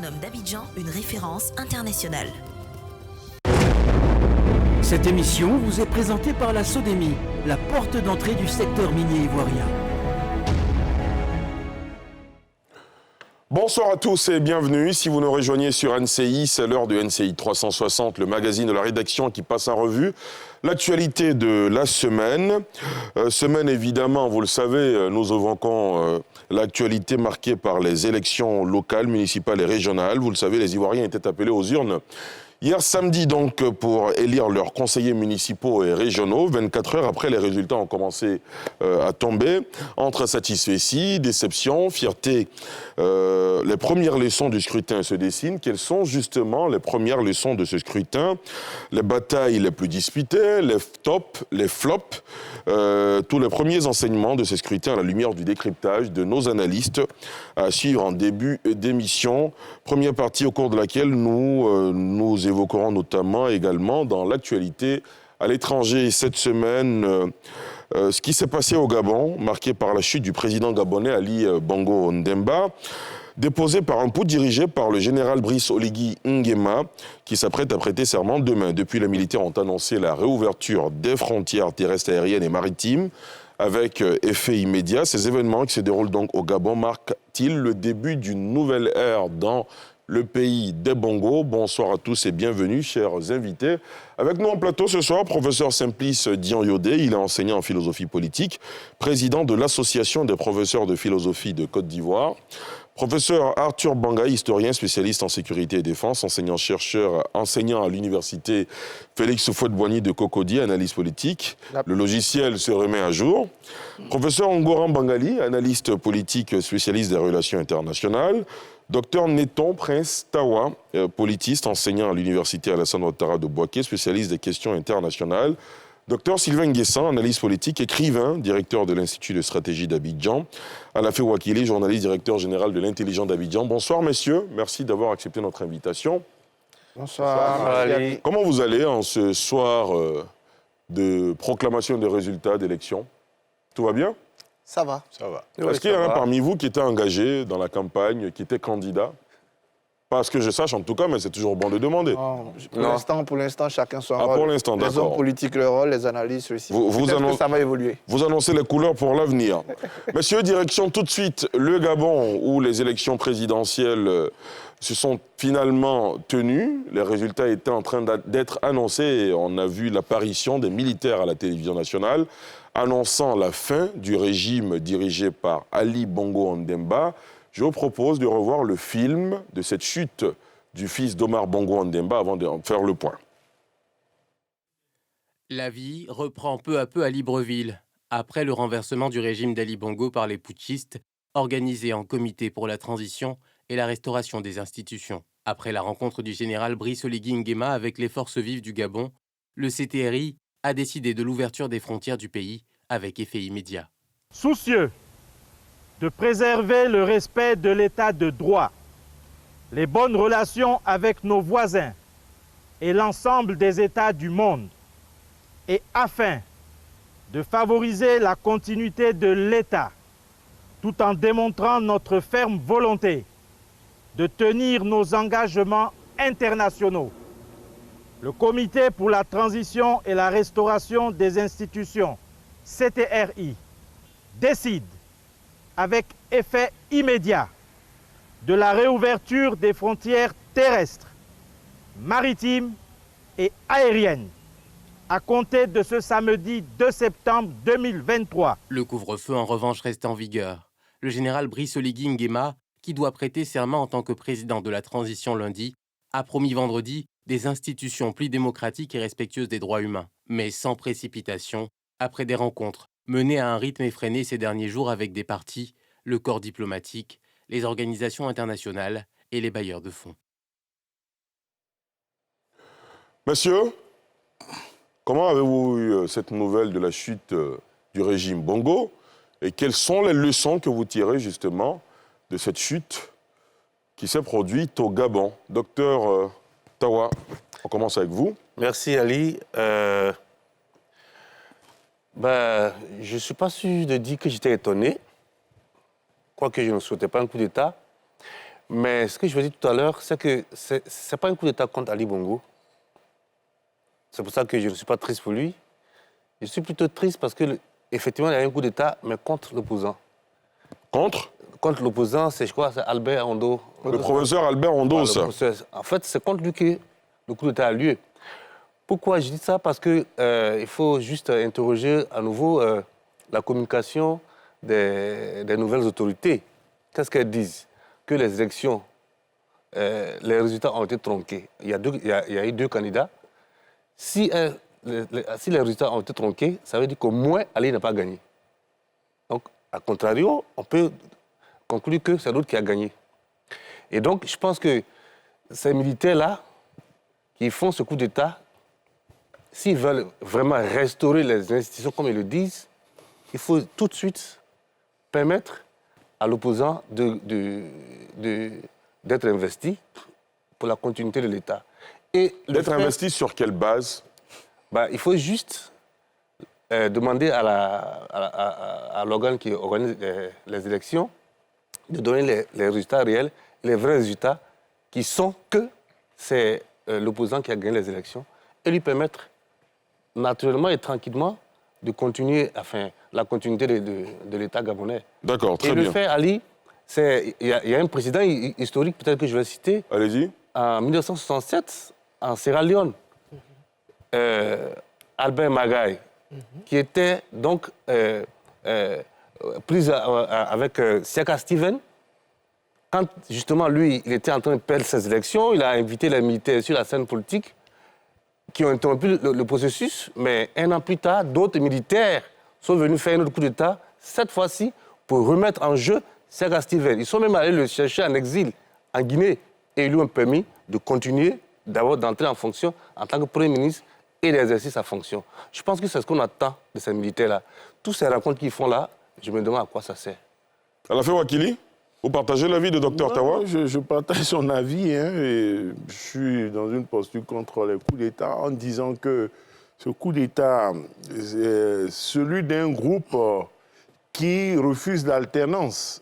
autonome d'Abidjan, une référence internationale. Cette émission vous est présentée par la SODEMI, la porte d'entrée du secteur minier ivoirien. Bonsoir à tous et bienvenue. Si vous nous rejoignez sur NCI, c'est l'heure de NCI 360, le magazine de la rédaction qui passe en revue l'actualité de la semaine. Semaine évidemment, vous le savez, nous évoquons l'actualité marquée par les élections locales, municipales et régionales. Vous le savez, les Ivoiriens étaient appelés aux urnes hier samedi donc pour élire leurs conseillers municipaux et régionaux. 24 heures après, les résultats ont commencé à tomber. Entre satisfecit, déception, fierté, les premières leçons du scrutin se dessinent. Quelles sont justement les premières leçons de ce scrutin? Les batailles les plus disputées, les tops, les flops, tous les premiers enseignements de ce scrutin à la lumière du décryptage de nos analystes à suivre en début d'émission. Première partie au cours de laquelle nous évoquerons notamment également dans l'actualité à l'étranger cette semaine ce qui s'est passé au Gabon, marqué par la chute du président gabonais Ali Bongo Ondimba, déposé par un coup dirigé par le général Brice Oligui Nguema, qui s'apprête à prêter serment demain. Depuis, les militaires ont annoncé la réouverture des frontières terrestres, aériennes et maritimes, avec effet immédiat. Ces événements qui se déroulent donc au Gabon marquent-ils le début d'une nouvelle ère dans le pays des Bongo? Bonsoir à tous et bienvenue, chers invités. Avec nous en plateau ce soir, professeur Simplice Dian Yodé, il est enseignant en philosophie politique, président de l'Association des professeurs de philosophie de Côte d'Ivoire. Professeur Arthur Bangaï, historien spécialiste en sécurité et défense, enseignant-chercheur, enseignant à l'université Félix Houphouët-Boigny de Cocody, analyse politique. Le logiciel se remet à jour. Professeur Ngoran Bangali, analyste politique spécialiste des relations internationales. Docteur Neton Prince Tawa, politiste, enseignant à l'université Alassane Ouattara de Bouaké, spécialiste des questions internationales. Docteur Sylvain Nguessan, analyste politique, écrivain, directeur de l'Institut de stratégie d'Abidjan. Alafé Ouakili, journaliste, directeur général de l'Intelligent d'Abidjan. Bonsoir messieurs, merci d'avoir accepté notre invitation. Bonsoir. Ali. Comment vous allez en ce soir de proclamation des résultats d'élections? Tout va bien? Ça va. Ça va. Est-ce qu'il y en a parmi vous qui étaient engagés dans la campagne, qui étaient candidats? Pas ce que je sache en tout cas, mais c'est toujours bon de demander. Pour l'instant, chacun son rôle. Pour l'instant, d'accord. Les hommes politiques, leur rôle, les analystes, ceux-ci. Ça va évoluer. Vous annoncez les couleurs pour l'avenir. Messieurs, direction tout de suite le Gabon, où les élections présidentielles se sont finalement tenues. Les résultats étaient en train d'être annoncés et on a vu l'apparition des militaires à la télévision nationale annonçant la fin du régime dirigé par Ali Bongo Ondimba. Je vous propose de revoir le film de cette chute du fils d'Omar Bongo Ondimba avant de faire le point. La vie reprend peu à peu à Libreville, après le renversement du régime d'Ali Bongo par les putschistes, organisé en comité pour la transition et la restauration des institutions. Après la rencontre du général Brice Oligui Nguema avec les forces vives du Gabon, le CTRI a décidé de l'ouverture des frontières du pays avec effet immédiat. Soucieux de préserver le respect de l'état de droit, les bonnes relations avec nos voisins et l'ensemble des États du monde, et afin de favoriser la continuité de l'État, tout en démontrant notre ferme volonté de tenir nos engagements internationaux. Le Comité pour la transition et la restauration des institutions, CTRI, décide avec effet immédiat de la réouverture des frontières terrestres, maritimes et aériennes à compter de ce samedi 2 septembre 2023. Le couvre-feu en revanche reste en vigueur. Le général Brice Oligui Nguema, qui doit prêter serment en tant que président de la transition lundi, a promis vendredi des institutions plus démocratiques et respectueuses des droits humains, mais sans précipitation, après des rencontres menées à un rythme effréné ces derniers jours avec des partis, le corps diplomatique, les organisations internationales et les bailleurs de fonds. Monsieur, comment avez-vous eu cette nouvelle de la chute du régime Bongo et quelles sont les leçons que vous tirez justement de cette chute qui s'est produite au Gabon? Docteur Tawa, on commence avec vous. Merci Ali. Je ne suis pas sûr de dire que j'étais étonné, quoique je ne souhaitais pas un coup d'État. Mais ce que je veux dire tout à l'heure, c'est que ce n'est pas un coup d'État contre Ali Bongo. C'est pour ça que je ne suis pas triste pour lui. Je suis plutôt triste parce qu'effectivement, il y a un coup d'État, mais contre l'opposant. Contre l'opposant, c'est Albert Ondo. Le professeur Albert Ondo, ça. En fait, c'est contre lui que le coup d'État a lieu. Pourquoi je dis ça? Parce qu'il faut juste interroger à nouveau la communication des nouvelles autorités. Qu'est-ce qu'elles disent? Que les élections, les résultats ont été tronqués. Il y a eu 2 candidats. Si les résultats ont été tronqués, ça veut dire qu'au moins Ali n'a pas gagné. Donc, à contrario, on peut conclure que c'est l'autre qui a gagné. Et donc, je pense que ces militaires-là, qui font ce coup d'État, s'ils veulent vraiment restaurer les institutions comme ils le disent, il faut tout de suite permettre à l'opposant d'être investi pour la continuité de l'État. D'être investi sur quelle base? Il faut juste demander à l'organe qui organise les élections de donner les résultats réels, les vrais résultats, qui sont que c'est l'opposant qui a gagné les élections, et lui permettre naturellement et tranquillement de continuer, la continuité de l'État gabonais. D'accord, très bien. Et le fait, Ali, il y a un président historique, peut-être que je vais citer. Allez-y. En 1967, en Sierra Leone, Albert Magaï, qui était donc pris avec Siaka Steven. Quand justement lui, il était en train de perdre ses élections, il a invité les militaires sur la scène politique qui ont interrompu le processus, mais 1 an plus tard, d'autres militaires sont venus faire un autre coup d'État, cette fois-ci pour remettre en jeu Siaka Steven. Ils sont même allés le chercher en exil en Guinée et ils lui ont permis de continuer, d'abord d'entrer en fonction en tant que Premier ministre et d'exercer sa fonction. Je pense que c'est ce qu'on attend de ces militaires-là. Tous ces rencontres qu'ils font là, je me demande à quoi ça sert. Alafé Wakili, vous partagez l'avis de Dr Tawa? Je partage son avis, et je suis dans une posture contre les coups d'État en disant que ce coup d'État, celui d'un groupe qui refuse l'alternance.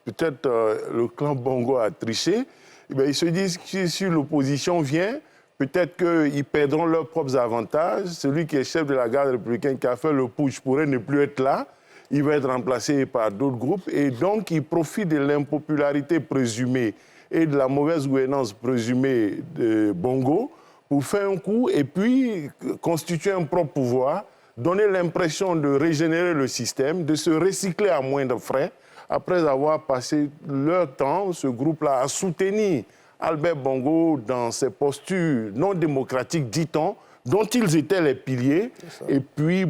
Peut-être le clan Bongo a triché. Ils se disent que si l'opposition vient, peut-être qu'ils perdront leurs propres avantages. Celui qui est chef de la garde républicaine qui a fait le putsch pourrait ne plus être là. Il va être remplacé par d'autres groupes. Et donc, il profite de l'impopularité présumée et de la mauvaise gouvernance présumée de Bongo pour faire un coup et puis constituer un propre pouvoir, donner l'impression de régénérer le système, de se recycler à moindre frais, après avoir passé leur temps, ce groupe-là, à soutenir Albert Bongo dans ses postures non démocratiques, dit-on, dont ils étaient les piliers. Et puis,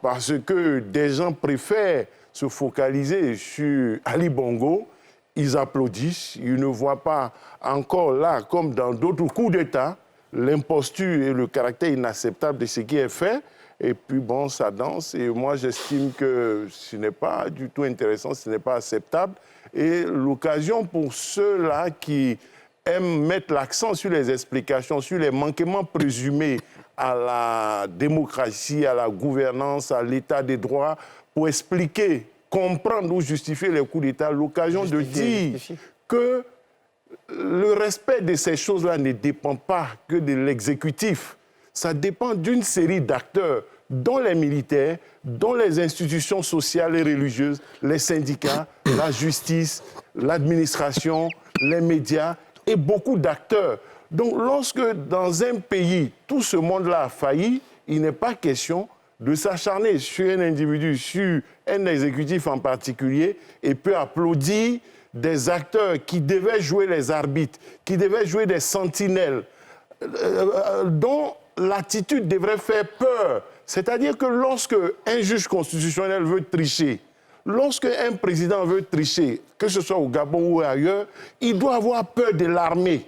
parce que des gens préfèrent se focaliser sur Ali Bongo, ils applaudissent, ils ne voient pas encore là, comme dans d'autres coups d'État, l'imposture et le caractère inacceptable de ce qui est fait. Et puis, ça danse. Et moi, j'estime que ce n'est pas du tout intéressant, ce n'est pas acceptable. Et l'occasion pour ceux-là qui aiment mettre l'accent sur les explications, sur les manquements présumés à la démocratie, à la gouvernance, à l'état des droits, pour expliquer, comprendre ou justifier les coups d'État, l'occasion de dire que le respect de ces choses-là ne dépend pas que de l'exécutif. Ça dépend d'une série d'acteurs, dont les militaires, dont les institutions sociales et religieuses, les syndicats, la justice, l'administration, les médias et beaucoup d'acteurs. Donc, lorsque dans un pays, tout ce monde-là a failli, il n'est pas question de s'acharner sur un individu, sur un exécutif en particulier, et puis applaudir des acteurs qui devaient jouer les arbitres, qui devaient jouer des sentinelles, dont l'attitude devrait faire peur. C'est-à-dire que lorsque un juge constitutionnel veut tricher, lorsque un président veut tricher, que ce soit au Gabon ou ailleurs, il doit avoir peur de l'armée.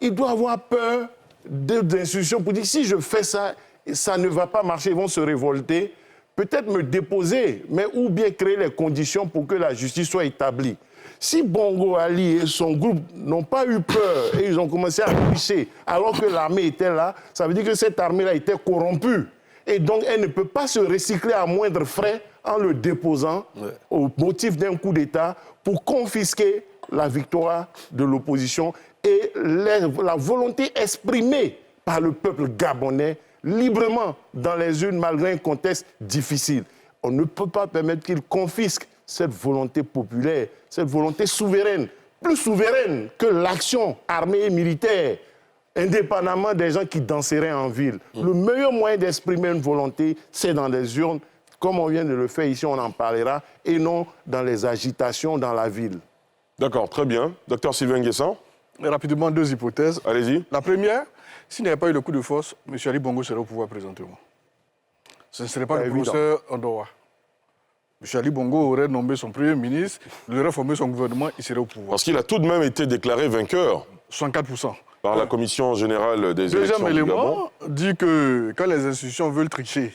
Il doit avoir peur des institutions pour dire si je fais ça, ça ne va pas marcher, ils vont se révolter, peut-être me déposer, mais ou bien créer les conditions pour que la justice soit établie. Si Bongo Ali et son groupe n'ont pas eu peur et ils ont commencé à tricher alors que l'armée était là, ça veut dire que cette armée-là était corrompue. Et donc, elle ne peut pas se recycler à moindre frais en le déposant au motif d'un coup d'État pour confisquer la victoire de l'opposition et la volonté exprimée par le peuple gabonais librement dans les urnes malgré un contexte difficile. On ne peut pas permettre qu'ils confisquent cette volonté populaire, cette volonté souveraine, plus souveraine que l'action armée et militaire, indépendamment des gens qui danseraient en ville. Le meilleur moyen d'exprimer une volonté, c'est dans les urnes, comme on vient de le faire ici, on en parlera, et non dans les agitations dans la ville. D'accord, très bien. Docteur Sylvain Nguessan. Rapidement, 2 hypothèses. Allez-y. La première, s'il n'y avait pas eu le coup de force, M. Ali Bongo serait au pouvoir présentement. Ce ne serait pas le professeur Ondoa. M. Ali Bongo aurait nommé son premier ministre, il aurait formé son gouvernement, il serait au pouvoir. Parce qu'il a tout de même été déclaré vainqueur. 64%. Par la Commission générale des élections du Gabon. Deuxième élément dit que quand les institutions veulent tricher,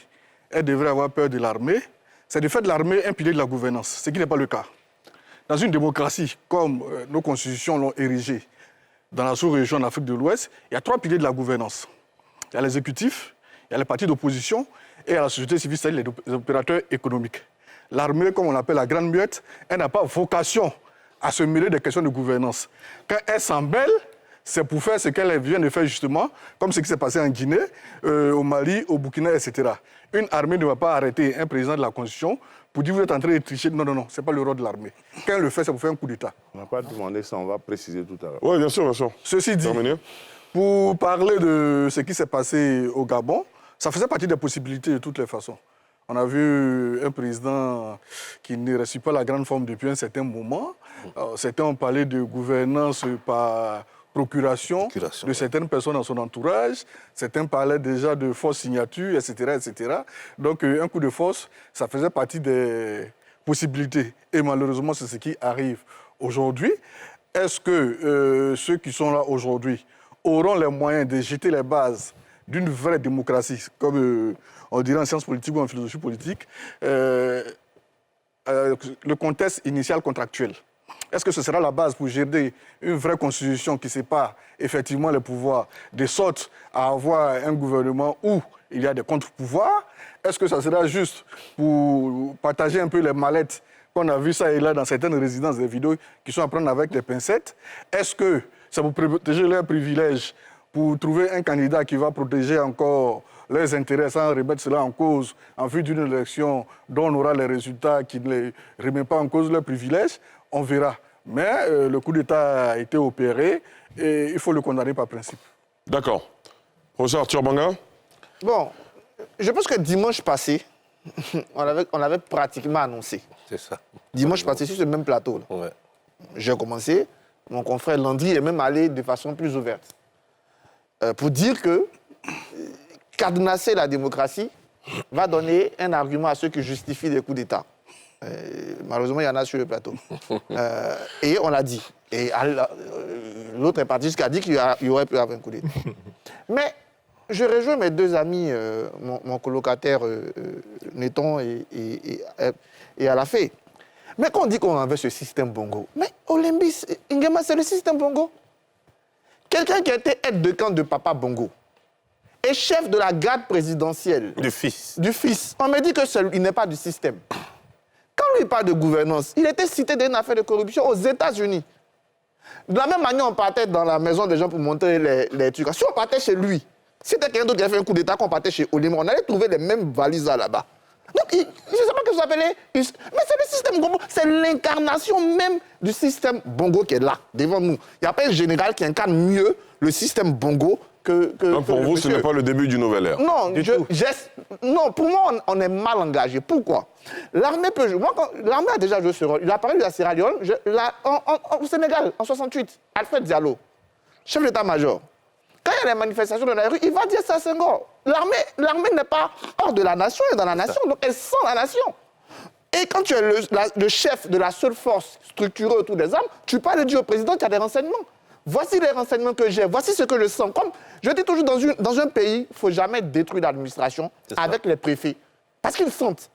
elles devraient avoir peur de l'armée. C'est de faire de l'armée un pilier de la gouvernance, ce qui n'est pas le cas. Dans une démocratie, comme nos constitutions l'ont érigé, dans la sous-région d'Afrique de l'Ouest, il y a 3 piliers de la gouvernance. Il y a l'exécutif, il y a les partis d'opposition et il y a la société civile, c'est-à-dire les opérateurs économiques. L'armée, comme on l'appelle la grande muette, elle n'a pas vocation à se mêler des questions de gouvernance. Quand elle s'en mêle, c'est pour faire ce qu'elle vient de faire justement, comme ce qui s'est passé en Guinée, au Mali, au Burkina, etc. Une armée ne va pas arrêter un président de la Constitution pour dire que vous êtes en train de tricher. Non, non, non, ce n'est pas le rôle de l'armée. Quand elle le fait, c'est pour faire un coup d'État. On n'a pas demandé ça, on va préciser tout à l'heure. Oui, bien sûr, bien sûr. Ceci dit, pour parler de ce qui s'est passé au Gabon, ça faisait partie des possibilités de toutes les façons. On a vu un président qui ne reçut pas la grande forme depuis un certain moment. Certains ont parlé de gouvernance par procuration de certaines personnes dans son entourage. Certains parlaient déjà de fausses signatures, etc., etc. Donc, un coup de force, ça faisait partie des possibilités. Et malheureusement, c'est ce qui arrive aujourd'hui. Est-ce que ceux qui sont là aujourd'hui auront les moyens de jeter les bases d'une vraie démocratie, comme on dirait en sciences politiques ou en philosophie politique, le contexte initial contractuel? Est-ce que ce sera la base pour gérer une vraie constitution qui sépare effectivement les pouvoirs, de sorte à avoir un gouvernement où il y a des contre-pouvoirs? Est-ce que ça sera juste pour partager un peu les mallettes qu'on a vu ça et là dans certaines résidences, des vidéos qui sont à prendre avec des pincettes? Est-ce que ça pour protéger leurs privilèges, pour trouver un candidat qui va protéger encore leurs intérêts sans remettre cela en cause en vue d'une élection dont on aura les résultats qui ne remettent pas en cause leurs privilèges? On verra. Mais le coup d'État a été opéré et il faut le condamner par principe. D'accord. Professeur Arthur Banga? Bon, je pense que dimanche passé, on avait pratiquement annoncé. C'est ça. Dimanche passé, sur ce même plateau. Ouais. J'ai commencé, mon confrère Landry est même allé de façon plus ouverte. Pour dire que cadenasser la démocratie va donner un argument à ceux qui justifient des coups d'État. Malheureusement, il y en a sur le plateau. Et on l'a dit. Et l'autre est parti jusqu'à dire qu'il y aurait pu avoir un coup d'État. Mais je rejoins mes 2 amis, mon colocataire Neton et Alafé. Mais quand on dit qu'on avait ce système Bongo, mais Olembis, Nguema, c'est le système Bongo. Quelqu'un qui a été aide de camp de Papa Bongo et chef de la garde présidentielle. Du fils. Du fils. On me dit qu'il n'est pas du système. Quand lui parle de gouvernance, il était cité d'une affaire de corruption aux États-Unis. De la même manière, on partait dans la maison des gens pour montrer les trucs. Si on partait chez lui, si c'était quelqu'un d'autre qui avait fait un coup d'État, qu'on partait chez Olimé, on allait trouver les mêmes valises là-bas. Donc, je ne sais pas ce que vous appelez, mais c'est le système Bongo, c'est l'incarnation même du système Bongo qui est là, devant nous. Il n'y a pas un général qui incarne mieux le système Bongo que donc pour vous, ce n'est pas le début du nouvel ère? Non, non, pour moi, on est mal engagé. Pourquoi? L'armée peut jouer. L'armée a déjà joué ce rôle. Il a parlé de la Sierra Leone, au Sénégal, en 68, Alfred Diallo, chef d'état-major. Quand il y a des manifestations dans la rue, il va dire ça à Senghor. L'armée n'est pas hors de la nation, elle est dans la nation, donc elle sent la nation. Et quand tu es le chef de la seule force structurée autour des armes, tu parles de dire au président, tu as des renseignements. Voici les renseignements que j'ai, voici ce que je sens. Comme je dis toujours, dans un pays, il ne faut jamais détruire l'administration avec les préfets, parce qu'ils sentent.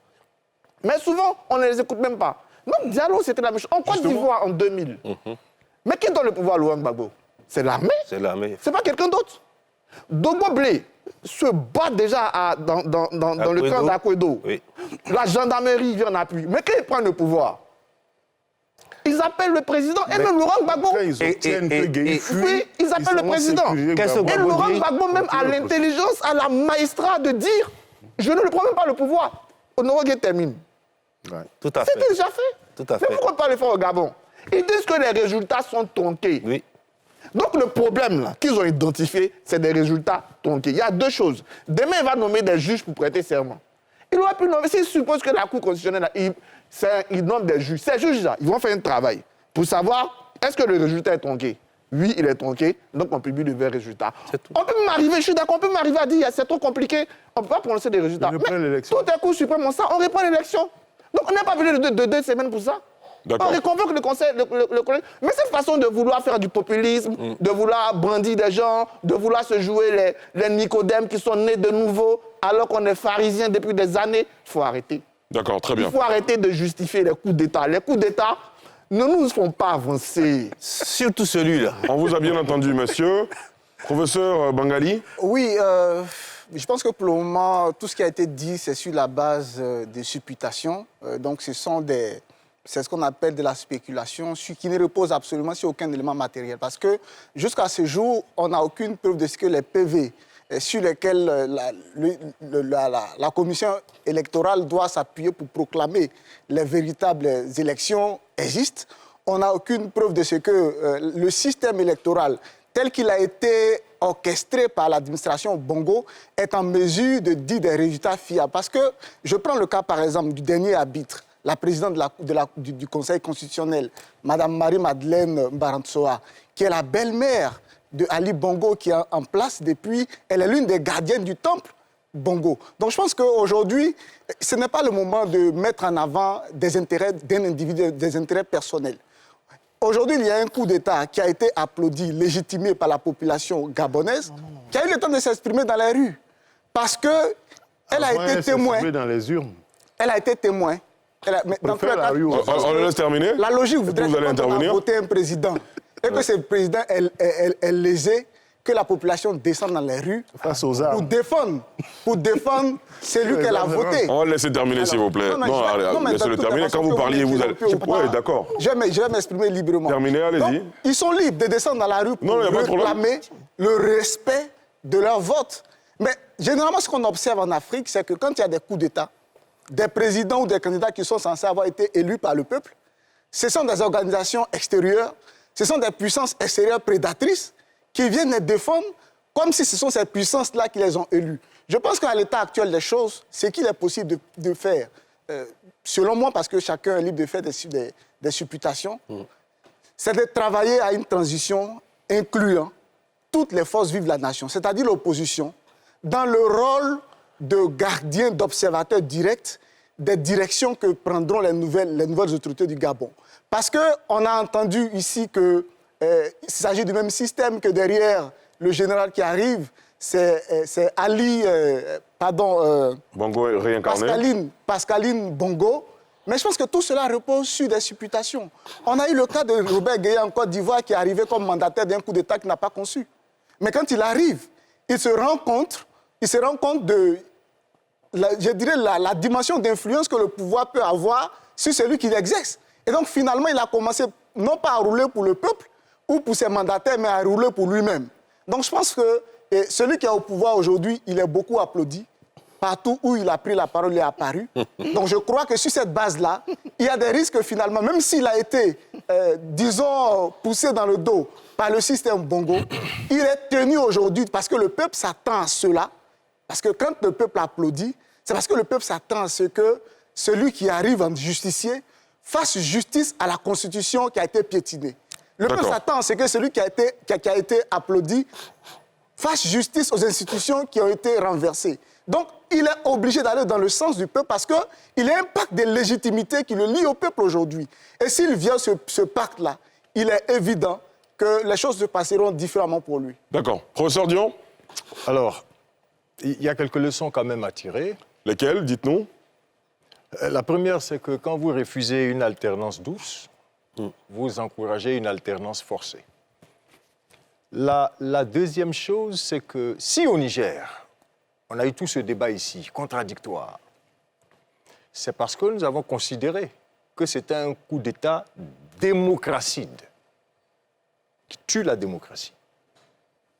Mais souvent, on ne les écoute même pas. Donc Diallo, c'était la même chose. En Côte d'Ivoire, en 2000. Mais qui donne le pouvoir à Laurent Gbagbo? C'est l'armée. C'est l'armée. C'est pas quelqu'un d'autre. Dogbo Blé se bat déjà dans le camp d'Akwedo. Oui. La gendarmerie vient en appui. Mais qui prend le pouvoir? Ils appellent le président et même Laurent Gbagbo. Ils obtiennent que Gueye fuit, Oui, ils appellent le président. Et Laurent Gbagbo même a l'intelligence, a la maestria de dire « Je ne le prends même pas le pouvoir ». Honoré Gueye termine. Tout à fait. C'était déjà fait. Tout à fait. Mais pourquoi pas le faire au Gabon? Ils disent que les résultats sont tronqués. Oui. Donc le problème là qu'ils ont identifié, c'est des résultats tronqués. Il y a deux choses. Demain, il va nommer des juges pour prêter serment. Il aurait pu nommer, s'il suppose que la Cour constitutionnelle, il nomme des juges. Ces juges-là, ils vont faire un travail pour savoir est-ce que le résultat est tronqué. Oui, il est tronqué, donc on publie le vrai résultat. On peut m'arriver, je suis d'accord, on peut m'arriver à dire c'est trop compliqué, on ne peut pas prononcer des résultats. Mais tout est coup suprême, on reprend l'élection. Donc on n'est pas venu de 2 semaines pour ça. On réconvoque le conseil, le collège. Mais cette façon de vouloir faire du populisme, de vouloir brandir des gens, de vouloir se jouer les Nicodèmes qui sont nés de nouveau, alors qu'on est pharisiens depuis des années, il faut arrêter. D'accord, très bien. Il faut arrêter de justifier les coups d'État. Les coups d'État ne nous font pas avancer. Surtout celui-là. On vous a bien entendu, monsieur. Professeur Bangali? Oui, je pense que pour le moment, tout ce qui a été dit, c'est sur la base des supputations. Donc, c'est ce qu'on appelle de la spéculation, qui ne repose absolument sur aucun élément matériel. Parce que jusqu'à ce jour, on n'a aucune preuve de ce que les PV sur lesquels la commission électorale doit s'appuyer pour proclamer les véritables élections existent. On n'a aucune preuve de ce que le système électoral, tel qu'il a été orchestré par l'administration Bongo, est en mesure de dire des résultats fiables. Parce que je prends le cas, par exemple, du dernier arbitre, la présidente du Conseil constitutionnel, Mme Marie-Madeleine Mbarantsoa, qui est la belle-mère de Ali Bongo, qui est en place depuis... Elle est l'une des gardiennes du temple Bongo. Donc je pense qu'aujourd'hui, ce n'est pas le moment de mettre en avant des intérêts d'un individu, des intérêts personnels. Aujourd'hui, il y a un coup d'État qui a été applaudi, légitimé par la population gabonaise, qui a eu le temps de s'exprimer dans les rues. Parce qu'elle a été témoin. Dans les urnes. Elle a été témoin. On le laisse terminer. La logique voudrait vous allez que quand on a intervenir. voté un président et que ce président est lésé, que la population descende dans les rues face aux armes pour défendre celui qu'elle a voté. On va le laisser terminer, s'il vous plaît. Non, laissez-le terminer. Quand vous parliez, vous allez... Oui, d'accord. Je vais m'exprimer librement. Terminez, allez-y. Ils sont libres de descendre dans la rue pour réclamer le respect de leur vote. Mais généralement, ce qu'on observe en Afrique, c'est que quand il y a des coups d'État, des présidents ou des candidats qui sont censés avoir été élus par le peuple, ce sont des organisations extérieures, ce sont des puissances extérieures prédatrices qui viennent les défendre comme si ce sont ces puissances-là qui les ont élus. Je pense qu'à l'état actuel des choses, ce qu'il est possible de faire, selon moi, parce que chacun est libre de faire des supputations, c'est de travailler à une transition incluant toutes les forces vives de la nation, c'est-à-dire l'opposition, dans le rôle de gardien, d'observateur direct des directions que prendront les nouvelles autorités du Gabon. Parce qu'on a entendu ici qu'il s'agit du même système que derrière le général qui arrive, c'est Ali, Bongo réincarné. Pascaline Bongo. Mais je pense que tout cela repose sur des supputations. On a eu le cas de Robert Gueye en Côte d'Ivoire qui est arrivé comme mandataire d'un coup d'État qu'il n'a pas conçu. Mais quand il arrive, il se rend compte de, je dirais, la dimension d'influence que le pouvoir peut avoir sur celui qui l'exerce. Et donc, finalement, il a commencé non pas à rouler pour le peuple ou pour ses mandataires, mais à rouler pour lui-même. Donc, je pense que celui qui est au pouvoir aujourd'hui, il est beaucoup applaudi. Partout où il a pris la parole, il est apparu. Donc, je crois que sur cette base-là, il y a des risques, finalement, même s'il a été, disons, poussé dans le dos par le système Bongo, il est tenu aujourd'hui parce que le peuple s'attend à cela. Parce que quand le peuple applaudit, c'est parce que le peuple s'attend à ce que celui qui arrive en justicier fasse justice à la Constitution qui a été piétinée. Le peuple s'attend à ce que celui qui a été applaudi fasse justice aux institutions qui ont été renversées. Donc, il est obligé d'aller dans le sens du peuple parce qu'il y a un pacte de légitimité qui le lie au peuple aujourd'hui. Et s'il vient ce pacte-là, il est évident que les choses se passeront différemment pour lui. D'accord. Professeur Dion? Alors, il y a quelques leçons quand même à tirer. Lesquelles? Dites-nous. La première, c'est que quand vous refusez une alternance douce, vous encouragez une alternance forcée. La deuxième chose, c'est que si au Niger, on a eu tout ce débat ici, contradictoire, c'est parce que nous avons considéré que c'était un coup d'État démocracide, qui tue la démocratie.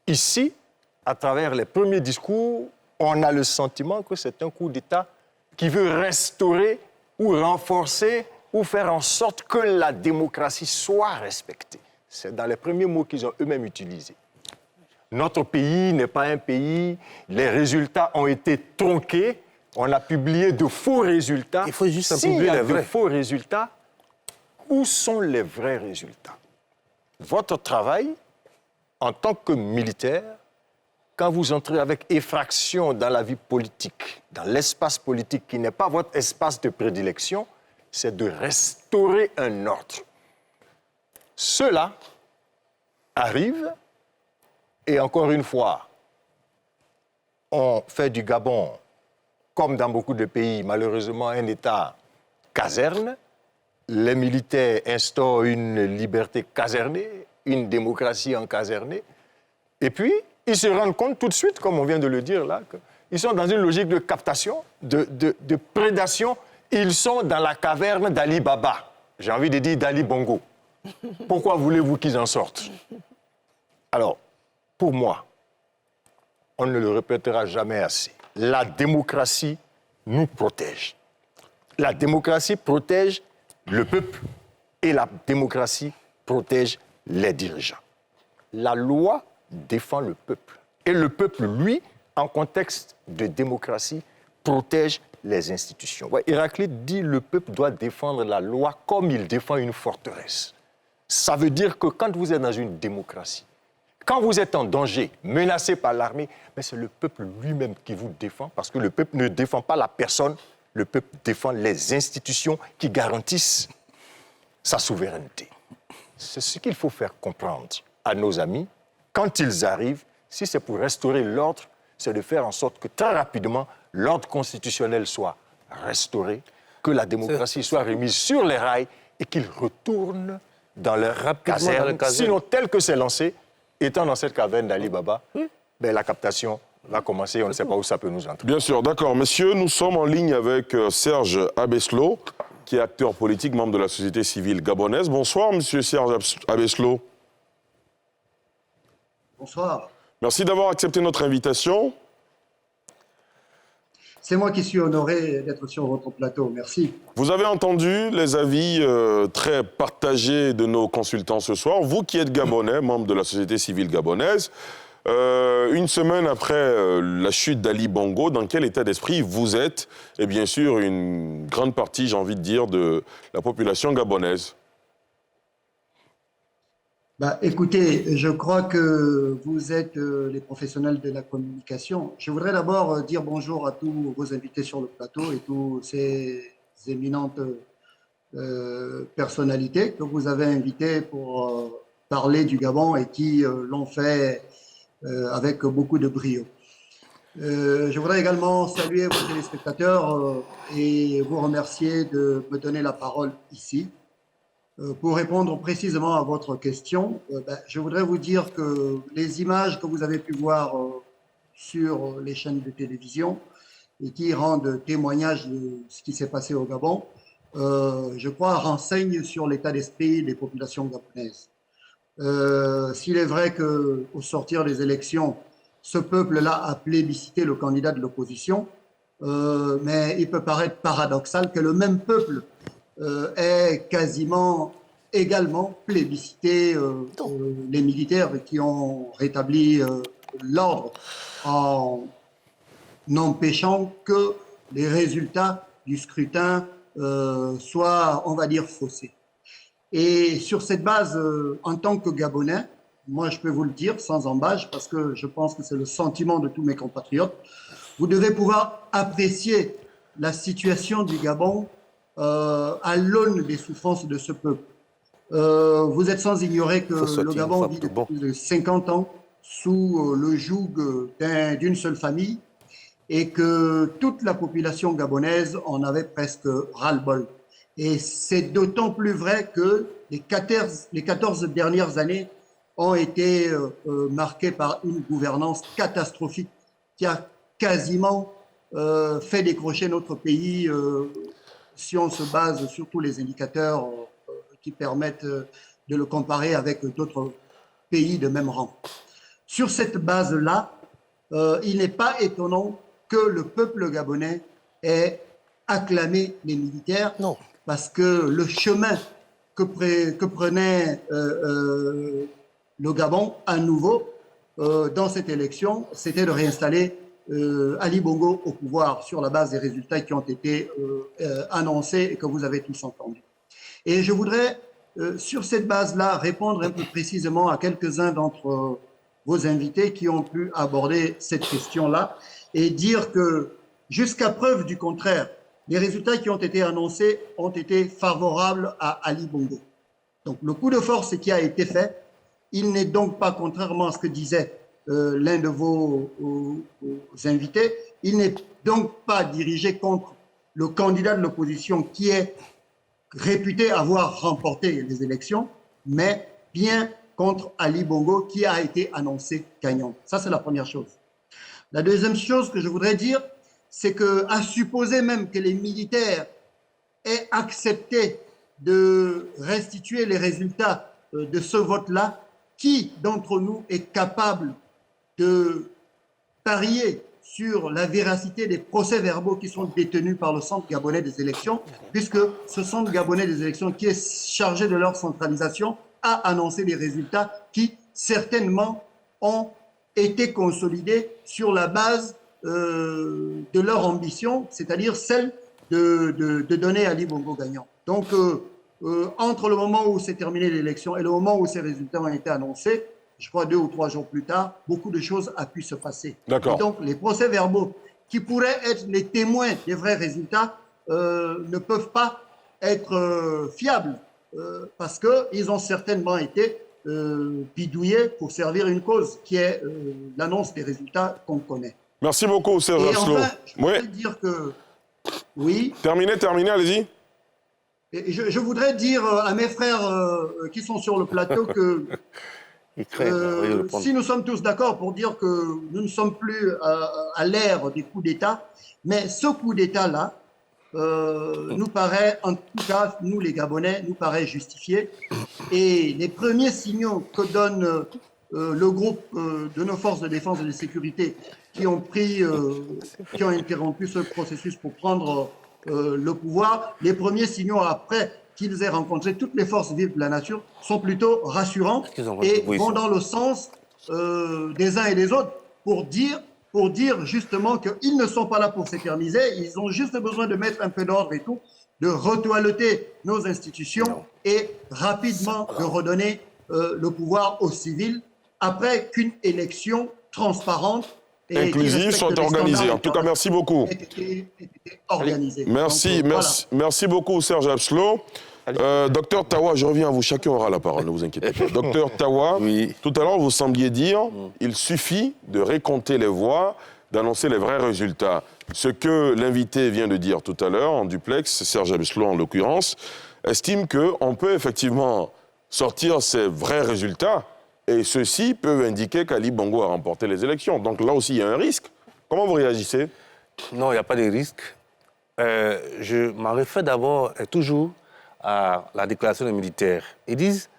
Ici, à travers les premiers discours, on a le sentiment que c'est un coup d'État qui veut restaurer ou renforcer ou faire en sorte que la démocratie soit respectée. C'est dans les premiers mots qu'ils ont eux-mêmes utilisés. Notre pays n'est pas un pays, les résultats ont été tronqués, on a publié de faux résultats. Il faut juste S'il publier y a les de vrais. faux résultats, où sont les vrais résultats? Votre travail, en tant que militaire, quand vous entrez avec effraction dans la vie politique, dans l'espace politique qui n'est pas votre espace de prédilection, c'est de restaurer un ordre. Cela arrive, et encore une fois, on fait du Gabon, comme dans beaucoup de pays, malheureusement, un État caserne. Les militaires instaurent une liberté casernée, une démocratie encasernée. Et puis, ils se rendent compte tout de suite, comme on vient de le dire là, qu'ils sont dans une logique de captation, de prédation. Ils sont dans la caverne d'Ali Baba. J'ai envie de dire d'Ali Bongo. Pourquoi voulez-vous qu'ils en sortent? Alors, pour moi, on ne le répétera jamais assez. La démocratie nous protège. La démocratie protège le peuple et la démocratie protège les dirigeants. La loi défend le peuple. Et le peuple, lui, en contexte de démocratie, protège les institutions. Ouais, Héraclite dit que le peuple doit défendre la loi comme il défend une forteresse. Ça veut dire que quand vous êtes dans une démocratie, quand vous êtes en danger, menacé par l'armée, mais c'est le peuple lui-même qui vous défend, parce que le peuple ne défend pas la personne, le peuple défend les institutions qui garantissent sa souveraineté. C'est ce qu'il faut faire comprendre à nos amis. Quand ils arrivent, si c'est pour restaurer l'ordre, c'est de faire en sorte que très rapidement, l'ordre constitutionnel soit restauré, que la démocratie soit remise sur les rails et qu'ils retournent dans leur caserne. Sinon, tel que c'est lancé, étant dans cette caverne d'Ali Baba, ben, la captation va commencer, on ne sait pas où ça peut nous entrer. Bien sûr, d'accord. Messieurs, nous sommes en ligne avec Serge Abeslo, qui est acteur politique, membre de la société civile gabonaise. Bonsoir, monsieur Serge Abeslo. Bonsoir. Merci d'avoir accepté notre invitation. C'est moi qui suis honoré d'être sur votre plateau. Merci. Vous avez entendu les avis très partagés de nos consultants ce soir. Vous qui êtes gabonais, membre de la société civile gabonaise, une semaine après la chute d'Ali Bongo, dans quel état d'esprit vous êtes? Et bien sûr, une grande partie, j'ai envie de dire, de la population gabonaise. Écoutez, je crois que vous êtes les professionnels de la communication. Je voudrais d'abord dire bonjour à tous vos invités sur le plateau et tous ces éminentes personnalités que vous avez invitées pour parler du Gabon et qui l'ont fait avec beaucoup de brio. Je voudrais également saluer vos téléspectateurs et vous remercier de me donner la parole ici. Pour répondre précisément à votre question, je voudrais vous dire que les images que vous avez pu voir sur les chaînes de télévision et qui rendent témoignage de ce qui s'est passé au Gabon, je crois, renseignent sur l'état d'esprit des populations gabonaises. S'il est vrai qu'au sortir des élections, ce peuple-là a plébiscité le candidat de l'opposition, mais il peut paraître paradoxal que le même peuple est quasiment également plébiscité les militaires qui ont rétabli l'ordre en n'empêchant que les résultats du scrutin soient, on va dire, faussés. Et sur cette base, en tant que Gabonais, moi je peux vous le dire sans embâche parce que je pense que c'est le sentiment de tous mes compatriotes, vous devez pouvoir apprécier la situation du Gabon à l'aune des souffrances de ce peuple. Vous êtes sans ignorer que le Gabon vit depuis plus de 50 ans sous le joug d'une seule famille et que toute la population gabonaise en avait presque ras-le-bol. Et c'est d'autant plus vrai que les 14 dernières années ont été marquées par une gouvernance catastrophique qui a quasiment fait décrocher notre pays si on se base sur tous les indicateurs qui permettent de le comparer avec d'autres pays de même rang. Sur cette base-là, il n'est pas étonnant que le peuple gabonais ait acclamé les militaires, parce que le chemin que prenait le Gabon à nouveau dans cette élection, c'était de réinstaller Ali Bongo au pouvoir sur la base des résultats qui ont été annoncés et que vous avez tous entendus. Et je voudrais, sur cette base-là, répondre un peu précisément à quelques-uns d'entre vos invités qui ont pu aborder cette question-là et dire que, jusqu'à preuve du contraire, les résultats qui ont été annoncés ont été favorables à Ali Bongo. Donc, le coup de force qui a été fait, il n'est donc pas, contrairement à ce que disait l'un de vos invités, il n'est donc pas dirigé contre le candidat de l'opposition qui est réputé avoir remporté les élections, mais bien contre Ali Bongo qui a été annoncé gagnant. Ça, c'est la première chose. La deuxième chose que je voudrais dire, c'est qu'à supposer même que les militaires aient accepté de restituer les résultats de ce vote-là, qui d'entre nous est capable de parier sur la véracité des procès-verbaux qui sont détenus par le Centre gabonais des élections, puisque ce Centre gabonais des élections qui est chargé de leur centralisation a annoncé des résultats qui certainement ont été consolidés sur la base de leur ambition, c'est-à-dire celle de donner Ali Bongo gagnant. Donc, entre le moment où s'est terminée l'élection et le moment où ces résultats ont été annoncés, je crois 2 ou 3 jours plus tard, beaucoup de choses ont pu se passer. D'accord. Et donc, les procès-verbaux qui pourraient être les témoins des vrais résultats ne peuvent pas être fiables parce qu'ils ont certainement été bidouillés pour servir une cause qui est l'annonce des résultats qu'on connaît. Merci beaucoup, Serge Aslo. Enfin, je voudrais dire que... Oui. Terminez, allez-y. Je voudrais dire à mes frères qui sont sur le plateau que si nous sommes tous d'accord pour dire que nous ne sommes plus à l'ère des coups d'État, mais ce coup d'État-là nous paraît, en tout cas, nous les Gabonais, nous paraît justifié. Et les premiers signaux que donne le groupe de nos forces de défense et de sécurité qui ont interrompu ce processus pour prendre le pouvoir, les premiers signaux après qu'ils aient rencontré toutes les forces vives de la nature sont plutôt rassurants et vont dans le sens des uns et des autres pour dire justement qu'ils ne sont pas là pour s'éterniser, ils ont juste besoin de mettre un peu d'ordre et tout, de retoiletter nos institutions et rapidement de redonner le pouvoir aux civils après qu'une élection transparente inclusifs sont organisés. En tout cas, merci beaucoup. Merci, donc, merci beaucoup, Serge Aslo. Docteur Tawa, je reviens à vous. Chacun aura la parole, ne vous inquiétez pas. Docteur Tawa, tout à l'heure, vous sembliez dire il suffit de récompter les voix, d'annoncer les vrais résultats. Ce que l'invité vient de dire tout à l'heure, en duplex, Serge Aslo en l'occurrence, estime qu'on peut effectivement sortir ces vrais résultats. Et ceux-ci peuvent indiquer qu'Ali Bongo a remporté les élections. Donc là aussi, il y a un risque. Comment vous réagissez? Non, il n'y a pas de risque. Je m'en réfère d'abord et toujours à la déclaration des militaires. Ils disent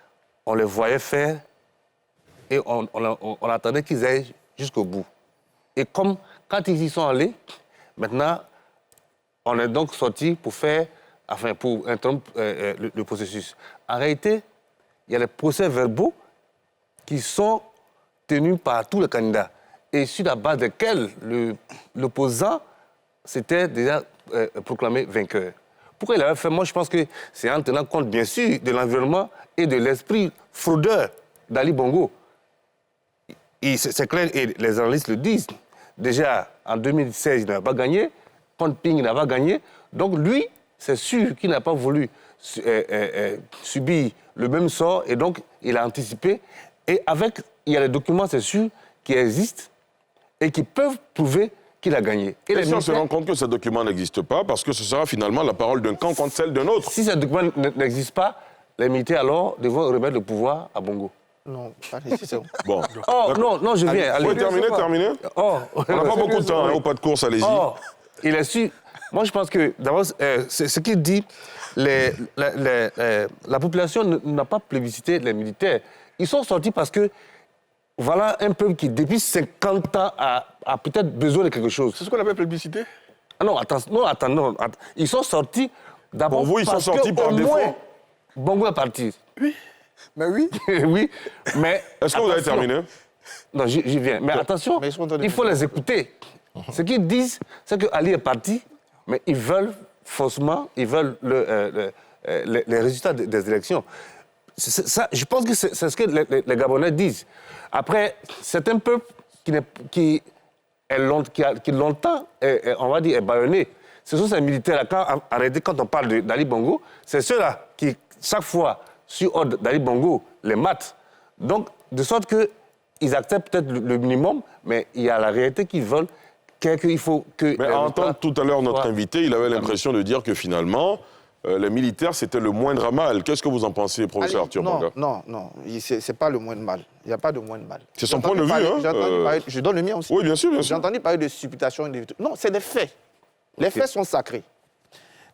on les voyait faire et on attendait qu'ils aillent jusqu'au bout. Et comme quand ils y sont allés, maintenant, on est donc sorti pour interrompre le processus. En réalité, il y a les procès-verbaux qui sont tenus par tous les candidats et sur la base desquels l'opposant s'était déjà proclamé vainqueur. Pourquoi il avait fait? Moi, je pense que c'est en tenant compte, bien sûr, de l'environnement et de l'esprit fraudeur d'Ali Bongo. C'est clair, et les analystes le disent. Déjà, en 2016, il n'avait pas gagné. Ping n'a pas gagné. Donc, lui, c'est sûr qu'il n'a pas voulu subir le même sort et donc, il a anticipé. Et il y a des documents, c'est sûr, qui existent et qui peuvent prouver qu'il a gagné. Et si on se rend compte que ces documents n'existent pas, parce que ce sera finalement la parole d'un camp contre celle d'un autre. Si ces documents n'existent pas, les militaires alors devront remettre le pouvoir à Bongo. Non, pas nécessairement. Bon. Oh, non, je viens. Allez, terminer. Oh. On n'a pas beaucoup de temps, au pas de course, allez-y. Oh, il est sûr. Moi, je pense que, d'abord, c'est ce qu'il dit, la population n'a pas plébiscité les militaires. Ils sont sortis parce que, voilà un peuple qui, depuis 50 ans, a peut-être besoin de quelque chose. C'est ce qu'on appelle plébiscité? Ah non, attends. Ils sont sortis d'abord Pour vous, ils sont parce sortis par défaut? Bongo est parti. Oui. Mais oui. Oui, mais... Est-ce que vous avez terminé? Non, j'y viens. Mais attention, il faut les écouter. Ce qu'ils disent, c'est que Ali est parti, mais ils veulent faussement, ils veulent les résultats des élections. Ça, je pense que c'est ce que les Gabonais disent. Après, c'est un peuple qui longtemps, on va dire, est bâillonné. Ce sont ces militaires-là, quand on parle d'Ali Bongo, c'est ceux-là qui, chaque fois, sur ordre d'Ali Bongo, les matent. Donc, de sorte qu'ils acceptent peut-être le minimum, mais il y a la réalité qu'ils veulent, qu'il faut que... Mais à entendre tout à l'heure notre invité, il avait l'impression de dire que finalement, les militaires, c'était le moindre mal. Qu'est-ce que vous en pensez, professeur Arthur Manga? Non, c'est pas le moindre mal. Il n'y a pas de moindre mal. C'est son point de vue, hein je donne le mien aussi. Oui, bien sûr, bien sûr. J'ai entendu parler de supputation individuelle. Non, c'est des faits. Les faits sont sacrés.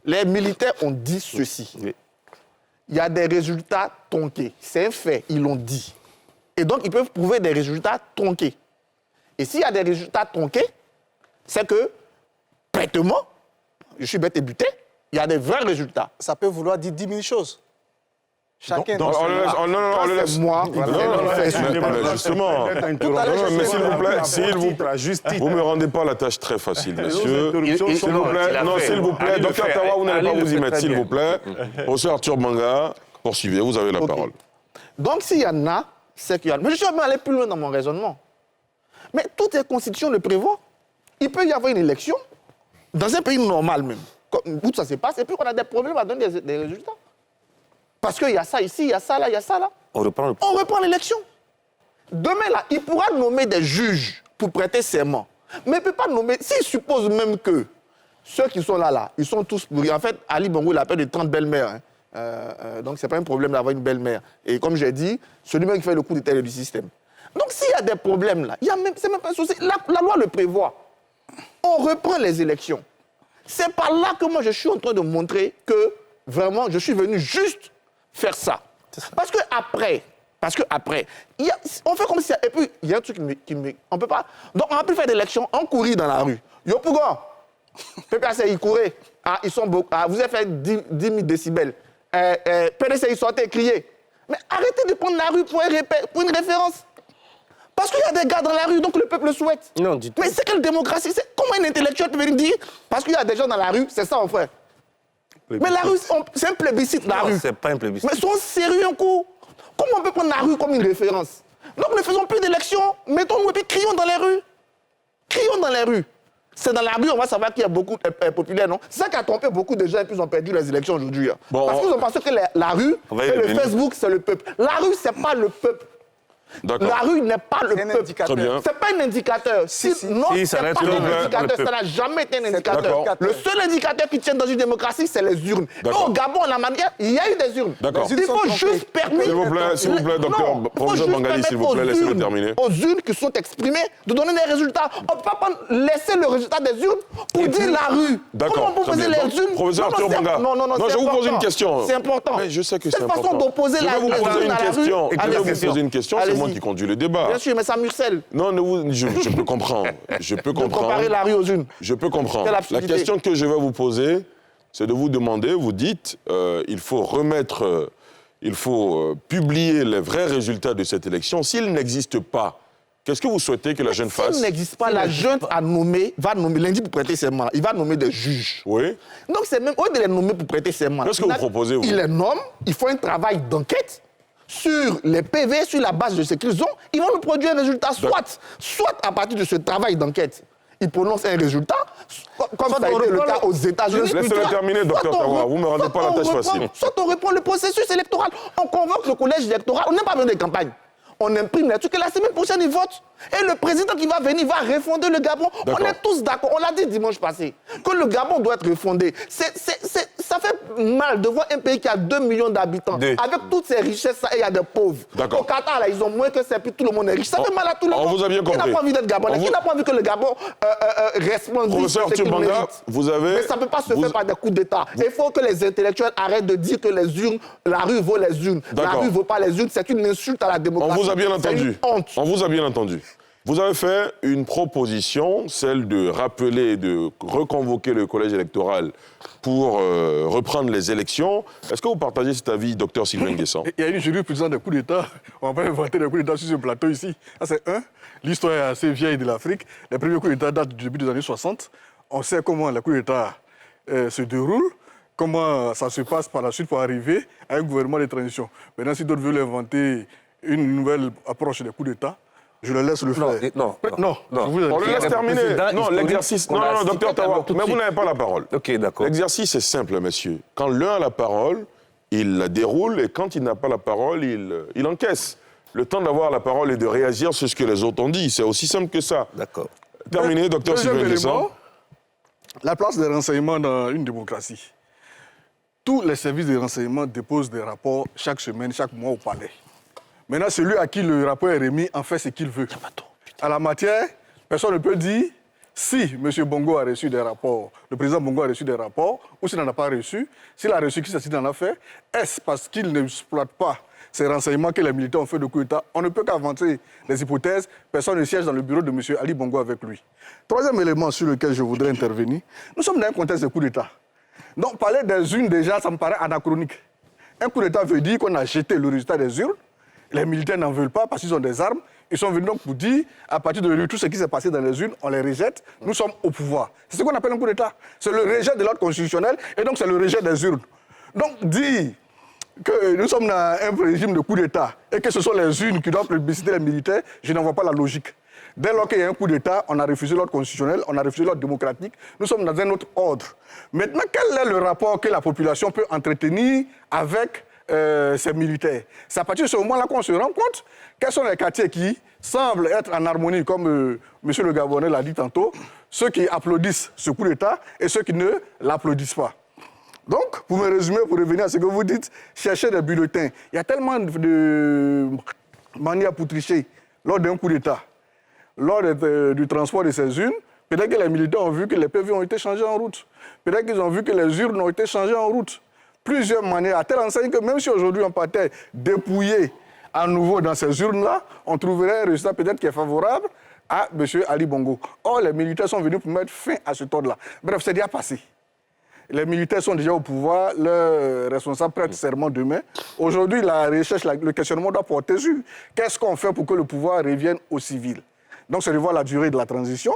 Les militaires ont dit ceci. Oui. Il y a des résultats tronqués. C'est un fait, ils l'ont dit. Et donc, ils peuvent prouver des résultats tronqués. Et s'il y a des résultats tronqués, c'est que, bêtement, je suis bête et buté, il y a des vrais résultats. Ça peut vouloir dire 10 000 choses. Chacun. Donc, on le laisse. Moi, justement. Mais s'il vous plaît, vous ne me rendez pas la tâche très facile, monsieur. S'il vous plaît, non, s'il vous plaît, docteur Tawa, vous n'allez pas vous y mettre, s'il vous plaît. Professeur Arthur Manga, poursuivez, vous avez la parole. Donc, s'il y en a, c'est qu'il y en a. Mais je suis même allé plus loin dans mon raisonnement. Mais toutes les constitutions le prévoient. Il peut y avoir une élection, dans un pays normal même, où ça se passe, et puis on a des problèmes à donner des résultats. Parce qu'il y a ça ici, il y a ça là, il y a ça là. On reprend l'élection. Demain, là, il pourra nommer des juges pour prêter serment. Mais il ne peut pas nommer... S'il suppose même que ceux qui sont là, ils sont tous pourris. En fait, Ali Bongo, il appelle de 30 belles-mères. Donc, ce n'est pas un problème d'avoir une belle-mère. Et comme j'ai dit, celui-même qui fait le coup d'état du système. Donc, s'il y a des problèmes là, c'est même pas un souci. La loi le prévoit. On reprend les élections. C'est par là que moi, je suis en train de montrer que, vraiment, je suis venu juste faire ça. Parce que après, on fait comme si... Et puis, il y a un truc qui me... On peut pas... Donc, on a pu faire des élections, on courit dans la rue. Yo, Pougon, PPAC, ils couraient. Ah, ils sont beaucoup... Ah, vous avez fait 10 000 décibels. PDC, ils sortaient crier. Mais arrêtez de prendre la rue pour une référence. Parce qu'il y a des gars dans la rue, donc le peuple le souhaite. Non, du tout. Mais c'est quelle démocratie? Comment un intellectuel peut venir dire, parce qu'il y a des gens dans la rue, c'est ça, mon frère. Mais la rue, c'est un plébiscite, la rue. C'est pas un plébiscite. Mais soyons sérieux un coup. Comment on peut prendre la rue comme une référence? Donc ne faisons plus d'élections, mettons-nous et puis crions dans les rues. Crions dans les rues. C'est dans la rue, on va savoir qu'il y a beaucoup de populaires, non? C'est ça qui a trompé beaucoup de gens et puis ils ont perdu les élections aujourd'hui. Bon, parce qu'ils ont pensé que la rue et le Facebook, c'est le peuple. La rue, c'est pas le peuple. La rue n'est pas le peuple. C'est pas un indicateur. Non, c'est pas un indicateur. Ça n'a jamais été un indicateur. Le seul indicateur qui tient dans une démocratie, c'est les urnes. Et au Gabon, en la manière, il y a eu des urnes. Il faut juste permettre... S'il vous plaît, docteur professeur Bangali, s'il vous plaît, laissez-le terminer. Aux urnes qui sont exprimées, de donner des résultats. On ne peut pas laisser le résultat des urnes pour dire la rue. D'accord. Comment vous posez les urnes? Professeur Arthur Manga. Non, je vous pose une question. C'est important. Je sais que c'est important. Cette façon d'opposer la urne à la rue... Je vais vous poser une question, c'est moi qui conduis le débat. Bien sûr, mais ça Murcel. Non, je peux comprendre. Je peux comprendre. De comparer la rue aux unes. Je peux comprendre. La question que je vais vous poser, c'est de vous demander, vous dites, il faut publier les vrais résultats de cette élection. S'ils n'existent pas, qu'est-ce que vous souhaitez que la jeune fasse? S'il n'existe pas, la jeune va nommer lundi pour prêter serment. Il va nommer des juges. Oui. Donc c'est même, au lieu de les nommer pour prêter serment. Qu'est-ce que vous proposez, vous? Il les nomme, il faut un travail d'enquête. Sur les PV, sur la base de ce qu'ils ont, ils vont nous produire un résultat. Soit à partir de ce travail d'enquête, ils prononcent un résultat, comme ça a été le cas aux États-Unis. Laissez-le terminer, docteur Tawa, vous ne me rendez pas la tâche facile. Soit on reprend le processus électoral, on convoque le collège électoral, on n'a pas besoin de campagne. On imprime les trucs et la semaine prochaine, ils votent. Et le président qui va venir va refonder le Gabon. On est tous d'accord, on l'a dit dimanche passé, que le Gabon doit être refondé. Ça Ça fait mal de voir un pays qui a 2 millions d'habitants, avec toutes ces richesses, et il y a des pauvres. Au Qatar, là, ils ont moins que ça, puis tout le monde est riche. Ça fait mal à tout le monde. On vous a bien compris. Qui n'a pas envie d'être Gabonais? Qui n'a pas envie que le Gabon responde Professeur ce qu'il Tubanga, mérite? vous avez... Mais ça ne peut pas se faire par des coups d'État. Il faut que les intellectuels arrêtent de dire que les urnes, la rue vaut les urnes. La rue ne vaut pas les urnes. C'est une insulte à la démocratie. On vous a bien entendu. C'est une honte. On vous a bien entendu. Vous avez fait une proposition, celle de rappeler, de reconvoquer le collège électoral pour reprendre les élections. Est-ce que vous partagez cet avis, docteur Sylvain Nguessan? Il y a une jurisprudence des coups d'État. On va pas inventer des coups d'État sur ce plateau ici. Ça, c'est un. L'histoire est assez vieille de l'Afrique. Les premiers coups d'État datent du début des années 60. On sait comment les coups d'État se déroulent, comment ça se passe par la suite pour arriver à un gouvernement de transition. Maintenant, si d'autres veulent inventer une nouvelle approche des coups d'État, je le laisse le faire. Non. On le laisse terminer. Non, l'exercice... Non, docteur Tawa, mais vous n'avez pas la parole. Ok, d'accord. L'exercice est simple, monsieur. Quand l'un a la parole, il la déroule, et quand il n'a pas la parole, il encaisse. Le temps d'avoir la parole et de réagir sur ce que les autres ont dit. C'est aussi simple que ça. D'accord. Terminé, docteur Sylvain Nguessan. La place des renseignements dans une démocratie. Tous les services de renseignement déposent des rapports chaque semaine, chaque mois au palais. Maintenant, celui à qui le rapport est remis en fait ce qu'il veut. À la matière, personne ne peut dire si M. Bongo a reçu des rapports, le président Bongo a reçu des rapports, ou s'il n'en a pas reçu. S'il a reçu, qui s'est en a fait, est-ce parce qu'il n'exploite pas ces renseignements que les militaires ont fait de coup d'État? On ne peut qu'avancer les hypothèses. Personne ne siège dans le bureau de M. Ali Bongo avec lui. Troisième élément sur lequel je voudrais intervenir, nous sommes dans un contexte de coup d'État. Donc parler des urnes déjà, ça me paraît anachronique. Un coup d'État veut dire qu'on a jeté le résultat des urnes. Les militaires n'en veulent pas parce qu'ils ont des armes. Ils sont venus donc pour dire, à partir de tout ce qui s'est passé dans les urnes, on les rejette, nous sommes au pouvoir. C'est ce qu'on appelle un coup d'État. C'est le rejet de l'ordre constitutionnel et donc c'est le rejet des urnes. Donc dire que nous sommes dans un régime de coup d'État et que ce sont les urnes qui doivent plébisciter les militaires, je n'en vois pas la logique. Dès lors qu'il y a un coup d'État, on a refusé l'ordre constitutionnel, on a refusé l'ordre démocratique, nous sommes dans un autre ordre. Maintenant, quel est le rapport que la population peut entretenir avec ces militaires? C'est à partir de ce moment-là qu'on se rend compte quels sont les quartiers qui semblent être en harmonie, comme M. le Gabonais l'a dit tantôt, ceux qui applaudissent ce coup d'État et ceux qui ne l'applaudissent pas. Donc, pour me résumer, pour revenir à ce que vous dites, chercher des bulletins. Il y a tellement de manières pour tricher lors d'un coup d'État. Lors du transport de ces urnes, peut-être que les militaires ont vu que les PV ont été changés en route. Peut-être qu'ils ont vu que les urnes ont été changées en route. Plusieurs manières, à telle enseigne que même si aujourd'hui on partait dépouiller à nouveau dans ces urnes-là, on trouverait un résultat peut-être qui est favorable à M. Ali Bongo. Or, les militaires sont venus pour mettre fin à ce ordre-là. Bref, c'est déjà passé. Les militaires sont déjà au pouvoir, leurs responsables prêtent serment demain. Aujourd'hui, la recherche, le questionnement doit porter sur qu'est-ce qu'on fait pour que le pouvoir revienne aux civils. Donc, c'est de voir la durée de la transition.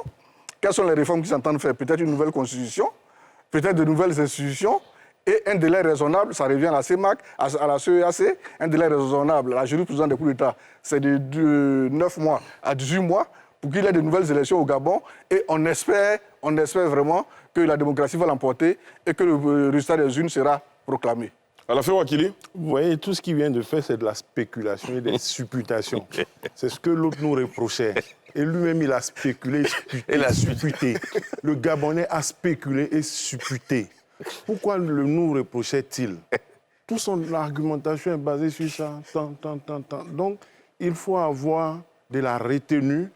Quelles sont les réformes qui s'entendent faire? Peut-être une nouvelle constitution, peut-être de nouvelles institutions, et un délai raisonnable, ça revient à la CEMAC, à la CEAC, un délai raisonnable. La jurisprudence des coups d'État, c'est de 9 mois à 18 mois pour qu'il y ait de nouvelles élections au Gabon. Et on espère vraiment que la démocratie va l'emporter et que le résultat des urnes sera proclamé. À la fin, Wakili? Vous voyez, tout ce qu'il vient de faire, c'est de la spéculation et des supputations. C'est ce que l'autre nous reprochait. Et lui-même, il a spéculé, supputé. Le Gabonais a spéculé et supputé. Pourquoi le nous reprochait-il? Toute son argumentation est basée sur ça. Donc, il faut avoir de la retenue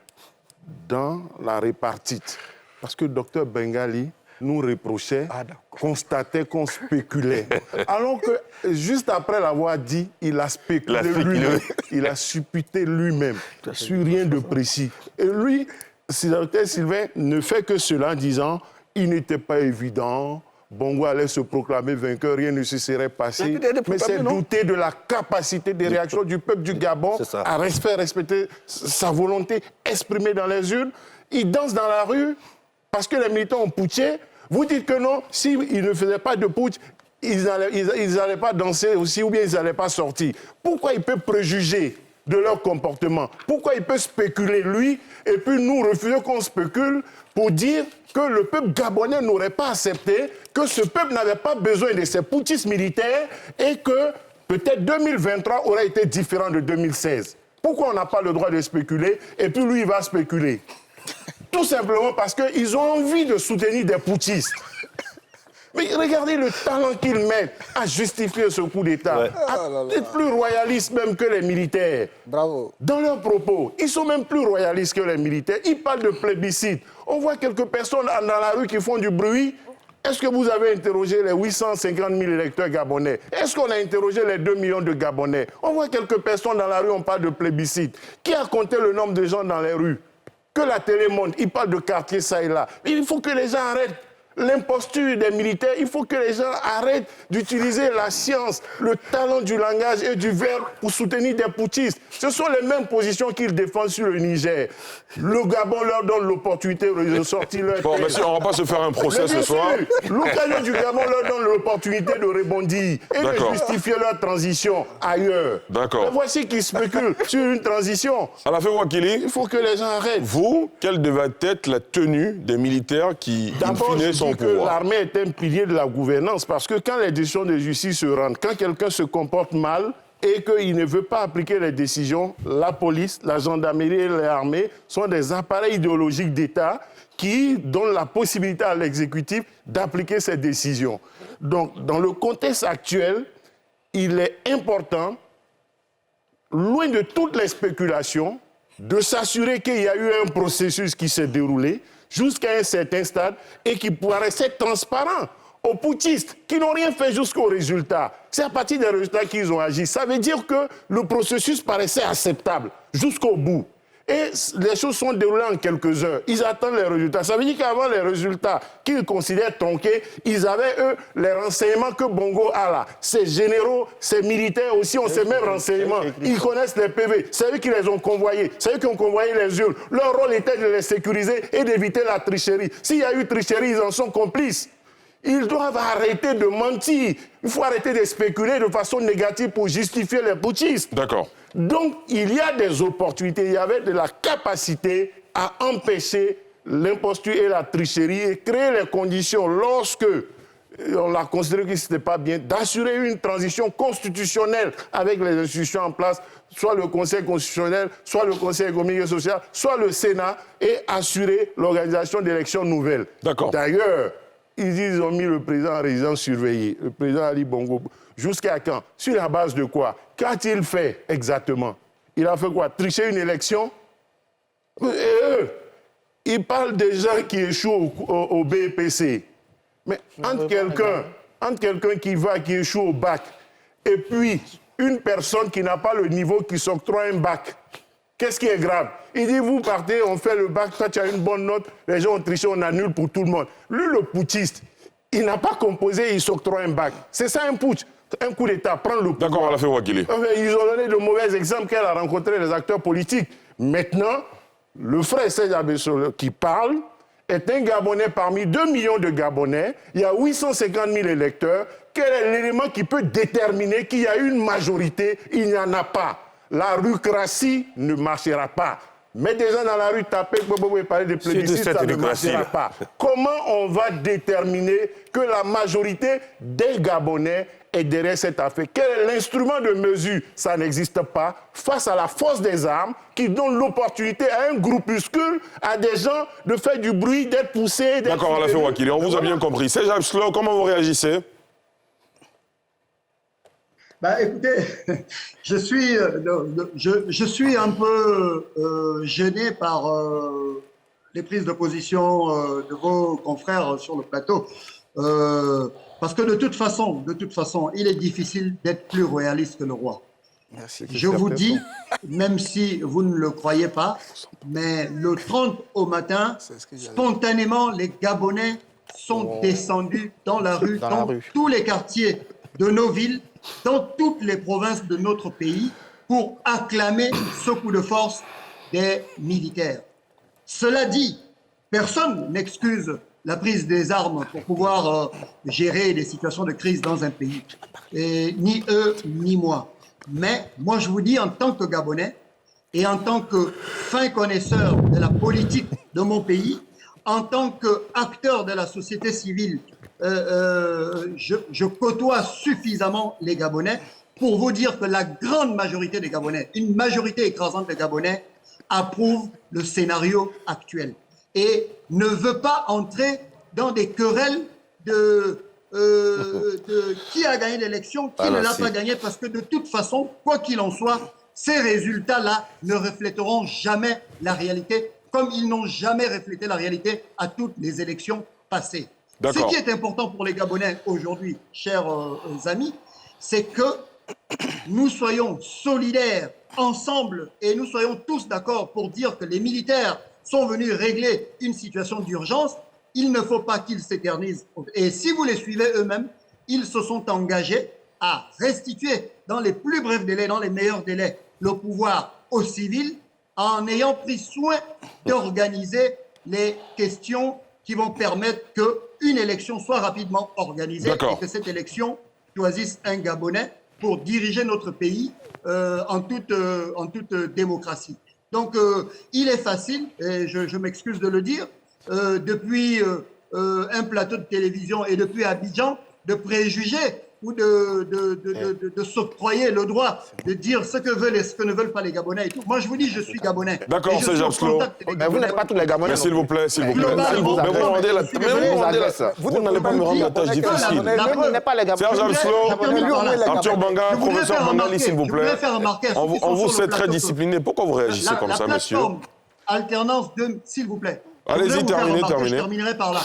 dans la répartite. Parce que Dr Bengali nous reprochait, constatait qu'on spéculait. Alors que, juste après l'avoir dit, il a spéculé lui-même. Il a supputé lui-même, sur rien de précis. Et lui, Dr Sylvain ne fait que cela en disant, il n'était pas évident, Bongo allait se proclamer vainqueur, rien ne se serait passé. Mais c'est douter de la capacité de réaction du peuple du Gabon à respecter sa volonté exprimée dans les urnes. Il danse dans la rue parce que les militants ont putché. Vous dites que non, s'ils ne faisaient pas de putsch, ils n'allaient pas danser aussi ou bien ils n'allaient pas sortir. Pourquoi il peut préjuger de leur comportement? Pourquoi il peut spéculer, lui, et puis nous refuser qu'on spécule pour dire que le peuple gabonais n'aurait pas accepté, que ce peuple n'avait pas besoin de ces putschistes militaires et que peut-être 2023 aurait été différent de 2016. Pourquoi on n'a pas le droit de spéculer et puis lui, il va spéculer? Tout simplement parce qu'ils ont envie de soutenir des putschistes. Mais regardez le talent qu'ils mettent à justifier ce coup d'État, à être plus royalistes même que les militaires. Bravo. Dans leurs propos, ils sont même plus royalistes que les militaires. Ils parlent de plébiscite. On voit quelques personnes dans la rue qui font du bruit. Est-ce que vous avez interrogé les 850 000 électeurs gabonais? Est-ce qu'on a interrogé les 2 millions de Gabonais? On voit quelques personnes dans la rue, on parle de plébiscite. Qui a compté le nombre de gens dans les rues? Que la télé montre, ils parlent de quartier ça et là. Mais il faut que les gens arrêtent l'imposture des militaires. Il faut que les gens arrêtent d'utiliser la science, le talent du langage et du verbe pour soutenir des putschistes. Ce sont les mêmes positions qu'ils défendent sur le Niger. Le Gabon leur donne l'opportunité de sortir leur Bon, monsieur, on ne va pas se faire un procès ce soir. L'occasion du Gabon leur donne l'opportunité de rebondir et de justifier leur transition ailleurs. D'accord. Mais voici qu'ils spéculent sur une transition. À la fin, Wakili, il faut que les gens arrêtent. Vous, quelle devait être la tenue des militaires qui, in fine, sont au pouvoir? L'armée est un pilier de la gouvernance parce que quand les décisions de justice se rendent, quand quelqu'un se comporte mal et qu'il ne veut pas appliquer les décisions, la police, la gendarmerie et l'armée sont des appareils idéologiques d'État qui donnent la possibilité à l'exécutif d'appliquer ces décisions. Donc, dans le contexte actuel, il est important, loin de toutes les spéculations, de s'assurer qu'il y a eu un processus qui s'est déroulé jusqu'à un certain stade et qui paraissait transparent aux putschistes qui n'ont rien fait jusqu'au résultat. C'est à partir des résultats qu'ils ont agi. Ça veut dire que le processus paraissait acceptable jusqu'au bout. Et les choses sont déroulées en quelques heures. Ils attendent les résultats. Ça veut dire qu'avant les résultats qu'ils considèrent tronqués, ils avaient, eux, les renseignements que Bongo a là. Ces généraux, ces militaires aussi ont ces mêmes renseignements. Ils connaissent les PV. C'est eux qui les ont convoyés. C'est eux qui ont convoyé les urnes. Leur rôle était de les sécuriser et d'éviter la tricherie. S'il y a eu tricherie, ils en sont complices. Ils doivent arrêter de mentir. Il faut arrêter de spéculer de façon négative pour justifier les putschistes. D'accord. Donc, il y a des opportunités, il y avait de la capacité à empêcher l'imposture et la tricherie et créer les conditions, lorsque on l'a considéré que ce n'était pas bien, d'assurer une transition constitutionnelle avec les institutions en place, soit le Conseil constitutionnel, soit le Conseil économique et social, soit le Sénat, et assurer l'organisation d'élections nouvelles. D'accord. D'ailleurs, ils ont mis le président en résidence surveillée, le président Ali Bongo. Jusqu'à quand? Sur la base de quoi? Qu'a-t-il fait exactement? Il a fait quoi? Tricher une élection? Et eux, ils parlent des gens qui échouent au BPC. Mais entre quelqu'un qui échoue au bac et puis une personne qui n'a pas le niveau qui s'octroie un bac, qu'est-ce qui est grave? Il dit, vous partez, on fait le bac, toi tu as une bonne note, les gens ont triché, on annule pour tout le monde. Lui, le putschiste, il n'a pas composé, il s'octroie un bac. C'est ça un putsch. Un coup d'État, prendre le pouvoir. D'accord, on l'a fait Wakili. Ils ont donné de mauvais exemples qu'elle a rencontré les acteurs politiques. Maintenant, le frère Serge Abessolo qui parle est un Gabonais parmi 2 millions de Gabonais. Il y a 850 000 électeurs. Quel est l'élément qui peut déterminer qu'il y a une majorité? Il n'y en a pas. La rucratie ne marchera pas. Mettre des gens dans la rue, taper, parler de plébiscite, ça ne marchera pas. Comment on va déterminer que la majorité des Gabonais est derrière cette affaire? Quel est l'instrument de mesure? Ça n'existe pas. Face à la force des armes qui donne l'opportunité à un groupuscule, à des gens de faire du bruit, d'être poussés. D'accord, on l'a fait Wakili, on vous a bien compris. Serge Abessolo, comment vous réagissez? Bah, écoutez, je suis un peu gêné par les prises de position de vos confrères sur le plateau. Parce que de toute façon, il est difficile d'être plus royaliste que le roi. Merci. Je vous dis, même si vous ne le croyez pas, mais le 30 au matin, spontanément, les Gabonais sont descendus dans la rue, dans tous les quartiers de nos villes, dans toutes les provinces de notre pays, pour acclamer ce coup de force des militaires. Cela dit, personne n'excuse la prise des armes pour pouvoir gérer des situations de crise dans un pays. Et ni eux, ni moi. Mais moi, je vous dis, en tant que Gabonais et en tant que fin connaisseur de la politique de mon pays, en tant qu'acteur de la société civile, je côtoie suffisamment les Gabonais pour vous dire que la grande majorité des Gabonais, une majorité écrasante des Gabonais, approuve le scénario actuel et ne veut pas entrer dans des querelles qui a gagné l'élection, qui ne l'a pas gagné, parce que de toute façon, quoi qu'il en soit, ces résultats-là ne reflèteront jamais la réalité, comme ils n'ont jamais reflété la réalité à toutes les élections passées. Ce qui est important pour les Gabonais aujourd'hui, chers amis, c'est que nous soyons solidaires ensemble et nous soyons tous d'accord pour dire que les militaires sont venus régler une situation d'urgence. Il ne faut pas qu'ils s'éternisent. Et si vous les suivez eux-mêmes, ils se sont engagés à restituer dans les plus brefs délais, dans les meilleurs délais, le pouvoir aux civils en ayant pris soin d'organiser les questions qui vont permettre qu'une élection soit rapidement organisée et que cette élection choisisse un Gabonais pour diriger notre pays en toute démocratie. Donc, il est facile, et je m'excuse de le dire, depuis un plateau de télévision et depuis Abidjan, de préjuger ou de s'octroyer le droit de dire ce que veulent et ce que ne veulent pas les Gabonais et tout. Moi, je vous dis, je suis Gabonais. D'accord, c'est James Clos. Mais vous n'êtes pas tous les Gabonais. Mais s'il vous plaît, s'il vous plaît. Vous n'allez pas me rendre la tâche difficile. Serge James Clos, Arthur Banga, professeur Bangali, s'il vous plaît. On vous sait très discipliné. Pourquoi vous réagissez comme ça, monsieur? Alternance s'il vous plaît. Allez-y, terminez. Je terminerai par là.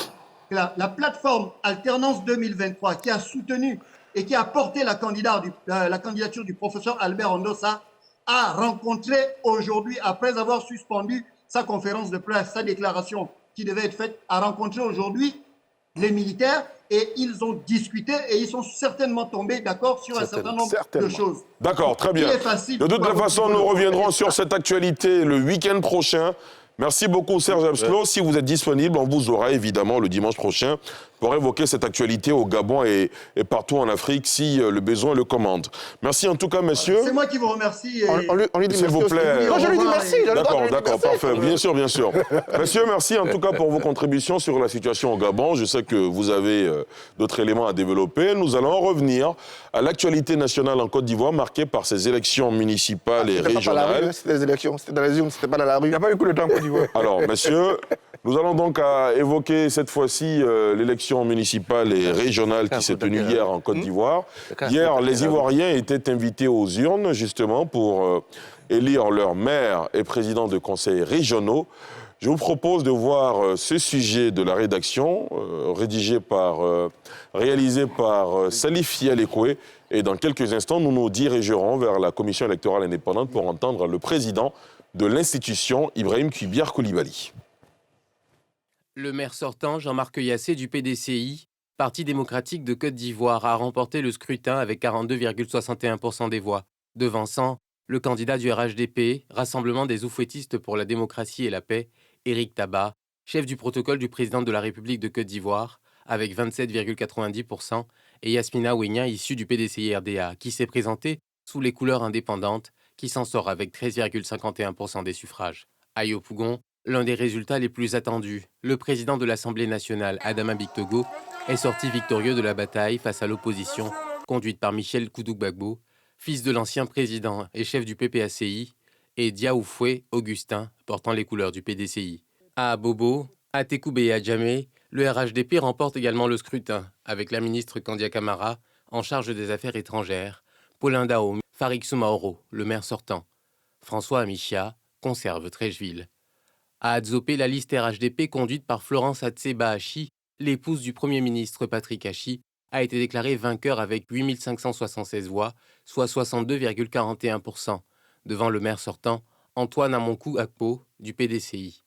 La plateforme Alternance 2023 qui a soutenu et qui a porté la candidature du professeur Albert Ondossa a rencontré aujourd'hui, après avoir suspendu sa conférence de presse, sa déclaration qui devait être faite, a rencontré aujourd'hui les militaires et ils ont discuté et ils sont certainement tombés d'accord sur un certain nombre de choses. D'accord, très bien. De toute façon, nous reviendrons sur cette actualité le week-end prochain. Merci beaucoup, Serge James Clos. Si vous êtes disponible, on vous aura évidemment le dimanche prochain pour évoquer cette actualité au Gabon et partout en Afrique, si le besoin le commande. Merci en tout cas, monsieur. C'est moi qui vous remercie. On lui dit s'il vous plaît. Non, je lui dis merci. D'accord, parfait. Bien sûr. Monsieur, merci en tout cas pour vos contributions sur la situation au Gabon. Je sais que vous avez d'autres éléments à développer. Nous allons revenir à l'actualité nationale en Côte d'Ivoire, marquée par ces élections municipales et régionales. C'était des élections, c'était dans les urnes, c'était pas dans la rue. Il n'y a pas eu coup de temps en Côte d'Ivoire. Alors, messieurs, nous allons donc évoquer cette fois-ci l'élection municipale et régionale qui s'est tenue hier en Côte d'Ivoire. Hier, les Ivoiriens étaient invités aux urnes, justement, pour élire leur maire et président de conseils régionaux. Je vous propose de voir ce sujet de la rédaction, réalisé par Salif Yalekoué. Et dans quelques instants, nous nous dirigerons vers la commission électorale indépendante pour entendre le président de l'institution, Ibrahim Kuibiar Koulibaly. Le maire sortant, Jean-Marc Yassé du PDCI, Parti démocratique de Côte d'Ivoire, a remporté le scrutin avec 42,61% des voix, devançant le candidat du RHDP, Rassemblement des Oufouettistes pour la démocratie et la paix, Éric Tabat, chef du protocole du président de la République de Côte d'Ivoire, avec 27,90%, et Yasmina Ouénia, issue du PDCI-RDA, qui s'est présentée sous les couleurs indépendantes, qui s'en sort avec 13,51% des suffrages. À Yopougon, l'un des résultats les plus attendus, le président de l'Assemblée nationale, Adama Bictogo, est sorti victorieux de la bataille face à l'opposition, conduite par Michel Koudouk-Bagbo, fils de l'ancien président et chef du PPACI, et Diaoufoué Augustin, portant les couleurs du PDCI. À Bobo, à Tekoubé et à Djamé, le RHDP remporte également le scrutin, avec la ministre Kandia Camara, en charge des affaires étrangères, Paulin Dao, Farik Soumaoro, le maire sortant. François Amichia conserve Trècheville. À Adzopé, la liste RHDP conduite par Florence Atseba Hachi, l'épouse du Premier ministre Patrick Hachi, a été déclarée vainqueur avec 8576 voix, soit 62,41%, devant le maire sortant, Antoine Amonkou Akpo, du PDCI.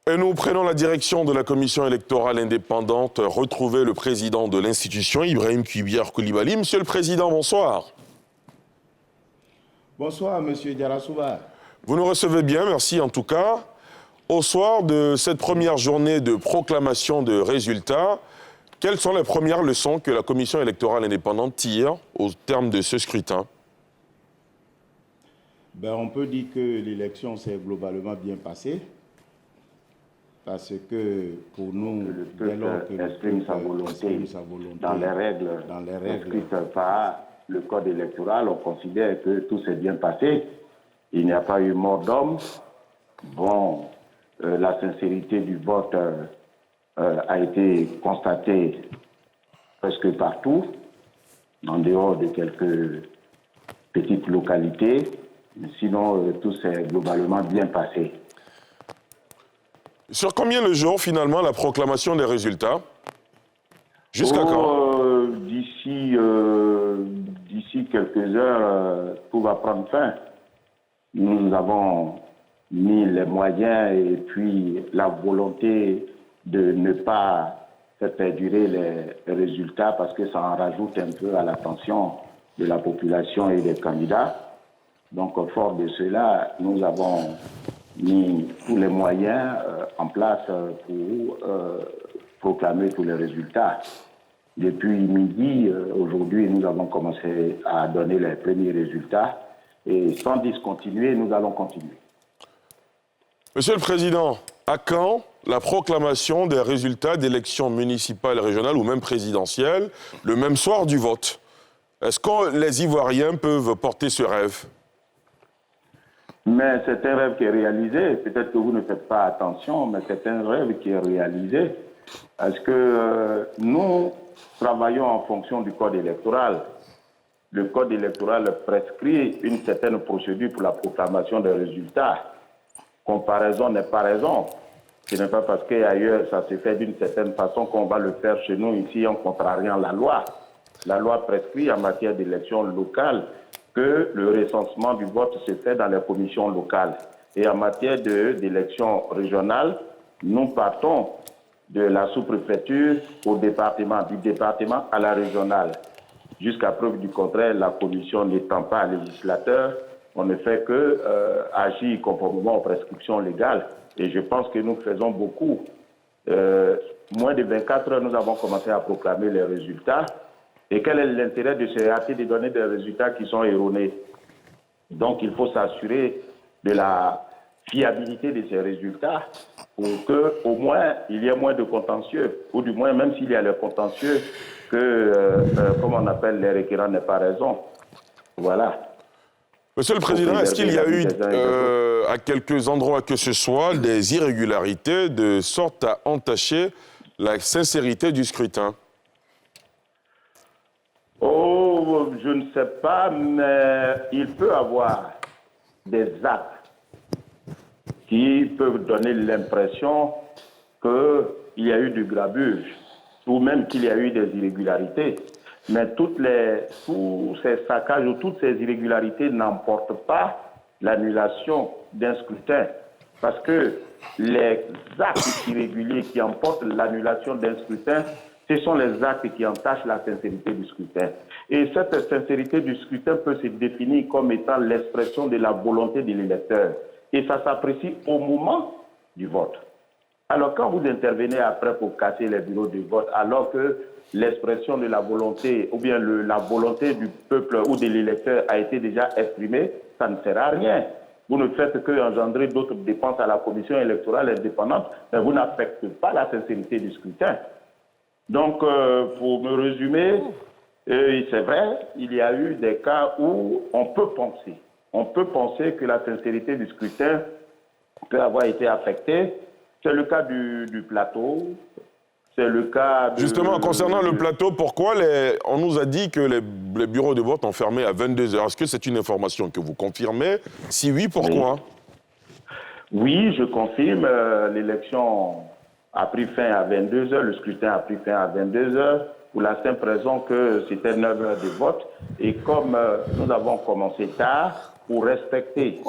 Et nous prenons la direction de la commission électorale indépendante, retrouver le président de l'institution, Ibrahim Kuibiar Koulibaly. Monsieur le Président, bonsoir. Bonsoir, Monsieur Diarra-Souba. Vous nous recevez bien, merci en tout cas. Au soir de cette première journée de proclamation de résultats, quelles sont les premières leçons que la commission électorale indépendante tire au terme de ce scrutin? On peut dire que l'élection s'est globalement bien passée. Parce que pour nous, dès lors que le peuple exprime sa volonté dans les règles inscrites par le code électoral, on considère que tout s'est bien passé. Il n'y a pas eu mort d'homme. La sincérité du vote a été constatée presque partout, en dehors de quelques petites localités. Sinon, tout s'est globalement bien passé. Sur combien de jours, finalement, la proclamation des résultats? Jusqu'à quand? D'ici quelques heures, tout va prendre fin. Nous avons mis les moyens et puis la volonté de ne pas faire perdurer les résultats parce que ça en rajoute un peu à l'attention de la population et des candidats. Donc, fort de cela, nous avons mis tous les moyens en place pour proclamer tous les résultats. Depuis midi, aujourd'hui, nous avons commencé à donner les premiers résultats et sans discontinuer, nous allons continuer. Monsieur le Président, à quand la proclamation des résultats d'élections municipales, régionales ou même présidentielles, le même soir du vote? Est-ce que les Ivoiriens peuvent porter ce rêve? Mais c'est un rêve qui est réalisé. Peut-être que vous ne faites pas attention, mais c'est un rêve qui est réalisé. Parce que nous travaillons en fonction du code électoral. Le code électoral prescrit une certaine procédure pour la proclamation des résultats. Comparaison n'est pas raison. Ce n'est pas parce qu'ailleurs ça se fait d'une certaine façon qu'on va le faire chez nous ici en contrariant la loi. La loi prescrit en matière d'élections locales que le recensement du vote se fait dans les commissions locales. Et en matière d'élections régionales, nous partons de la sous-préfecture au département, du département à la régionale. Jusqu'à preuve du contraire, la commission n'étant pas législateur, on ne fait que agir conformément aux prescriptions légales. Et je pense que nous faisons beaucoup. Moins de 24 heures, nous avons commencé à proclamer les résultats. Et quel est l'intérêt de se hâter de donner des résultats qui sont erronés? Donc, il faut s'assurer de la fiabilité de ces résultats pour qu'au moins, il y ait moins de contentieux. Ou du moins, même s'il y a le contentieux, que, comme on appelle, les requérants n'aient pas raison. Voilà. Monsieur le Président, est-ce qu'il y a eu, à quelques endroits que ce soit, des irrégularités de sorte à entacher la sincérité du scrutin? Oh, je ne sais pas, mais il peut y avoir des actes qui peuvent donner l'impression qu'il y a eu du grabuge ou même qu'il y a eu des irrégularités. Mais tous ces saccages ou toutes ces irrégularités n'emportent pas l'annulation d'un scrutin. Parce que les actes irréguliers qui emportent l'annulation d'un scrutin, ce sont les actes qui entachent la sincérité du scrutin. Et cette sincérité du scrutin peut se définir comme étant l'expression de la volonté de l'électeur. Et ça s'apprécie au moment du vote. Alors quand vous intervenez après pour casser les bureaux de vote, alors que l'expression de la volonté, ou bien la volonté du peuple ou de l'électeur a été déjà exprimée, ça ne sert à rien. Vous ne faites que engendrer d'autres dépenses à la commission électorale indépendante, mais vous n'affectez pas la sincérité du scrutin. Donc, pour me résumer, c'est vrai, il y a eu des cas où on peut penser que la sincérité du scrutin peut avoir été affectée. C'est le cas du plateau, c'est le cas de... Justement, concernant le plateau, pourquoi on nous a dit que les bureaux de vote ont fermé à 22h? Est-ce que c'est une information que vous confirmez? Si oui, pourquoi? Oui, je confirme. L'élection a pris fin à 22h, le scrutin a pris fin à 22h, pour la simple raison que c'était 9 heures de vote. Et comme nous avons commencé tard, pour respecter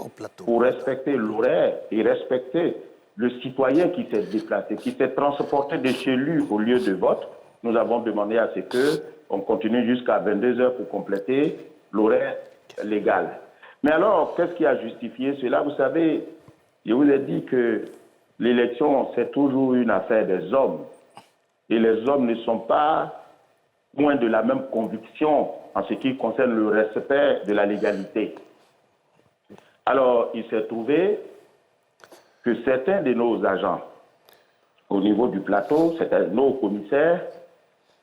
l'horaire et respecter le citoyen qui s'est déplacé, qui s'est transporté de chez lui au lieu de vote, nous avons demandé à ce qu'on continue jusqu'à 22h pour compléter l'horaire légal. Mais alors, qu'est-ce qui a justifié cela? Vous savez, je vous ai dit que l'élection, c'est toujours une affaire des hommes. Et les hommes ne sont pas moins de la même conviction en ce qui concerne le respect de la légalité. Alors, il s'est trouvé que certains de nos agents au niveau du plateau, c'était nos commissaires,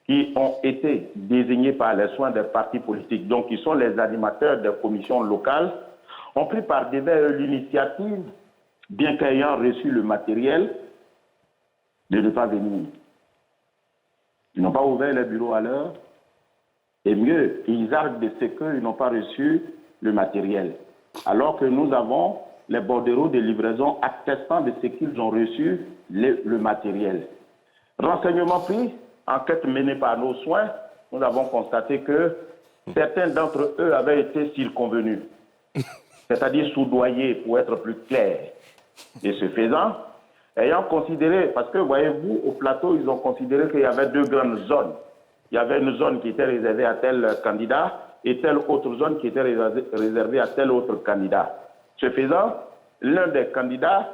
qui ont été désignés par les soins des partis politiques, donc qui sont les animateurs des commissions locales, ont pris par devers l'initiative, bien qu'ayant reçu le matériel, de ne pas venir. Ils n'ont pas ouvert les bureaux à l'heure. Et mieux, ils arguent de ce qu'ils n'ont pas reçu le matériel. Alors que nous avons les bordereaux de livraison attestant de ce qu'ils ont reçu le matériel. Renseignements pris, enquête menée par nos soins, nous avons constaté que certains d'entre eux avaient été circonvenus, c'est-à-dire soudoyés pour être plus clair. Et ce faisant, ayant considéré, parce que voyez-vous, au plateau, ils ont considéré qu'il y avait deux grandes zones. Il y avait une zone qui était réservée à tel candidat et telle autre zone qui était réservée à tel autre candidat. Ce faisant, l'un des candidats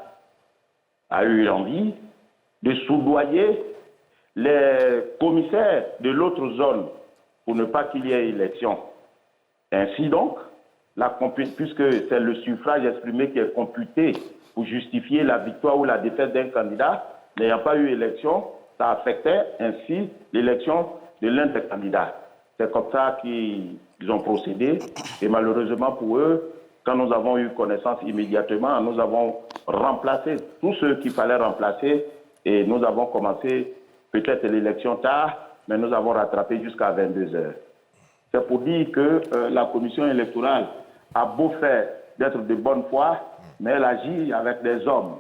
a eu l'envie de soudoyer les commissaires de l'autre zone pour ne pas qu'il y ait élection. Ainsi donc, puisque c'est le suffrage exprimé qui est computé pour justifier la victoire ou la défaite d'un candidat, n'ayant pas eu élection, ça affectait ainsi l'élection de l'un des candidats. C'est comme ça qu'ils ont procédé. Et malheureusement pour eux, quand nous avons eu connaissance immédiatement, nous avons remplacé tous ceux qu'il fallait remplacer et nous avons commencé peut-être l'élection tard, mais nous avons rattrapé jusqu'à 22 heures. C'est pour dire que la commission électorale a beau faire d'être de bonne foi, mais elle agit avec des hommes.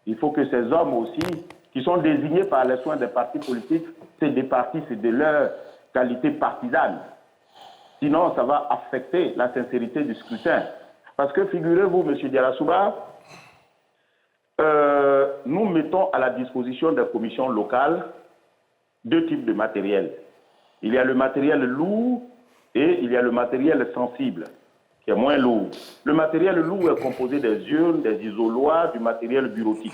Il faut que ces hommes aussi, qui sont désignés par les soins des partis politiques, c'est des partis, c'est de leur qualité partisane. Sinon, ça va affecter la sincérité du scrutin. Parce que figurez-vous, M. Diarra-Souba, nous mettons à la disposition des commissions locales deux types de matériel. Il y a le matériel lourd et il y a le matériel sensible, qui est moins lourd. Le matériel lourd est composé des urnes, des isoloirs, du matériel bureautique.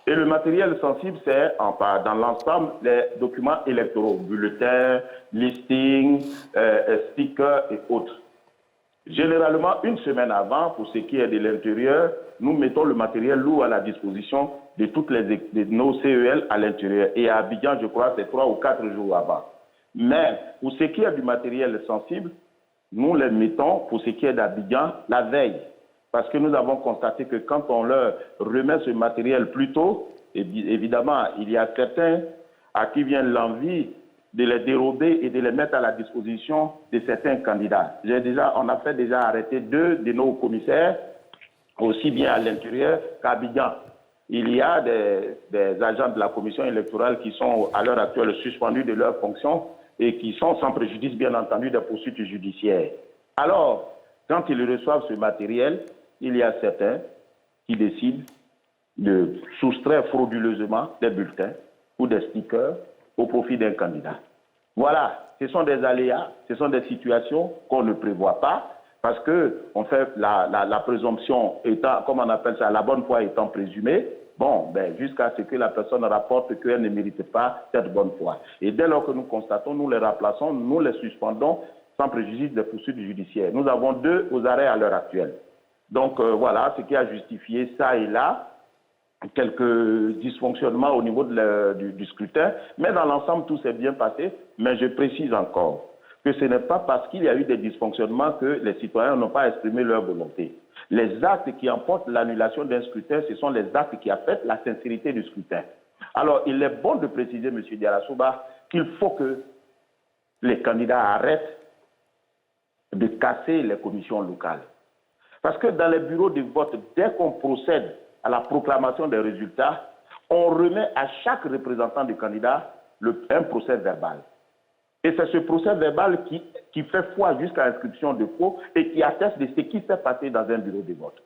Et le matériel sensible, c'est dans l'ensemble les documents électoraux, bulletins, listings, stickers et autres. Généralement, une semaine avant, pour ce qui est de l'intérieur, nous mettons le matériel lourd à la disposition de toutes de nos CEL à l'intérieur. Et à Abidjan, je crois, c'est 3 ou 4 jours avant. Mais pour ce qui est du matériel sensible, nous les mettons, pour ce qui est d'Abidjan, la veille. Parce que nous avons constaté que quand on leur remet ce matériel plus tôt, évidemment, il y a certains à qui vient l'envie de les dérober et de les mettre à la disposition de certains candidats. On a fait déjà arrêter 2 de nos commissaires, aussi bien à l'intérieur qu'à Abidjan. Il y a des agents de la commission électorale qui sont à l'heure actuelle suspendus de leurs fonctions et qui sont sans préjudice, bien entendu, des poursuites judiciaires. Alors, quand ils reçoivent ce matériel, il y a certains qui décident de soustraire frauduleusement des bulletins ou des stickers au profit d'un candidat. Voilà, ce sont des aléas, ce sont des situations qu'on ne prévoit pas parce qu'on fait la présomption étant, comme on appelle ça, la bonne foi étant présumée, jusqu'à ce que la personne rapporte qu'elle ne mérite pas cette bonne foi. Et dès lors que nous constatons, nous les remplaçons, nous les suspendons sans préjudice des poursuites judiciaires. Nous avons 2 aux arrêts à l'heure actuelle. Donc voilà ce qui a justifié ça et là, quelques dysfonctionnements au niveau du scrutin, mais dans l'ensemble, tout s'est bien passé. Mais je précise encore que ce n'est pas parce qu'il y a eu des dysfonctionnements que les citoyens n'ont pas exprimé leur volonté. Les actes qui emportent l'annulation d'un scrutin, ce sont les actes qui affectent la sincérité du scrutin. Alors, il est bon de préciser, M. Diarra-Souba, qu'il faut que les candidats arrêtent de casser les commissions locales. Parce que dans les bureaux de vote, dès qu'on procède à la proclamation des résultats, on remet à chaque représentant du candidat un procès verbal. Et c'est ce procès verbal qui fait foi jusqu'à l'inscription de faux et qui atteste de ce qui s'est passé dans un bureau de vote.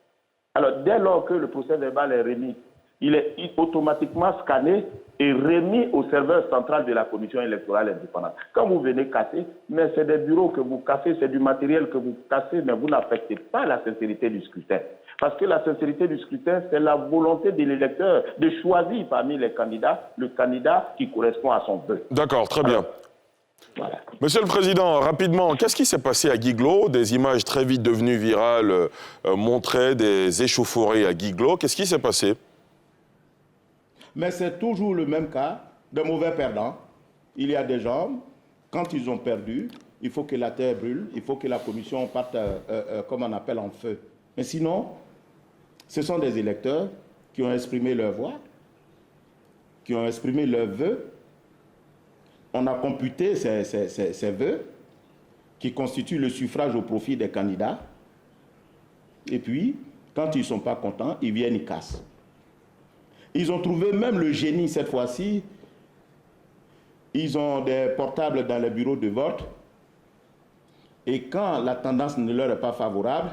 Alors, dès lors que le procès verbal est remis, il est automatiquement scanné et remis au serveur central de la commission électorale indépendante. Quand vous venez casser, mais c'est des bureaux que vous cassez, c'est du matériel que vous cassez, mais vous n'affectez pas la sincérité du scrutin. Parce que la sincérité du scrutin, c'est la volonté de l'électeur de choisir parmi les candidats le candidat qui correspond à son vœu. D'accord, très bien. Voilà. Monsieur le Président, rapidement, qu'est-ce qui s'est passé à Guiglo? Des images très vite devenues virales montraient des échauffourées à Guiglo. Qu'est-ce qui s'est passé? Mais c'est toujours le même cas de mauvais perdants. Il y a des gens, quand ils ont perdu, il faut que la terre brûle, il faut que la commission parte, comme on appelle, en feu. Mais sinon, ce sont des électeurs qui ont exprimé leur voix, qui ont exprimé leurs vœux. On a computé ces vœux qui constituent le suffrage au profit des candidats. Et puis, quand ils ne sont pas contents, ils viennent, ils cassent. Ils ont trouvé même le génie cette fois-ci. Ils ont des portables dans les bureaux de vote. Et quand la tendance ne leur est pas favorable,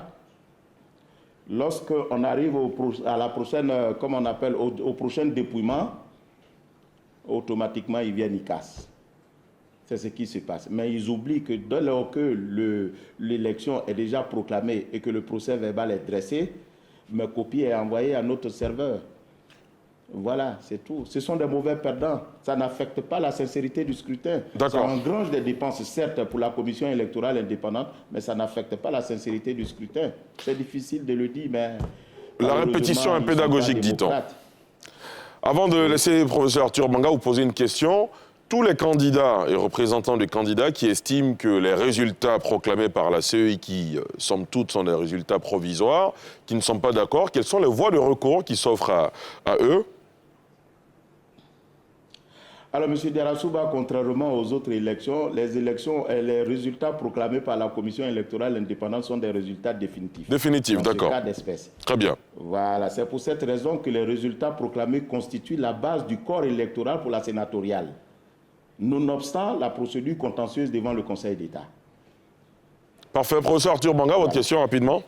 lorsqu'on arrive à la prochaine, comme on appelle, au prochain dépouillement, automatiquement, ils viennent, ils cassent. C'est ce qui se passe. Mais ils oublient que dès lors que l'élection est déjà proclamée et que le procès verbal est dressé, ma copie est envoyée à notre serveur. Voilà, c'est tout. Ce sont des mauvais perdants. Ça n'affecte pas la sincérité du scrutin. Ça engrange des dépenses, certes, pour la commission électorale indépendante, mais ça n'affecte pas la sincérité du scrutin. C'est difficile de le dire, mais... La répétition est pédagogique, dit-on. Avant de laisser le professeur Arthur Banga vous poser une question, tous les candidats et représentants des candidats qui estiment que les résultats proclamés par la CEI, qui, somme toute, sont des résultats provisoires, qui ne sont pas d'accord, quelles sont les voies de recours qui s'offrent à eux? Alors, M. Diarra-Souba, contrairement aux autres élections, les résultats proclamés par la Commission électorale indépendante sont des résultats définitifs. Définitifs, d'accord. Dans ce cas d'espèce. Très bien. Voilà, c'est pour cette raison que les résultats proclamés constituent la base du corps électoral pour la sénatoriale, nonobstant la procédure contentieuse devant le Conseil d'État. Parfait. Professeur Arthur Banga, votre question rapidement.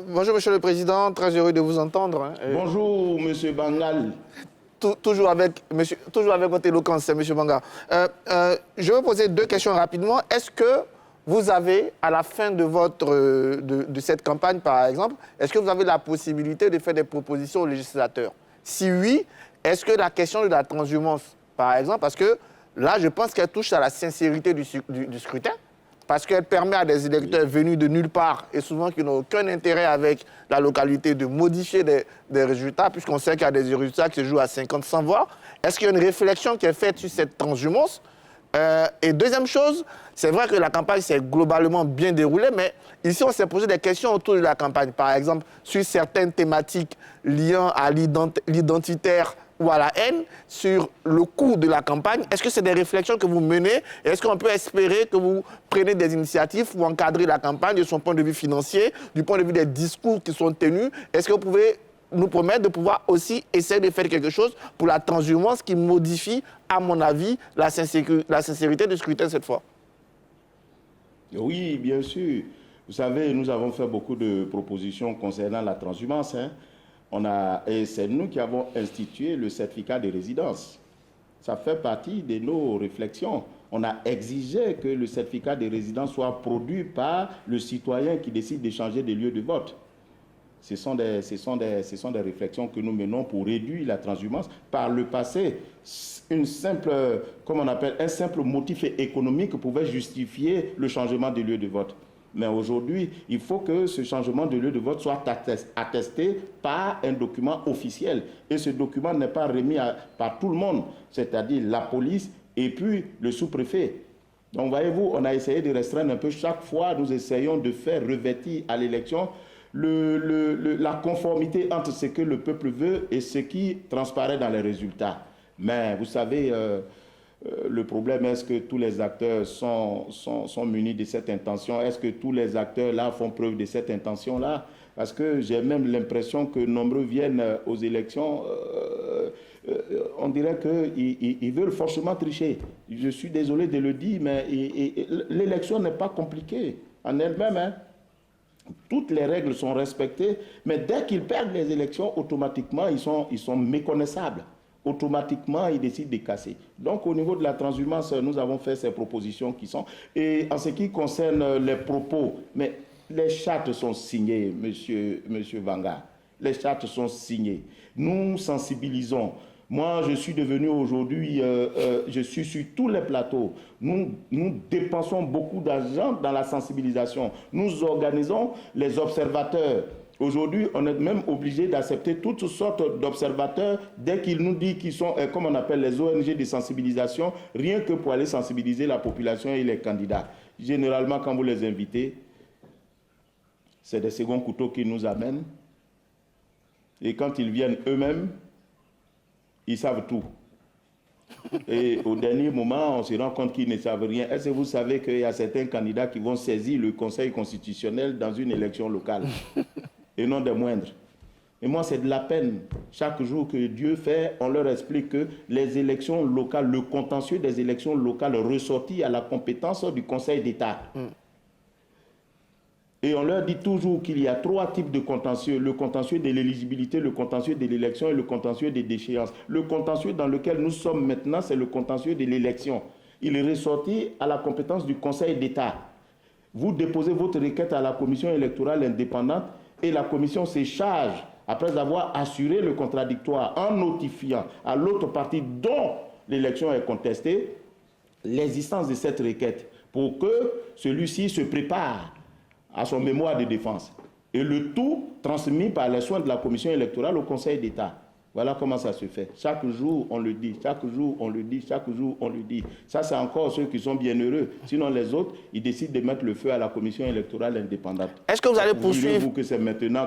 Bonjour, Monsieur le Président. Très heureux de vous entendre. Bonjour, Monsieur Bangal. Toujours avec votre éloquence, M. Banga. Je vais poser deux questions rapidement. Est-ce que vous avez, à la fin de cette campagne, par exemple, est-ce que vous avez la possibilité de faire des propositions aux législateurs? Si oui, est-ce que la question de la transhumance, par exemple, parce que là, je pense qu'elle touche à la sincérité du scrutin, parce qu'elle permet à des électeurs venus de nulle part et souvent qui n'ont aucun intérêt avec la localité de modifier des résultats, puisqu'on sait qu'il y a des résultats qui se jouent à 50-100 voix. Est-ce qu'il y a une réflexion qui est faite sur cette transhumance? Et deuxième chose, c'est vrai que la campagne s'est globalement bien déroulée, mais ici, on s'est posé des questions autour de la campagne. Par exemple, sur certaines thématiques liant à l'identitaire ou à la haine, sur le cours de la campagne. Est-ce que c'est des réflexions que vous menez? Est-ce qu'on peut espérer que vous prenez des initiatives pour encadrer la campagne de son point de vue financier, du point de vue des discours qui sont tenus? Est-ce que vous pouvez nous promettre de pouvoir aussi essayer de faire quelque chose pour la transhumance qui modifie, à mon avis, la sincérité du scrutin cette fois? Oui, bien sûr. Vous savez, nous avons fait beaucoup de propositions concernant la transhumance. Et c'est nous qui avons institué le certificat de résidence. Ça fait partie de nos réflexions. On a exigé que le certificat de résidence soit produit par le citoyen qui décide de changer de lieu de vote. Ce sont des réflexions que nous menons pour réduire la transhumance. Par le passé, un simple motif économique pouvait justifier le changement de lieu de vote. Mais aujourd'hui, il faut que ce changement de lieu de vote soit attesté par un document officiel. Et ce document n'est pas remis par tout le monde, c'est-à-dire la police et puis le sous-préfet. Donc, voyez-vous, on a essayé de restreindre un peu. Chaque fois, nous essayons de faire revêtir à l'élection la conformité entre ce que le peuple veut et ce qui transparaît dans les résultats. Mais vous savez... le problème, est-ce que tous les acteurs sont munis de cette intention? Est-ce que tous les acteurs-là font preuve de cette intention-là? Parce que j'ai même l'impression que nombreux viennent aux élections, on dirait qu'ils veulent forcément tricher. Je suis désolé de le dire, mais l'élection n'est pas compliquée en elle-même. Toutes les règles sont respectées, mais dès qu'ils perdent les élections, automatiquement, ils sont méconnaissables. Automatiquement, ils décident de casser. Donc, au niveau de la transhumance, nous avons fait ces propositions qui sont... Et en ce qui concerne les propos, mais les chartes sont signées, monsieur Banga. Les chartes sont signées. Nous sensibilisons. Moi, je suis devenu aujourd'hui, je suis sur tous les plateaux. Nous dépensons beaucoup d'argent dans la sensibilisation. Nous organisons les observateurs. Aujourd'hui, on est même obligé d'accepter toutes sortes d'observateurs dès qu'ils nous disent qu'ils sont, comme on appelle les ONG de sensibilisation, rien que pour aller sensibiliser la population et les candidats. Généralement, quand vous les invitez, c'est des seconds couteaux qui nous amènent. Et quand ils viennent eux-mêmes, ils savent tout. Et au dernier moment, on se rend compte qu'ils ne savent rien. Est-ce que vous savez qu'il y a certains candidats qui vont saisir le Conseil constitutionnel dans une élection locale et non des moindres? Et moi, c'est de la peine. Chaque jour que Dieu fait, on leur explique que les élections locales, le contentieux des élections locales ressortit à la compétence du Conseil d'État. Et on leur dit toujours qu'il y a 3 types de contentieux. Le contentieux de l'éligibilité, le contentieux de l'élection et le contentieux des déchéances. Le contentieux dans lequel nous sommes maintenant, c'est le contentieux de l'élection. Il est ressorti à la compétence du Conseil d'État. Vous déposez votre requête à la commission électorale indépendante et la commission se charge, après avoir assuré le contradictoire en notifiant à l'autre partie dont l'élection est contestée, l'existence de cette requête pour que celui-ci se prépare à son mémoire de défense. Et le tout transmis par les soins de la commission électorale au Conseil d'État. Voilà comment ça se fait. Chaque jour, on le dit. Chaque jour, on le dit. Chaque jour, on le dit. Ça, c'est encore ceux qui sont bienheureux. Sinon, les autres, ils décident de mettre le feu à la commission électorale indépendante. Est-ce que vous allez poursuivre... Voulez-vous que c'est maintenant...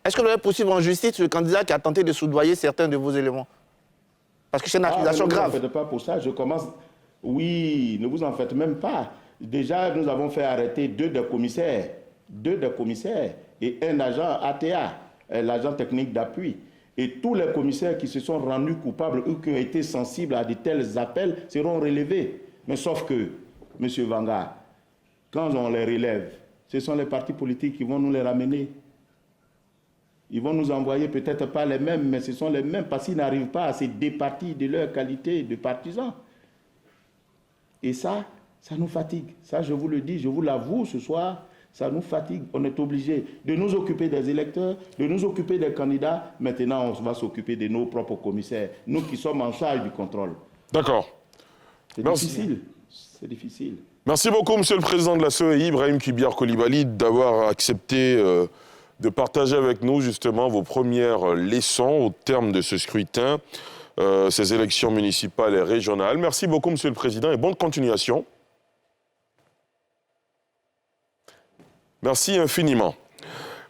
Est-ce que vous allez poursuivre en justice le candidat qui a tenté de soudoyer certains de vos éléments? Parce que c'est une accusation grave. Ne vous en faites pas pour ça. Je commence... Oui, ne vous en faites même pas. Déjà, nous avons fait arrêter 2 des commissaires. 2 des commissaires et un agent ATA, l'agent technique d'appui. Et tous les commissaires qui se sont rendus coupables ou qui ont été sensibles à de tels appels seront relevés. Mais sauf que, M. Vangar, quand on les relève, ce sont les partis politiques qui vont nous les ramener. Ils vont nous envoyer peut-être pas les mêmes, mais ce sont les mêmes parce qu'ils n'arrivent pas à se départir de leur qualité de partisans. Et ça nous fatigue. Ça, je vous le dis, je vous l'avoue ce soir, ça nous fatigue. On est obligé de nous occuper des électeurs, de nous occuper des candidats. Maintenant, on va s'occuper de nos propres commissaires, nous qui sommes en charge du contrôle. D'accord. C'est difficile. C'est difficile. Merci beaucoup, Monsieur le Président de la CEI, Ibrahim Kibiar Coulibaly, d'avoir accepté de partager avec nous justement vos premières leçons au terme de ce scrutin, ces élections municipales et régionales. Merci beaucoup, Monsieur le Président, et bonne continuation. Merci infiniment.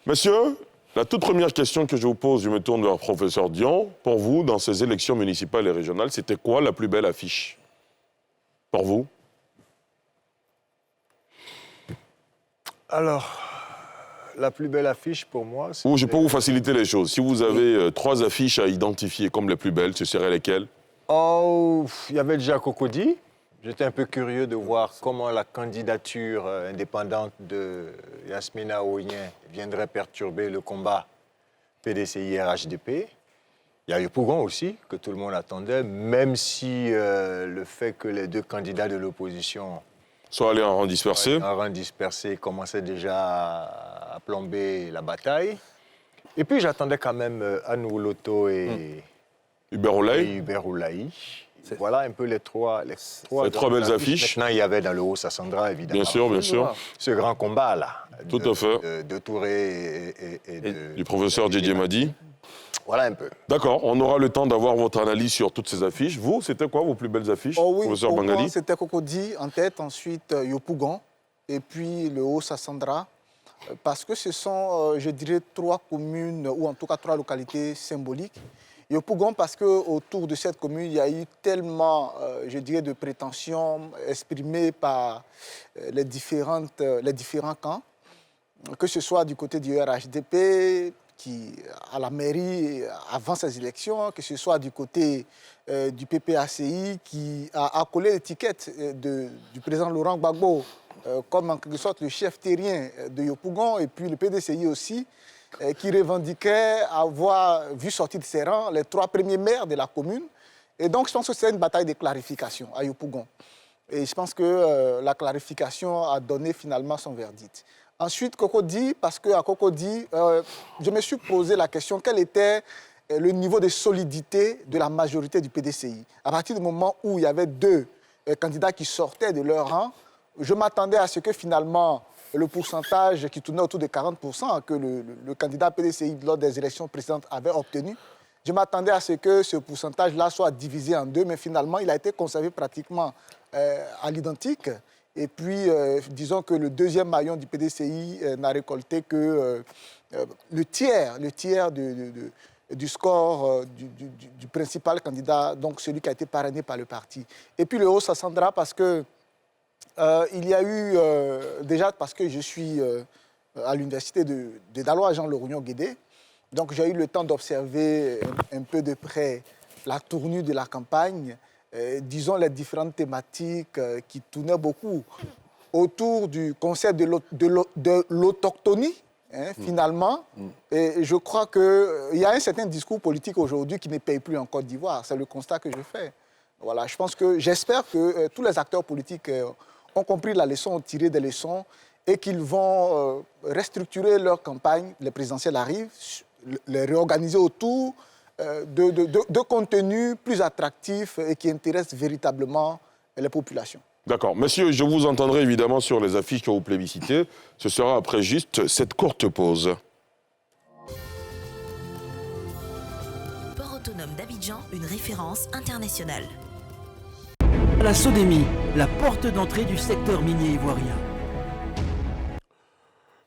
Monsieur, la toute première question que je vous pose, je me tourne vers le professeur Dion. Pour vous, dans ces élections municipales et régionales, c'était quoi la plus belle affiche pour vous? Alors, la plus belle affiche pour moi... Ou je peux vous faciliter les choses. Si vous avez 3 affiches à identifier comme les plus belles, ce seraient lesquelles? Oh, il y avait déjà Cocody. J'étais un peu curieux de voir comment la candidature indépendante de Yasmina Oyen viendrait perturber le combat PDCI-RHDP. Il y a eu Yopougon aussi, que tout le monde attendait, même si le fait que les 2 candidats de l'opposition soient allés en rang dispersé. En rang dispersé commençait déjà à plomber la bataille. Et puis j'attendais quand même Anne Wouloto et Hubert Oulaï. Voilà un peu les trois belles affiches. Maintenant, il y avait dans le Haut-Sassandra, évidemment. Bien sûr. Ce grand combat-là. Tout à fait. De Touré et du professeur Didier Madi. Voilà un peu. D'accord, on aura le temps d'avoir votre analyse sur toutes ces affiches. Vous, c'était quoi vos plus belles affiches, professeur pour Bangali? moi, c'était Cocody en tête, ensuite Yopougon, et puis le Haut-Sassandra. Parce que ce sont, je dirais, 3 communes, ou en tout cas 3 localités symboliques. Yopougon, parce qu'autour de cette commune, il y a eu tellement, je dirais, de prétentions exprimées par les différents camps, que ce soit du côté du RHDP, qui, à la mairie, avant ces élections, que ce soit du côté du PPACI, qui a accolé l'étiquette du président Laurent Gbagbo, comme en quelque sorte le chef terrien de Yopougon, et puis le PDCI aussi, qui revendiquait avoir vu sortir de ses rangs les 3 premiers maires de la commune. Et donc, je pense que c'est une bataille de clarification à Yopougon. Et je pense que la clarification a donné finalement son verdict. Ensuite, Cocody, parce qu'à Cocody, je me suis posé la question, quel était le niveau de solidité de la majorité du PDCI? À partir du moment où il y avait 2 candidats qui sortaient de leur rang, je m'attendais à ce que finalement, le pourcentage qui tournait autour de 40% que le candidat PDCI lors des élections précédentes avait obtenu, je m'attendais à ce que ce pourcentage-là soit divisé en 2, mais finalement, il a été conservé pratiquement à l'identique. Et puis, disons que le 2e maillon du PDCI n'a récolté que le tiers du score du principal candidat, donc celui qui a été parrainé par le parti. Et puis le haut, ça s'entendra parce que il y a eu, déjà parce que je suis à l'université de Daloa, Jean Laurignon Guédé, donc j'ai eu le temps d'observer un peu de près la tournure de la campagne, disons les différentes thématiques qui tournaient beaucoup autour du concept de l'autochtonie, finalement. Et je crois qu'il y a un certain discours politique aujourd'hui qui ne paye plus en Côte d'Ivoire. C'est le constat que je fais. Voilà, j'espère que tous les acteurs politiques ont compris la leçon, ont tiré des leçons et qu'ils vont restructurer leur campagne. Les présidentielles arrivent, les réorganiser autour de contenus plus attractifs et qui intéressent véritablement les populations. D'accord. Monsieur, je vous entendrai évidemment sur les affiches que vous plébiscitez. Ce sera après juste cette courte pause. Port autonome d'Abidjan, une référence internationale. La SODEMI, la porte d'entrée du secteur minier ivoirien.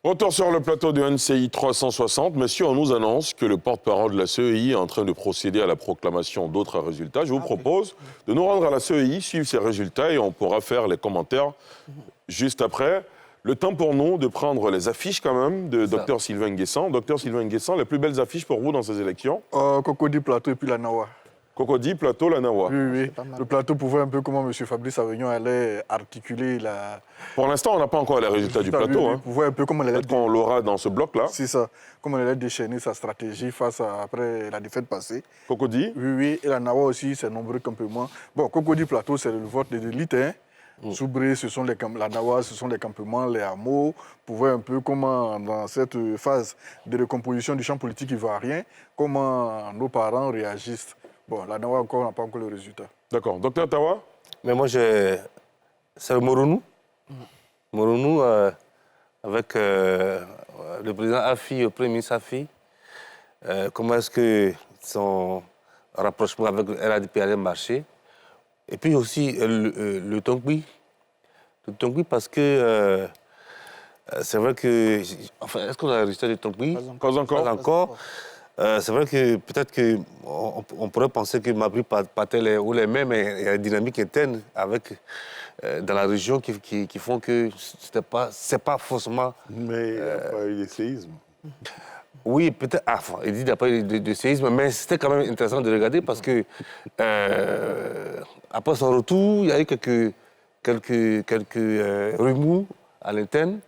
Retour sur le plateau de NCI 360. Monsieur, on nous annonce que le porte-parole de la CEI est en train de procéder à la proclamation d'autres résultats. Je vous propose de nous rendre à la CEI, suivre ces résultats et on pourra faire les commentaires juste après. Le temps pour nous de prendre les affiches quand même de Dr Sylvain Nguessan. Dr Sylvain Nguessan, les plus belles affiches pour vous dans ces élections? Cocody, Plateau et puis la Nawa. Cocody, Plateau, la Nawa. Oui. Le Plateau pouvait un peu comment M. Fabrice Avignon allait articuler la... Pour l'instant, on n'a pas encore les résultats du Plateau. Oui, pouvait un peu comment peut-être qu'on l'aura dans ce bloc-là. C'est ça. Comment elle allait déchaîner sa stratégie après la défaite passée. Cocody. Oui. Et la Nawa aussi, c'est nombreux campements. Bon, Cocody, Plateau, c'est le vote de l'élite. Soubré, la Nawa, ce sont les campements, les hameaux. Pouvoir un peu comment, dans cette phase de recomposition du champ politique ivoirien, comment nos parents réagissent. Bon, la Nawa encore n'a pas encore le résultat. D'accord. Docteur Tawa? Mais moi, c'est le Moronou. Moronou, avec le président Afi, le premier ministre Afi. Comment est-ce que son rapprochement avec l'RADP allait marcher? Et puis aussi le Tongui. Le Tongui parce que c'est vrai que... Enfin, est-ce qu'on a le résultat du Tongui? Pas encore. C'est vrai que peut-être qu'on pourrait penser que Mabri Patel ou les mêmes, il y a une dynamique interne dans la région qui font que c'est pas forcément... Mais il n'y a pas eu de séisme. Oui, peut-être. Il dit qu'il n'y a pas eu de séisme, mais c'était quand même intéressant de regarder parce que après son retour, il y a eu quelques remous à l'interne.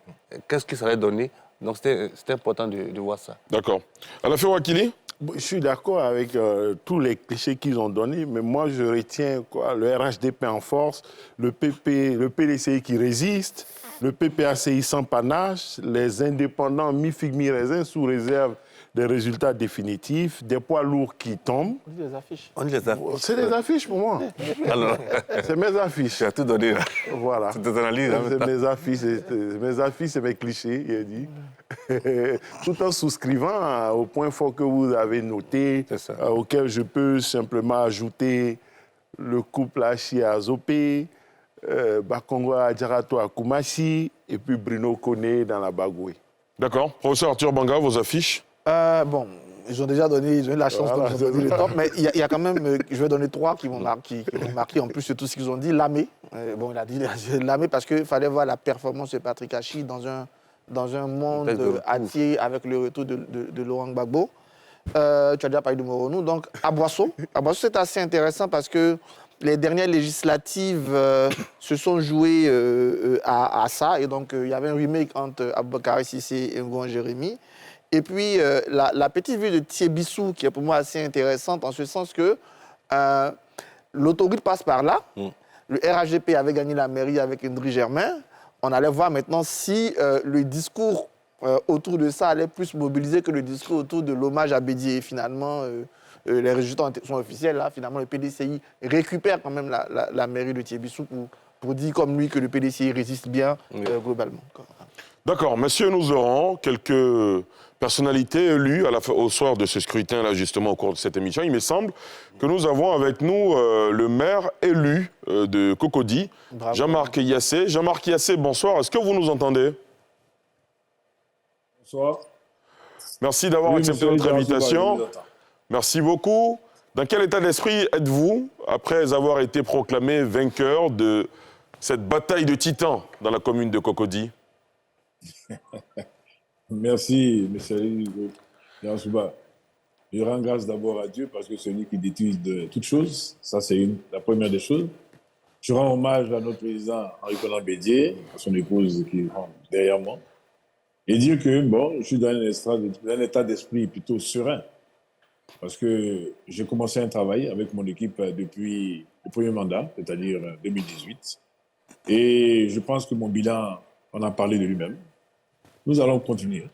Qu'est-ce que ça allait donner? Donc c'était important de voir ça. D'accord. Alafé Wakili? Je suis d'accord avec tous les clichés qu'ils ont donnés, mais moi je retiens le RHDP en force, le PDCI qui résiste, le PPACI sans panache, les indépendants mi-figue mi-raisin sous réserve des résultats définitifs, des poids lourds qui tombent. On dit les affiches. On dit les affiches. C'est des affiches pour moi. Alors, c'est mes affiches. Tu as tout donné là. Voilà. C'est tes analyses. C'est mes affiches, c'est mes clichés, il a dit. Tout en souscrivant au point fort que vous avez noté, auquel je peux simplement ajouter le couple Hachi à Zopé, Bakongo à Djarato à Koumassi, et puis Bruno Koné dans la Bagoué. D'accord. Professeur Arthur Banga, vos affiches? Bon, ils ont déjà donné la chance de donner le top, mais il y a quand même, je vais donner 3 qui vont marquer en plus de tout ce qu'ils ont dit. Lamé, bon, il a dit Lamé parce qu'il fallait voir la performance de Patrick Hachi dans un monde entier avec le retour de Laurent Gbagbo. Tu as déjà parlé de Moronou. Donc, Aboisseau, c'est assez intéressant parce que les dernières législatives se sont jouées à ça. Et donc, il y avait un remake entre Aboubakar Cissé et Ngon Jérémy. Et puis, la petite ville de Thiébissou, qui est pour moi assez intéressante, en ce sens que l'autoroute passe par là. Le RHDP avait gagné la mairie avec Ndri Germain. On allait voir maintenant si le discours autour de ça allait plus mobiliser que le discours autour de l'hommage à Bédié. Et finalement, les résultats sont officiels. Là, finalement, le PDCI récupère quand même la mairie de Thiébissou pour dire comme lui que le PDCI résiste bien globalement. D'accord. Messieurs, nous aurons quelques personnalités élues au soir de ce scrutin-là, justement, au cours de cette émission. Il me semble que nous avons avec nous le maire élu de Cocody, Jean-Marc Yassé. Jean-Marc Yassé, bonsoir. Est-ce que vous nous entendez? Bonsoir. Merci d'avoir accepté notre invitation. Merci beaucoup. Dans quel état d'esprit êtes-vous après avoir été proclamé vainqueur de cette bataille de titans dans la commune de Cocody? Merci, M. Yansouba. Je rends grâce d'abord à Dieu parce que c'est lui qui détruit de toutes choses. Ça, c'est la première des choses. Je rends hommage à notre président Henri-Conan Bédié, à son épouse qui est derrière moi, et dire que, bon, je suis dans un état d'esprit plutôt serein parce que j'ai commencé un travail avec mon équipe depuis le premier mandat, c'est-à-dire 2018. Et je pense que mon bilan, on a parlé de lui-même. Nous allons continuer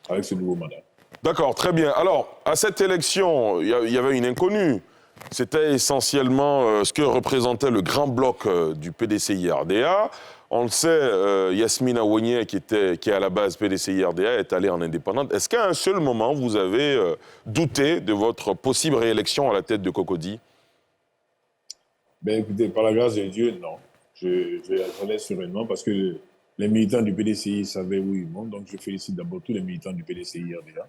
avec ce nouveau mandat. D'accord, très bien. Alors, à cette élection, il y avait une inconnue. C'était essentiellement ce que représentait le grand bloc du PDCI-RDA. On le sait, Yasmine Awonier, qui est à la base PDCI-RDA, est allée en indépendante. Est-ce qu'à un seul moment, vous avez douté de votre possible réélection à la tête de Cocody? Ben, écoutez, par la grâce de Dieu, non. J'allais sereinement parce que les militants du PDCI savaient où ils vont. Donc, je félicite d'abord tous les militants du PDCI-RDA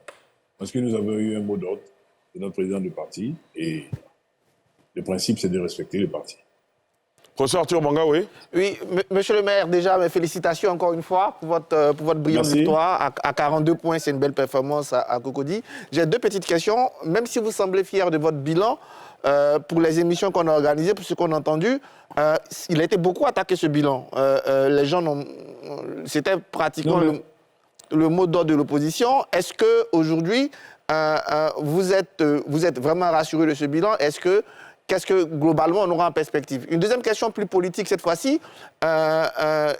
parce que nous avons eu un mot d'ordre de notre président du parti et le principe, c'est de respecter le parti. Professeur Arthur Banga, oui. Oui, monsieur le maire, déjà, mes félicitations encore une fois pour votre brillante victoire. À 42 points, c'est une belle performance à Cocody. J'ai deux petites questions. Même si vous semblez fier de votre bilan, pour les émissions qu'on a organisées, pour ce qu'on a entendu, il a été beaucoup attaqué ce bilan. Les gens c'était pratiquement le mot d'ordre de l'opposition. Est-ce qu'aujourd'hui, vous êtes vraiment rassuré de ce bilan? Qu'est-ce que globalement on aura en perspective? Une deuxième question plus politique cette fois-ci. La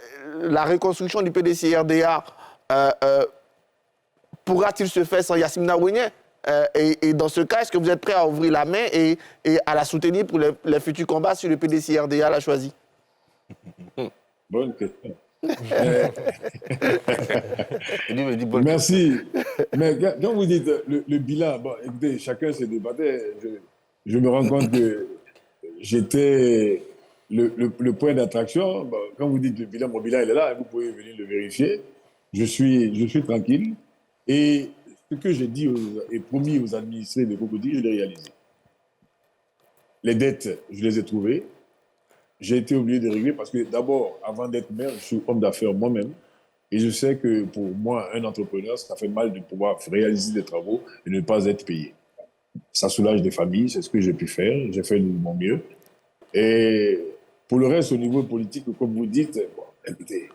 reconstruction du PDCI-RDA pourra-t-il se faire sans Yasmine Awonier? Et dans ce cas, est-ce que vous êtes prêt à ouvrir la main et à la soutenir pour les futurs combats si le PDCI-RDA l'a choisi? Bonne question. Merci. Mais quand vous dites le bilan, bon, écoutez, chacun se débattait. Je me rends compte que j'étais le point d'attraction. Bon, quand vous dites le bilan, mon bilan il est là, vous pouvez venir le vérifier. Je suis tranquille. Et ce que j'ai dit et promis aux administrés de Cocody, je l'ai réalisé. Les dettes, je les ai trouvées. J'ai été obligé de régler parce que d'abord, avant d'être maire, je suis homme d'affaires moi-même. Et je sais que pour moi, un entrepreneur, ça fait mal de pouvoir réaliser des travaux et ne pas être payé. Ça soulage des familles, c'est ce que j'ai pu faire. J'ai fait de mon mieux. Et pour le reste, au niveau politique, comme vous dites, bon, écoutez,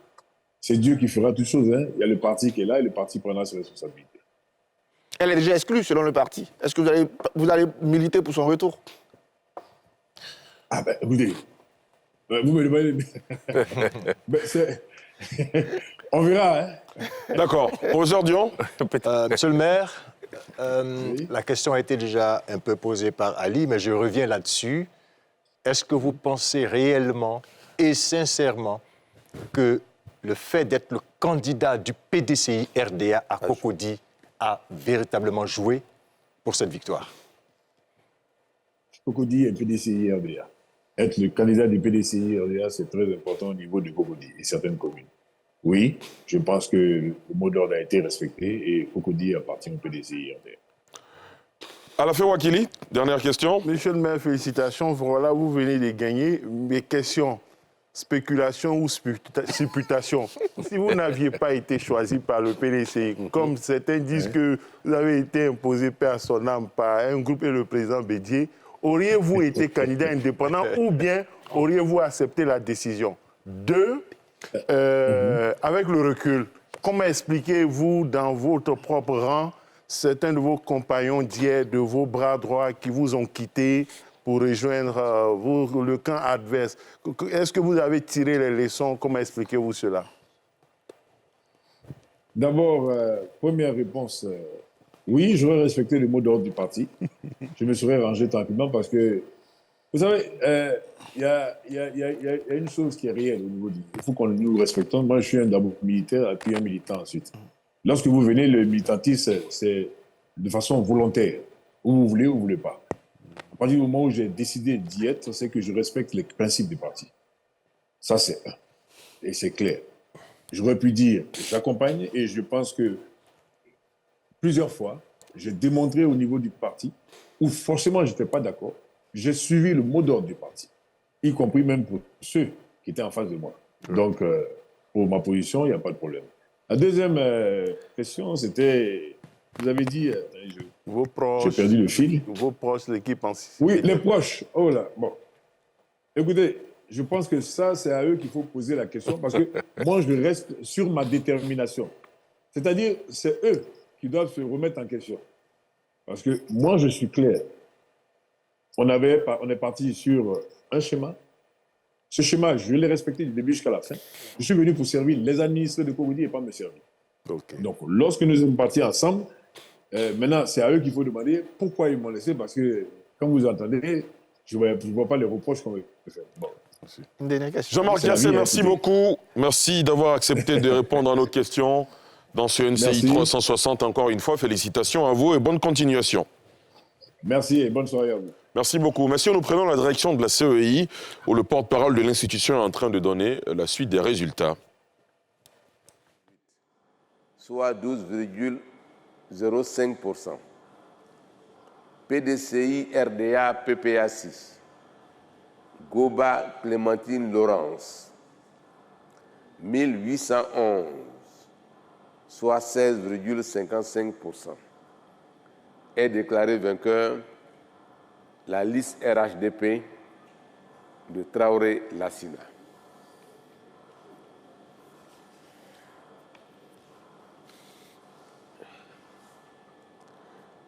c'est Dieu qui fera toutes choses. Hein. Il y a le parti qui est là et le parti prendra ses responsabilités. Elle est déjà exclue selon le parti. Est-ce que vous allez militer pour son retour? Ah ben, écoutez, vous me demandez... On verra, hein. D'accord. Professeur Dion. Monsieur le maire, la question a été déjà un peu posée par Ali, mais je reviens là-dessus. Est-ce que vous pensez réellement et sincèrement que le fait d'être le candidat du PDCI-RDA à Cocody a véritablement joué pour cette victoire? Cocody et PDCI-RDA. Être le candidat du PDCI-RDA, c'est très important au niveau de Cocody et certaines communes. Oui, je pense que le mot d'ordre a été respecté et Cocody appartient au PDCI-RDA. Alain Wakili, dernière question. Monsieur le maire, félicitations. Voilà, vous venez de gagner. Mes questions, spéculation ou supputation. Si vous n'aviez pas été choisi par le PDCI, comme certains disent que vous avez été imposé paix à son âme par un groupe et le président Bédié, auriez-vous été candidat indépendant ou bien auriez-vous accepté la décision? Deux, avec le recul, comment expliquez-vous dans votre propre rang certains de vos compagnons d'hier, de vos bras droits qui vous ont quitté pour rejoindre le camp adverse? Est-ce que vous avez tiré les leçons? Comment expliquez-vous cela? D'abord, première réponse, oui, j'aurais respecté le mot d'ordre du parti. Je me serais rangé tranquillement parce que, vous savez, il y a une chose qui est réelle au niveau du... Il faut qu'on nous respectons. Moi, je suis un d'abord militaire et puis un militant ensuite. Lorsque vous venez, le militantisme, c'est de façon volontaire. Ou vous voulez ou vous ne voulez pas. À partir du moment où j'ai décidé d'y être, c'est que je respecte les principes du parti. Ça, c'est un. Et c'est clair. J'aurais pu dire, j'accompagne et je pense que plusieurs fois, j'ai démontré au niveau du parti, où forcément je n'étais pas d'accord, j'ai suivi le mot d'ordre du parti, y compris même pour ceux qui étaient en face de moi. Donc, pour ma position, il n'y a pas de problème. La deuxième question, c'était, vous avez dit, vos proches, j'ai perdu le fil. Vos proches, l'équipe en Oui, les proches. Oh là, bon. Écoutez, je pense que ça, c'est à eux qu'il faut poser la question parce que moi, je reste sur ma détermination. C'est-à-dire, c'est eux qui doivent se remettre en question. Parce que moi, je suis clair. On est parti sur un schéma. Ce schéma, je l'ai respecté du début jusqu'à la fin. Je suis venu pour servir les administrés de Corondi et pas me servir. Okay. Donc, lorsque nous sommes partis ensemble, maintenant, c'est à eux qu'il faut demander pourquoi ils m'ont laissé. Parce que, comme vous entendez, je ne vois pas les reproches qu'on veut faire. Bon. Jean-Marc Yassé, merci beaucoup. Merci d'avoir accepté de répondre à nos questions dans ce NCI 360. Encore une fois, félicitations à vous et bonne continuation. Merci et bonne soirée à vous. Merci beaucoup. Messieurs, nous prenons la direction de la CEI, où le porte-parole de l'institution est en train de donner la suite des résultats. Soit 12,05%. PDCI RDA PPA 6. Goba Clémentine Laurence. 1811. Soit 16,55%. Est déclaré vainqueur la liste RHDP de Traoré Lassina.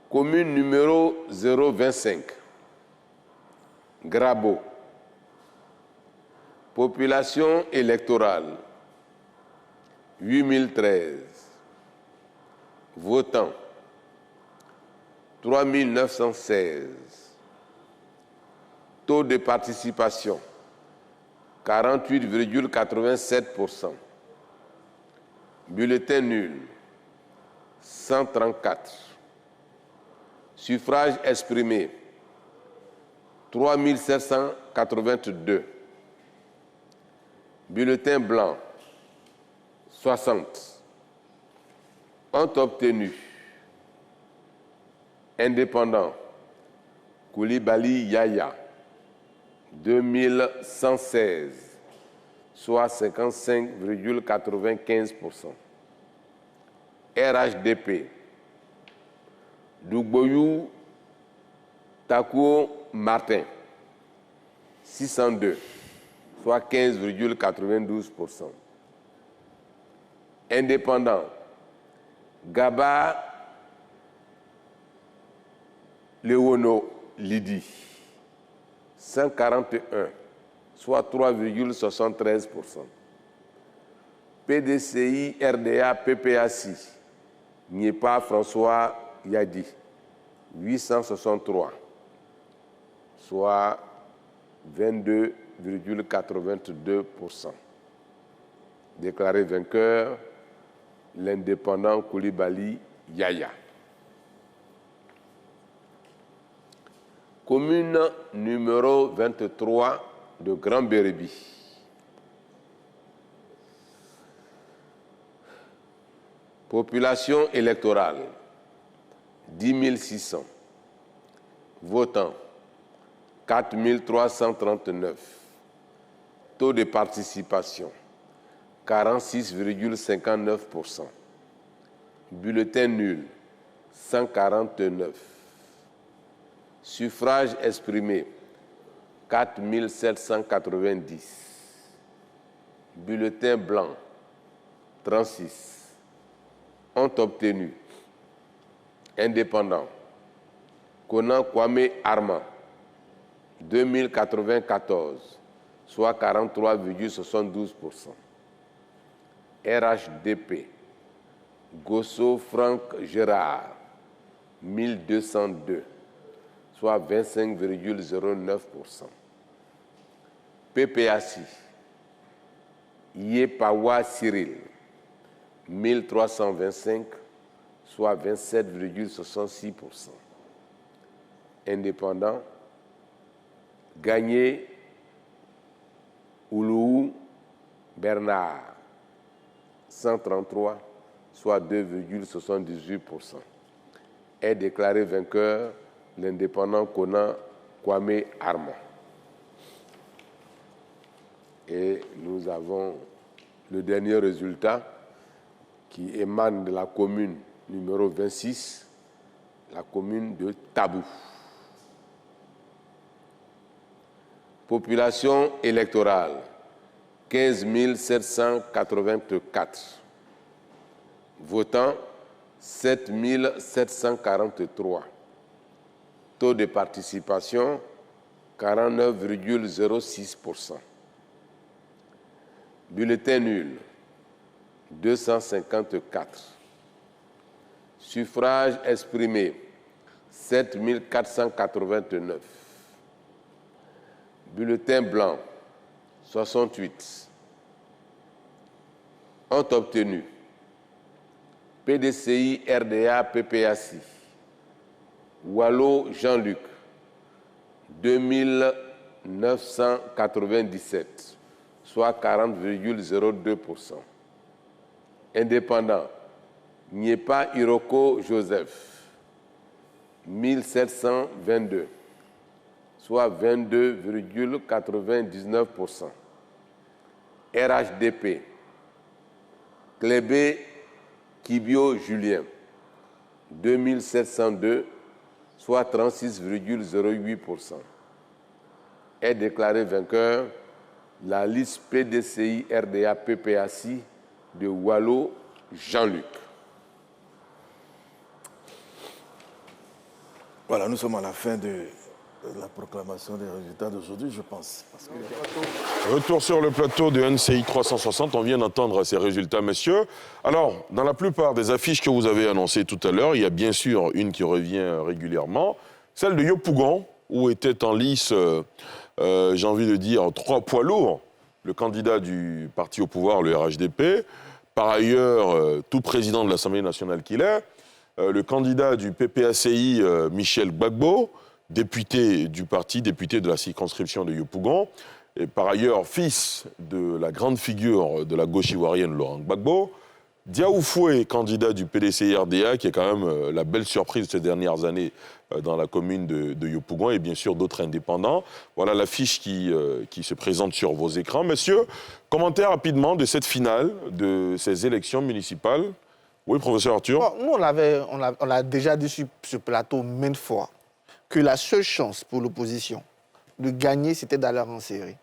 Commune numéro 025, Grabo. Population électorale, 8013. Votants, 3916. Taux de participation, 48,87%. Bulletin nul, 134. Suffrage exprimé, 3782. Bulletin blanc, 60. Ont obtenu indépendant, Koulibaly Yaya, 2116, soit 55,95%. RHDP, Dougboyou Takuo Martin, 602, soit 15,92%. Indépendant, Gaba Leono Lidi, 141, soit 3,73%. PDCI RDA PPA 6, Niepa François Yadi, 863, soit 22,82%. Déclaré vainqueur, l'indépendant Koulibaly Yaya. Commune numéro 23 de Grand-Bérébi. Population électorale, 10 600. Votants, 4 339. Taux de participation, 46,59%. Bulletin nul, 149. Suffrage exprimé, 4 790. Bulletin blanc, 36. Ont obtenu indépendant, Konan Kwame Arma, 2094, soit 43,72%. RHDP, Gosso Franck Gérard, 1202, soit 25,09%. PPAC, Yepawa Cyril, 1325, soit 27,66%. Indépendant, Gagné Oulou Bernard, 133, soit 2,78%. est déclaré vainqueur l'indépendant Kona Kwame Armah. Et nous avons le dernier résultat qui émane de la commune numéro 26, la commune de Tabou. Population électorale, 15 784. Votants, 7 743. Taux de participation, 49,06%. Bulletin nul, 254. Suffrage exprimé, 7 489. Bulletin blanc, 68. Ont obtenu PDCI RDA PPACI, Wallo Jean-Luc, 2997, soit 40,02%. Indépendant, Niepa Iroko Joseph, 1722, soit 22,99%. RHDP, Klébé Kibio Julien, 2702, soit 36,08%. Est déclaré vainqueur la liste PDCI RDA PPACI de Wallo Jean-Luc. Voilà, nous sommes à la fin de la proclamation des résultats d'aujourd'hui, je pense. Retour sur le plateau de NCI 360, on vient d'entendre ces résultats, messieurs. Alors, dans la plupart des affiches que vous avez annoncées tout à l'heure, il y a bien sûr une qui revient régulièrement, celle de Yopougon, où était en lice, j'ai envie de dire, 3 poids lourds. Le candidat du parti au pouvoir, le RHDP, par ailleurs, tout président de l'Assemblée nationale qu'il est, le candidat du PPACI, Michel Gbagbo, député du parti, député de la circonscription de Yopougon, et par ailleurs fils de la grande figure de la gauche ivoirienne, Laurent Gbagbo. Diaw Foué, candidat du PDCI-RDA, qui est quand même la belle surprise de ces dernières années dans la commune de Yopougon, et bien sûr d'autres indépendants. Voilà l'affiche qui se présente sur vos écrans. Messieurs, commentaire rapidement de cette finale, de ces élections municipales. Oui, professeur Arthur. Bon, nous, on l'a déjà dit sur ce plateau maintes fois, que la seule chance pour l'opposition de gagner, c'était d'aller en série.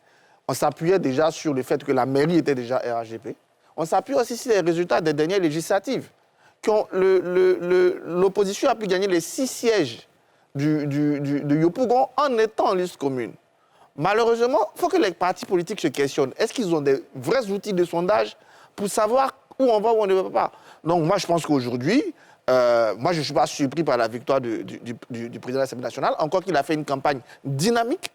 On s'appuyait déjà sur le fait que la mairie était déjà RHDP. On s'appuie aussi sur les résultats des dernières législatives. L'opposition a pu gagner les 6 sièges de Yopougon en étant en liste commune. Malheureusement, il faut que les partis politiques se questionnent. Est-ce qu'ils ont des vrais outils de sondage pour savoir où on va ou on ne va pas? Donc moi, je pense qu'aujourd'hui, moi, je ne suis pas surpris par la victoire du président de l'Assemblée nationale, encore qu'il a fait une campagne dynamique.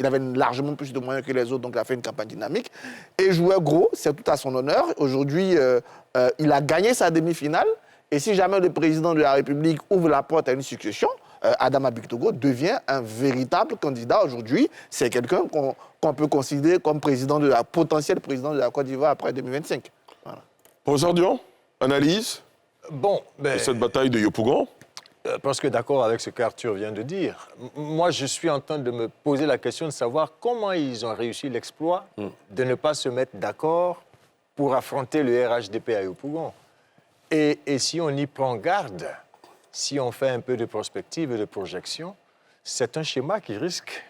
Il avait largement plus de moyens que les autres, donc il a fait une campagne dynamique. Et jouait gros, c'est tout à son honneur. Aujourd'hui, il a gagné sa demi-finale. Et si jamais le président de la République ouvre la porte à une succession, Adama Bictogo devient un véritable candidat aujourd'hui. C'est quelqu'un qu'on peut considérer comme potentiel président de la Côte d'Ivoire après 2025. Voilà. Professeur Dion, analyse de cette bataille de Yopougon. Parce que d'accord avec ce qu'Arthur vient de dire, moi je suis en train de me poser la question de savoir comment ils ont réussi l'exploit de ne pas se mettre d'accord pour affronter le RHDP à Yopougon. Et si on y prend garde, si on fait un peu de prospective et de projection, c'est un schéma qui risque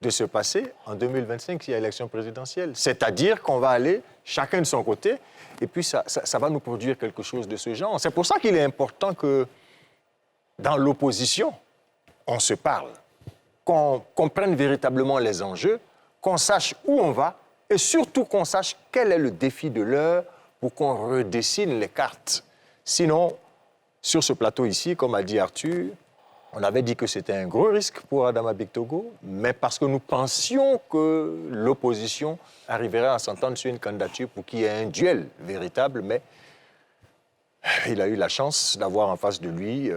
de se passer en 2025 s'il y a élection présidentielle. C'est-à-dire qu'on va aller chacun de son côté et puis ça va nous produire quelque chose de ce genre. C'est pour ça qu'il est important que dans l'opposition, on se parle, qu'on comprenne véritablement les enjeux, qu'on sache où on va et surtout qu'on sache quel est le défi de l'heure pour qu'on redessine les cartes. Sinon, sur ce plateau ici, comme a dit Arthur, on avait dit que c'était un gros risque pour Adama Bictogo, mais parce que nous pensions que l'opposition arriverait à s'entendre sur une candidature pour qu'il y ait un duel véritable, mais il a eu la chance d'avoir en face de lui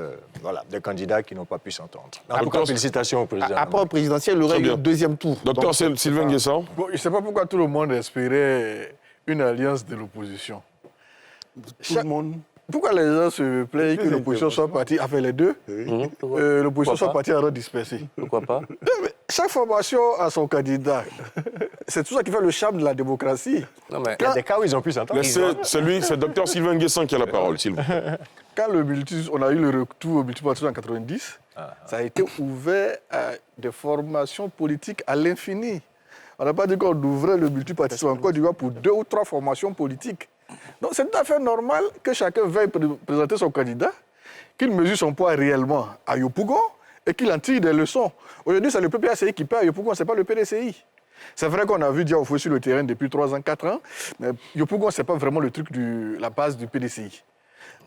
des candidats qui n'ont pas pu s'entendre. En tout cas, félicitations au président. Après le présidentiel, il aurait eu le deuxième tour. Docteur Sylvain Nguessan. Bon, je ne sais pas pourquoi tout le monde espérait une alliance de l'opposition. Tout le monde Pourquoi les gens se plaignent que l'opposition soit partie à faire les deux, l'opposition soit partie à redisperser? Pourquoi pas? Chaque formation a son candidat. C'est tout ça qui fait le charme de la démocratie. Non, mais il y a des cas où ils ont pu s'entendre. C'est le docteur Sylvain Nguessan qui a la parole, s'il vous plaît. Quand on a eu le retour au multipartisme en 1990, ça a été ouvert à des formations politiques à l'infini. On n'a pas dit qu'on ouvrait le multipartisme en Côte d'Ivoire pour 2 ou 3 formations politiques. Donc c'est tout à fait normal que chacun veuille présenter son candidat, qu'il mesure son poids réellement à Yopougon et qu'il en tire des leçons. Aujourd'hui, c'est le PPACI qui perd à Yopougon, ce n'est pas le PDCI. C'est vrai qu'on a vu Diaoufoué sur le terrain depuis 3 ans, 4 ans, mais Yopougon, ce n'est pas vraiment le truc la base du PDCI.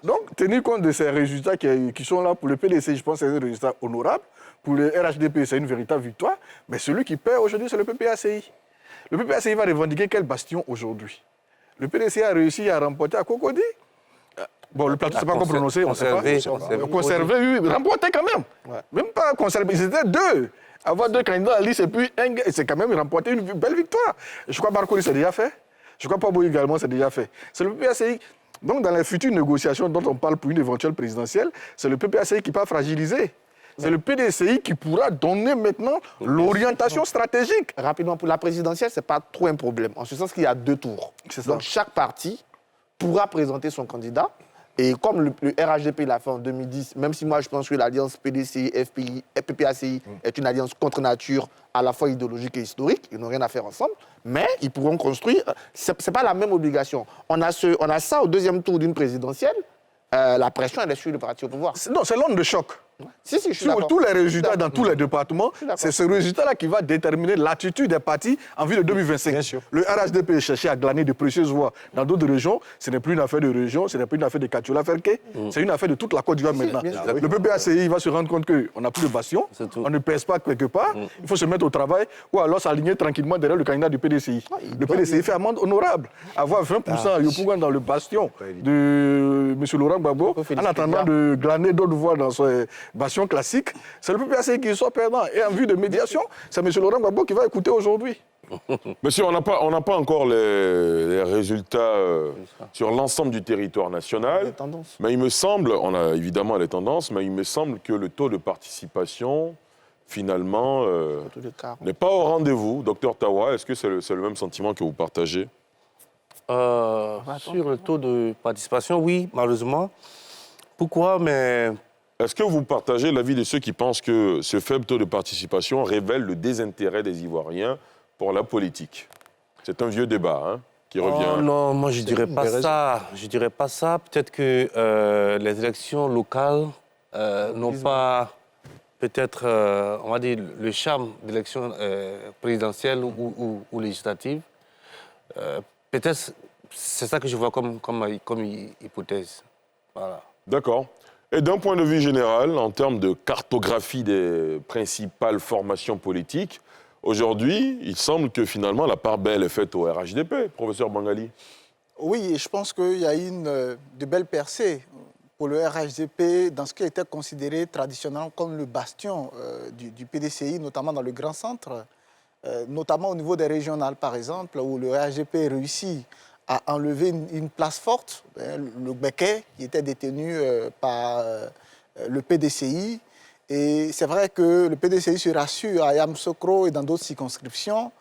Donc, tenir compte de ces résultats qui sont là pour le PDCI, je pense que c'est un résultat honorable. Pour le RHDP, c'est une véritable victoire. Mais celui qui perd aujourd'hui, c'est le PPACI. Le PPACI va revendiquer quel bastion aujourd'hui? Le PDCI a réussi à remporter à Cocody. Bon, le plateau, c'est pas encore prononcé, on ne sait pas. Conserver, oui, remporter quand même. Ouais. Même pas conserver, ils étaient 2. Avoir 2 candidats à la liste et puis c'est quand même remporter une belle victoire. Je crois que Barcoli, c'est déjà fait. Je crois que Pabo également, c'est déjà fait. C'est le PPACI. Donc, dans les futures négociations dont on parle pour une éventuelle présidentielle, c'est le PPACI qui va fragiliser. C'est le PDCI qui pourra donner maintenant l'orientation stratégique. Rapidement, pour la présidentielle, ce n'est pas trop un problème. En ce sens qu'il y a 2 tours. Donc chaque parti pourra présenter son candidat. Et comme le RHDP l'a fait en 2010, même si moi je pense que l'alliance PDCI, FPI et PPACI est une alliance contre nature, à la fois idéologique et historique, ils n'ont rien à faire ensemble, mais ils pourront construire. Ce n'est pas la même obligation. On a ça au 2e tour d'une présidentielle. La pression, elle est sur le parti au pouvoir. Non, c'est l'onde de choc. Si, je suis sur tous les résultats dans tous les départements, c'est ce résultat-là qui va déterminer l'attitude des partis en vue de 2025. Bien sûr. Le RHDP cherchait à glaner de précieuses voix dans d'autres régions. Ce n'est plus une affaire de région, ce n'est plus une affaire de Katiola Ferke, c'est une affaire de toute la Côte d'Ivoire maintenant. Le PPACI va se rendre compte qu'on n'a plus de bastion, on ne pèse pas quelque part, il faut se mettre au travail ou alors s'aligner tranquillement derrière le candidat du PDCI. Le PDCI fait amende honorable. Avoir 20% à Yopougon dans le bastion de M. Laurent Gbagbo, en attendant de glaner d'autres voix dans ce bastion classique, c'est le PPACI qui sort perdant. Et en vue de médiation, c'est M. Laurent Gbagbo qui va écouter aujourd'hui. Monsieur, on n'a pas encore les résultats sur l'ensemble du territoire national. Mais il me semble, on a évidemment les tendances, mais il me semble que le taux de participation, finalement, n'est pas au rendez-vous. Docteur Tawa, est-ce que c'est le même sentiment que vous partagez? Sur le taux de participation, oui, malheureusement. Pourquoi? Mais est-ce que vous partagez l'avis de ceux qui pensent que ce faible taux de participation révèle le désintérêt des Ivoiriens pour la politique? C'est un vieux débat qui revient. Non, moi je ne dirais pas ça. Je dirais pas ça. Peut-être que les élections locales n'ont pas, peut-être, on va dire, le charme d'élections présidentielles ou législatives. Peut-être c'est ça que je vois comme hypothèse. Voilà. D'accord. Et d'un point de vue général, en termes de cartographie des principales formations politiques, aujourd'hui, il semble que finalement la part belle est faite au RHDP, professeur Bangali. Oui, et je pense qu'il y a eu de belles percées pour le RHDP dans ce qui était considéré traditionnellement comme le bastion du PDCI, notamment dans le Grand Centre, notamment au niveau des régionales, par exemple, où le RHDP réussit à enlever une place forte, le Béquet, qui était détenu par le PDCI. Et c'est vrai que le PDCI se rassure à Yamoussoukro et dans d'autres circonscriptions.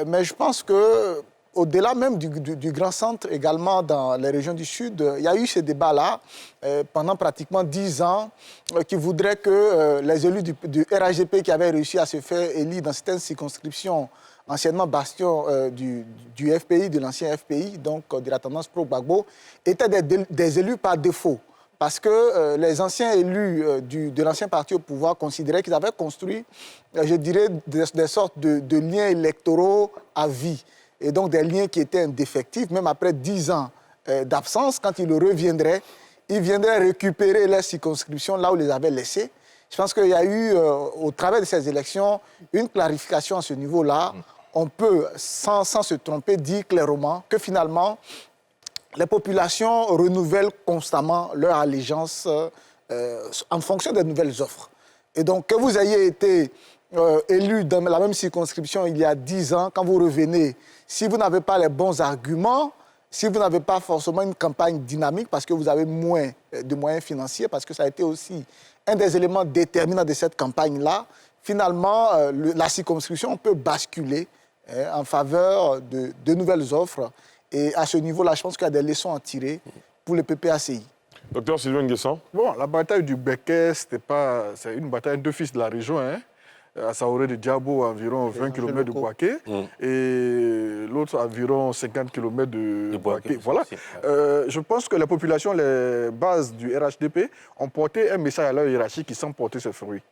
Mais je pense qu'au-delà même du Grand Centre, également dans les régions du Sud, il y a eu ce débat-là pendant pratiquement 10 ans qui voudraient que les élus du RHDP qui avaient réussi à se faire élire dans certaines circonscriptions, anciennement bastion du FPI, de l'ancien FPI, donc de la tendance pro-Gbagbo, étaient des élus par défaut. Parce que les anciens élus de l'ancien parti au pouvoir considéraient qu'ils avaient construit, je dirais, des sortes de liens électoraux à vie. Et donc des liens qui étaient indéfectibles, même après 10 ans d'absence, quand ils reviendraient, ils viendraient récupérer les circonscriptions là où ils les avaient laissées. Je pense qu'il y a eu, au travers de ces élections, une clarification à ce niveau-là. On peut, sans se tromper, dire clairement que finalement, les populations renouvellent constamment leur allégeance en fonction des nouvelles offres. Et donc, que vous ayez été élu dans la même circonscription il y a 10 ans, quand vous revenez, si vous n'avez pas les bons arguments, si vous n'avez pas forcément une campagne dynamique parce que vous avez moins de moyens financiers, parce que ça a été aussi un des éléments déterminants de cette campagne-là, finalement, la circonscription peut basculer en faveur de nouvelles offres. Et à ce niveau-là, je pense qu'il y a des leçons à tirer pour le PPACI. Docteur Sylvain Nguessan. Bon, la bataille du Béquet, c'est une bataille de fils de la région, hein. À Saoré de Diabo, environ 20 km de Boaké, et l'autre environ 50 km de Boaké. Voilà. Je pense que les populations, les bases du RHDP, ont porté un message à leur hiérarchie qui semble porter ses fruits.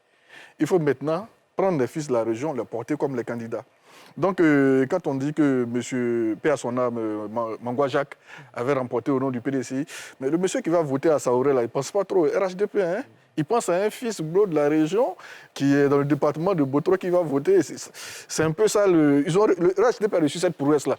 Il faut maintenant prendre les fils de la région, les porter comme les candidats. Donc, quand on dit que M. P. à son âme, Mangwa Jacques, avait remporté au nom du PDCI, mais le monsieur qui va voter à Saoré, là, il ne pense pas trop au RHDP, hein. Il pense à un fils bleu de la région qui est dans le département de Botro qui va voter. C'est un peu ça. Le RHDP a reçu cette prouesse-là.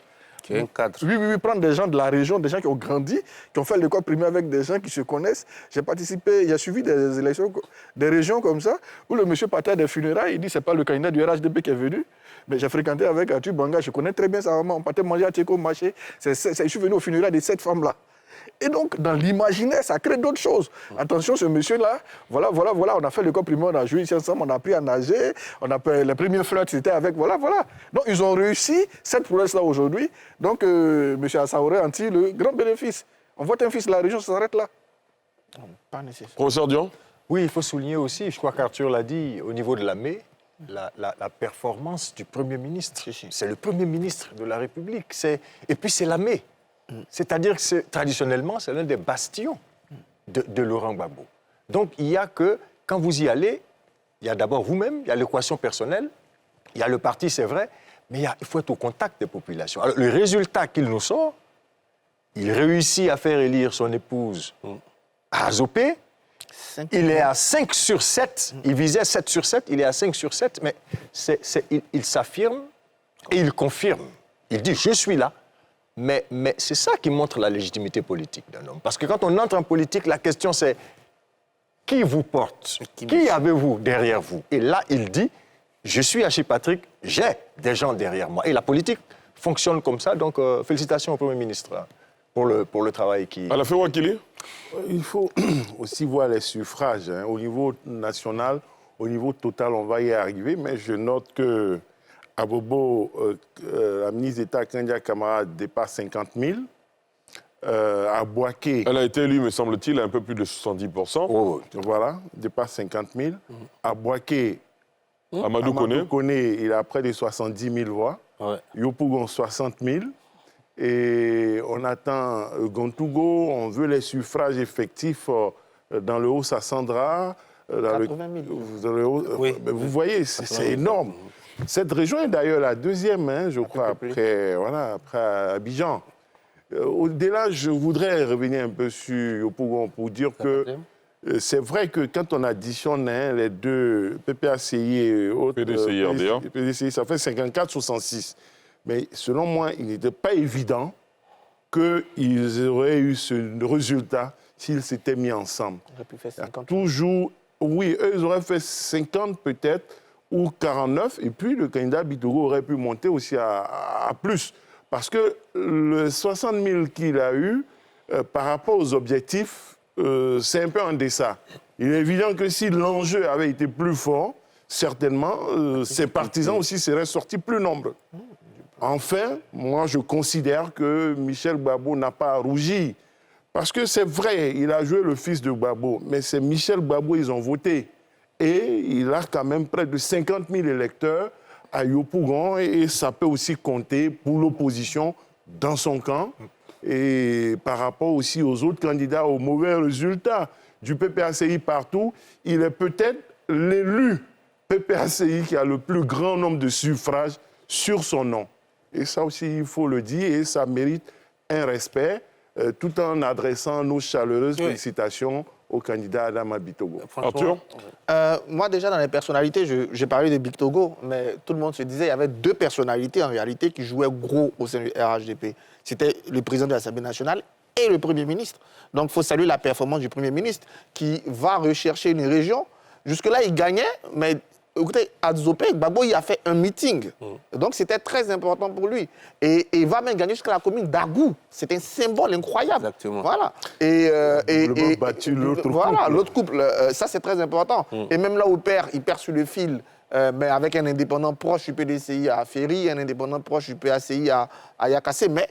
Un cadre. Oui, prendre des gens de la région, des gens qui ont grandi, qui ont fait l'école primaire avec des gens qui se connaissent. J'ai participé, j'ai suivi des élections, des régions comme ça, où le monsieur partait à des funérailles, il dit c'est pas le candidat du RHDP qui est venu. Mais j'ai fréquenté avec Atu Banga, je connais très bien sa maman, on partait manger à Tcheko Maché. Je suis venu au funérailles de cette femme-là. Et donc, dans l'imaginaire, ça crée d'autres choses. Attention, ce monsieur-là, voilà, on a fait l'école primaire, on a joué ici ensemble, on a appris à nager, les premiers flirts, c'était avec, voilà. Donc, ils ont réussi cette prouesse-là aujourd'hui. Donc, M. Assaoré en tire le grand bénéfice. On vote un fils de la région, ça s'arrête là. Pas nécessaire. Professeur Dion. Oui, il faut souligner aussi, je crois qu'Arthur l'a dit, au niveau de l'armée, la performance du Premier ministre. C'est le Premier ministre de la République. Et puis, c'est l'armée. C'est-à-dire que traditionnellement, c'est l'un des bastions de Laurent Gbagbo. Donc, il y a que, quand vous y allez, il y a d'abord vous-même, il y a l'équation personnelle, il y a le parti, c'est vrai, mais il faut être au contact des populations. Alors, le résultat qu'il nous sort, il réussit à faire élire son épouse à Azopé. Il est à 5 sur 7. Il visait 7 sur 7, il est à 5 sur 7, mais il s'affirme et il confirme. Il dit, je suis là. Mais c'est ça qui montre la légitimité politique d'un homme. Parce que quand on entre en politique, la question c'est qui vous porte? Qui avez-vous derrière vous? Et là, il dit, je suis Archipatrick, j'ai des gens derrière moi. Et la politique fonctionne comme ça. Donc, félicitations au Premier ministre hein, pour le travail qui... À la fin, Wakili? Il faut aussi voir les suffrages. Hein. Au niveau national, au niveau total, on va y arriver. Mais je note que à Bobo, la ministre d'État Kandia Camara dépasse 50 000. À Boaké... Elle a été élue, me semble-t-il, à un peu plus de 70%. Oh, voilà, dépasse 50 000. À Boaké, Amadou Koné, il a près de 70 000 voix. Ouais. Yopougon, 60 000. Et on attend Gontougo, on veut les suffrages effectifs dans le Haut-Sassandra. 80 000. Vous voyez, c'est énorme. Cette région est d'ailleurs la deuxième, hein, je crois, après Abidjan. Au-delà, je voudrais revenir un peu sur Yopougon pour dire que c'est vrai que quand on additionne les deux, PPACI et autres, PDCI, ça fait 54-66. Mais selon moi, il n'était pas évident qu'ils auraient eu ce résultat s'ils s'étaient mis ensemble. Ils auraient pu faire 50. Toujours, oui, eux, ils auraient fait 50 peut-être, ou 49, et puis le candidat Bitogo aurait pu monter aussi à plus. Parce que le 60 000 qu'il a eu, par rapport aux objectifs, c'est un peu en deçà. Il est évident que si l'enjeu avait été plus fort, certainement, ses partisans aussi seraient sortis plus nombreux. Enfin, moi, je considère que Michel Gbagbo n'a pas à rougir. Parce que c'est vrai, il a joué le fils de Gbagbo, mais c'est Michel Gbagbo, ils ont voté. Et il a quand même près de 50 000 électeurs à Yopougon, et ça peut aussi compter pour l'opposition dans son camp. Et par rapport aussi aux autres candidats, aux mauvais résultats du PPACI partout, il est peut-être l'élu PPACI qui a le plus grand nombre de suffrages sur son nom. Et ça aussi, il faut le dire, et ça mérite un respect, tout en adressant nos chaleureuses félicitations au candidat Adama Bitogo. Arthur? Moi, déjà, dans les personnalités, j'ai parlé de Bitogo, mais tout le monde se disait qu'il y avait deux personnalités, en réalité, qui jouaient gros au sein du RHDP. C'était le président de l'Assemblée nationale et le Premier ministre. Donc, il faut saluer la performance du Premier ministre qui va rechercher une région. Jusque-là, il gagnait, mais écoutez, à Zopé, Gbagbo, il a fait un meeting. Donc, c'était très important pour lui. Et il va même gagner jusqu'à la commune d'Argou. C'est un symbole incroyable. Exactement. Voilà. Battu l'autre voilà, couple. l'autre couple. Ça, c'est très important. Et même là où il perd sur le fil, mais avec un indépendant proche du PDCI à Ferry, un indépendant proche du PACI à Yakassé. Mais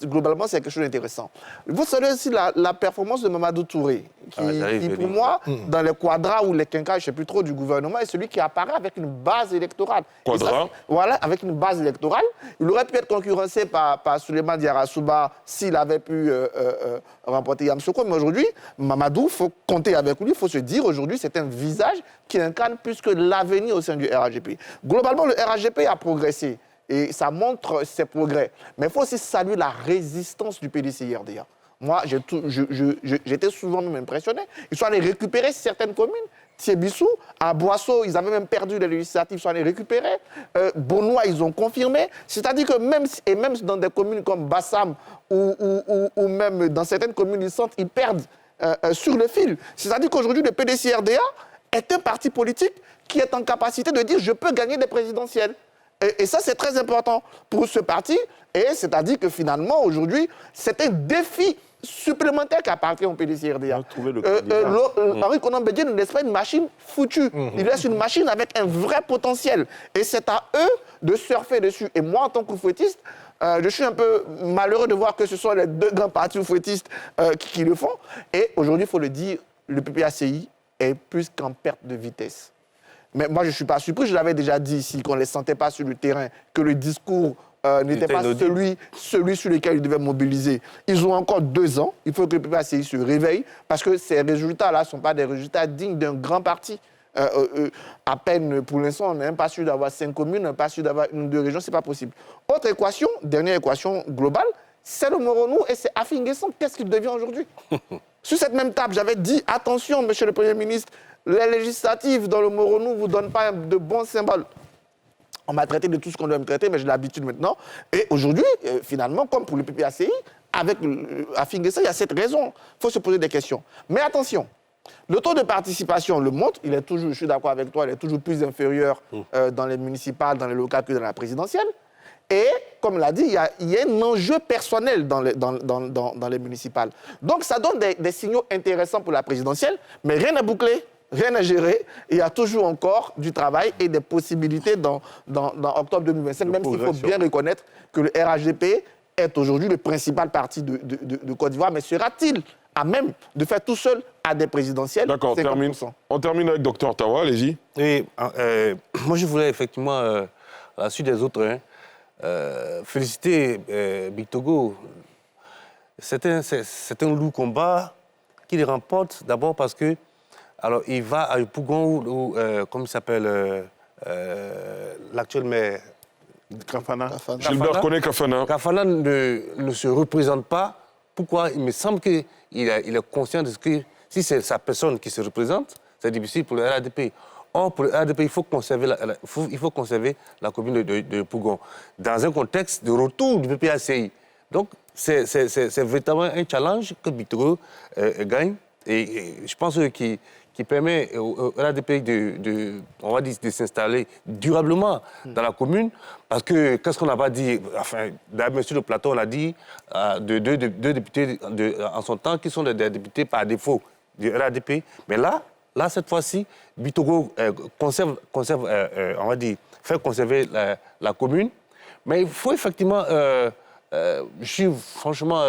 globalement, c'est quelque chose d'intéressant. Vous savez aussi la performance de Mamadou Touré, qui pour moi, dans les quadras ou les quinquas, je ne sais plus trop, du gouvernement, est celui qui apparaît avec une base électorale. Quadra. Voilà, avec une base électorale. Il aurait pu être concurrencé par Souleymane Diarra-Souba s'il avait pu remporter Yamoussoukro. Mais aujourd'hui, Mamadou, il faut compter avec lui. Il faut se dire, aujourd'hui, c'est un visage qui incarne plus que l'avenir au sein du RHGP. Globalement, le RHGP a progressé. Et ça montre ses progrès. Mais il faut aussi saluer la résistance du PDCI-RDA. Moi, j'étais souvent même impressionné. Ils sont allés récupérer certaines communes. Thiébissou, à Boisseau, ils avaient même perdu les législatives, ils sont allés récupérer. Bonois, ils ont confirmé. C'est-à-dire que même dans des communes comme Bassam ou même dans certaines communes, ils perdent sur le fil. C'est-à-dire qu'aujourd'hui, le PDCI-RDA est un parti politique qui est en capacité de dire « je peux gagner des présidentielles ». Et ça, c'est très important pour ce parti. Et c'est-à-dire que finalement, aujourd'hui, c'est un défi supplémentaire qui appartient au PDCI-RDA. Henri Konan Bédié ne laisse pas une machine foutue. Il laisse une machine avec un vrai potentiel. Et c'est à eux de surfer dessus. Et moi, en tant que fouettiste, je suis un peu malheureux de voir que ce sont les deux grands partis fouettistes qui le font. Et aujourd'hui, il faut le dire, le PPACI est plus qu'en perte de vitesse. Mais moi, je ne suis pas surpris. Je l'avais déjà dit ici, qu'on ne les sentait pas sur le terrain, que le discours n'était pas celui sur lequel ils devaient mobiliser. Ils ont encore 2 ans. Il faut que le PPACI se réveille, parce que ces résultats-là ne sont pas des résultats dignes d'un grand parti. À peine, pour l'instant, on n'est même pas sûr d'avoir 5 communes, on n'est pas sûr d'avoir 1 ou 2 régions, ce n'est pas possible. Autre équation, dernière équation globale, c'est le Moronou et c'est Afin Guesson. Qu'est-ce qu'il devient aujourd'hui? Sur cette même table, j'avais dit, attention, monsieur le Premier ministre, les législatives dans le Moronou ne vous donnent pas de bons symboles. On m'a traité de tout ce qu'on doit me traiter, mais j'ai l'habitude maintenant. Et aujourd'hui, finalement, comme pour le PPACI, avec Afin Guesson, il y a cette raison. Il faut se poser des questions. Mais attention, le taux de participation le montre, il est toujours, je suis d'accord avec toi, il est toujours plus inférieur dans les municipales, dans les locales que dans la présidentielle. Et, comme l'a dit, il y a un enjeu personnel dans les municipales. Donc, ça donne des signaux intéressants pour la présidentielle, mais rien n'est bouclé, rien n'est géré. Il y a toujours encore du travail et des possibilités dans octobre 2025, même s'il faut bien reconnaître que le RHGP est aujourd'hui le principal parti de Côte d'Ivoire, mais sera-t-il à même de faire tout seul à des présidentielles? D'accord, on termine avec Dr Tawa, allez-y. Oui, moi je voulais effectivement, à la suite des autres, féliciter Bictogo. C'est un lourd combat qu'il remporte d'abord parce que, alors il va à Yopougon, où comment il s'appelle, l'actuel maire Kafana. Gilbert Koné Kafana. Kafana ne se représente pas. Pourquoi? Il me semble qu'il est conscient de ce que, si c'est sa personne qui se représente, c'est difficile pour le RADP. Or, pour le RADP, il faut conserver la commune de Pougon dans un contexte de retour du PPACI. Donc, c'est véritablement un challenge que Bictogo gagne. Et je pense qu'il permet au RADP on va dire, de s'installer durablement dans la commune. Parce que, qu'est-ce qu'on n'a pas dit? Enfin, d'ailleurs, sur le plateau, on a dit deux députés en son temps qui sont des députés par défaut du RADP. Mais là, cette fois-ci, Bictogo conserve, on va dire, fait conserver la commune. Mais il faut effectivement, je suis franchement,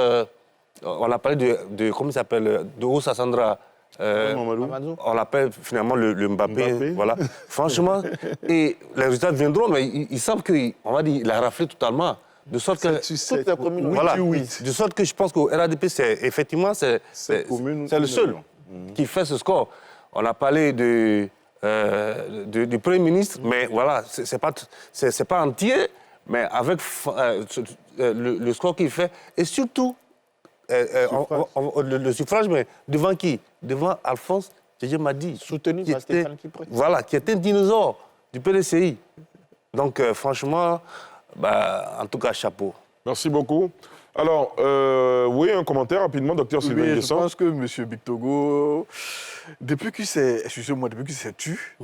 on a parlé de comment il s'appelle, de Oussa Sandra. On l'appelle finalement le Mbappé. Voilà. Franchement, et les résultats viendront, mais il semble qu'on va dire, il a raflé totalement. De sorte que toutes les communes, voilà, de sorte que je pense qu'au RADP, effectivement, c'est le seul qui fait ce score. On a parlé du Premier ministre, mais voilà, c'est pas entier, mais avec le score qu'il fait, et surtout le suffrage, mais devant qui? Devant Alphonse Madi, soutenu par Stéphane Kipré. Voilà, qui est un dinosaure du PDCI. Donc franchement, en tout cas, chapeau. Merci beaucoup. Alors, oui, un commentaire rapidement, docteur Sylvain Nguessan. Je pense que M. Bictogo, depuis qu'il s'est tu,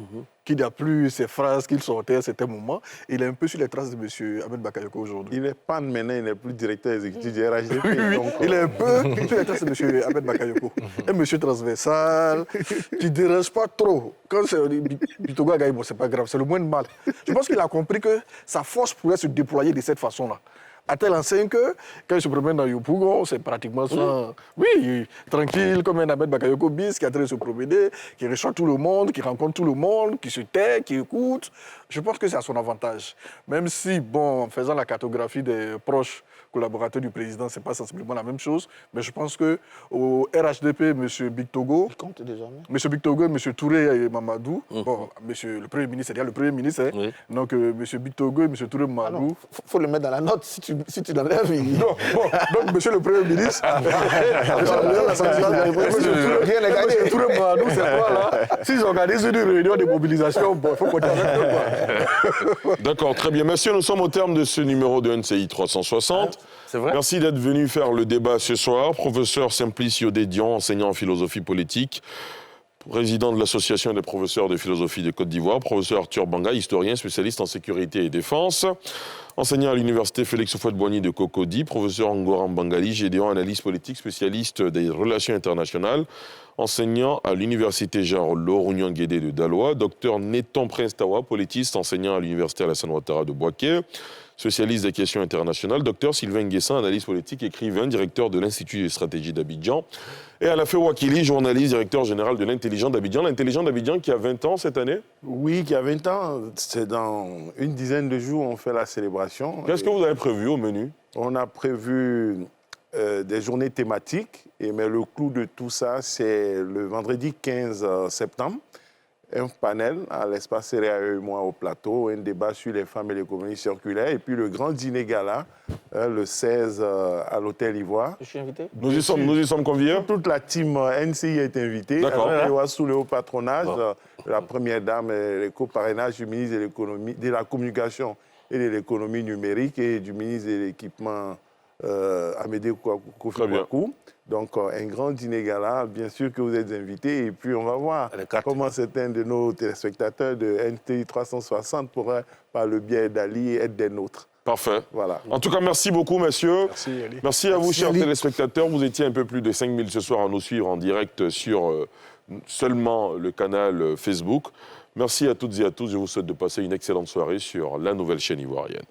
qu'il n'y a plus ces phrases qu'il sortait à certains moments, il est un peu sur les traces de M. Ahmed Bakayoko aujourd'hui. Il est pas maintenant, il n'est plus directeur exécutif du RHDP. Oui, donc, il est un peu sur les traces de M. Ahmed Bakayoko. Un monsieur transversal, qui ne dérange pas trop. Quand Bictogo a gagné, bon, c'est pas grave, c'est le moins de mal. Je pense qu'il a compris que sa force pourrait se déployer de cette façon-là. À telle enseigne que, quand il se promène dans Yopougon, c'est pratiquement ça. Oui, tranquille, comme un Ahmed Bakayoko bis qui est en train de se promener, qui reçoit tout le monde, qui rencontre tout le monde, qui se tait, qui écoute. Je pense que c'est à son avantage. Même si, bon, en faisant la cartographie des proches collaborateurs du président, ce n'est pas sensiblement la même chose. Mais je pense qu'au RHDP, M. Bictogo, M. Bictogo, M. Touré et Mamadou, bon, le Premier ministre, c'est-à-dire le Premier ministre, hein, donc M. Bictogo et M. Touré Mamadou. Il faut le mettre dans la note si tu l'enlèves. Non, bon, donc M. le Premier ministre, M. Touré Mamadou, c'est quoi là? S'ils organisent une réunion de mobilisation, bon, il faut compter avec eux. D'accord, très bien. Messieurs, nous sommes au terme de ce numéro de NCI 360. C'est vrai. Merci d'être venu faire le débat ce soir. Professeur Simplice Yodédian, enseignant en philosophie politique, président de l'Association des professeurs de philosophie de Côte d'Ivoire, professeur Arthur Banga, historien spécialiste en sécurité et défense, enseignant à l'université Félix Houphouët-Boigny de Cocody, professeur Ngoran Bangali, Gédéon, analyste politique, spécialiste des relations internationales, enseignant à l'université Jean-Rollo, Rougnan-Guédé de Daloa, docteur Neton Prince-Tawa, politiste, enseignant à l'université Alassane Ouattara de Bouaké, spécialiste des questions internationales, docteur Sylvain Nguessan, analyste politique, écrivain, directeur de l'Institut de stratégie d'Abidjan, et Alafé Ouakili, journaliste, directeur général de l'Intelligent d'Abidjan. L'Intelligent d'Abidjan qui a 20 ans cette année? Oui, qui a 20 ans. C'est dans une dizaine de jours, on fait la célébration. Qu'est-ce que vous avez prévu au menu? On a prévu des journées thématiques, mais le clou de tout ça, c'est le vendredi 15 septembre. Un panel à l'espace CRAE et moi au plateau, un débat sur les femmes et l'économie circulaire, et puis le grand dîner gala, le 16 à l'Hôtel Ivoire. Je suis invité. Nous y sommes conviés. Toute la team NCI est invitée. D'accord. Sous le haut patronage de la première dame, les co-parrainages du ministre de la Communication et de l'économie numérique et du ministre de l'Équipement Amédée Kofi-Kouakou. Donc, un grand dîner gala, bien sûr que vous êtes invités. Et puis, on va voir comment certains de nos téléspectateurs de NTI 360 pourraient, par le biais d'Ali, être des nôtres. Parfait. Voilà. En tout cas, merci beaucoup, messieurs. Merci, Ali. Merci à vous, chers téléspectateurs. Vous étiez un peu plus de 5000 ce soir à nous suivre en direct sur seulement le canal Facebook. Merci à toutes et à tous. Je vous souhaite de passer une excellente soirée sur la nouvelle chaîne ivoirienne.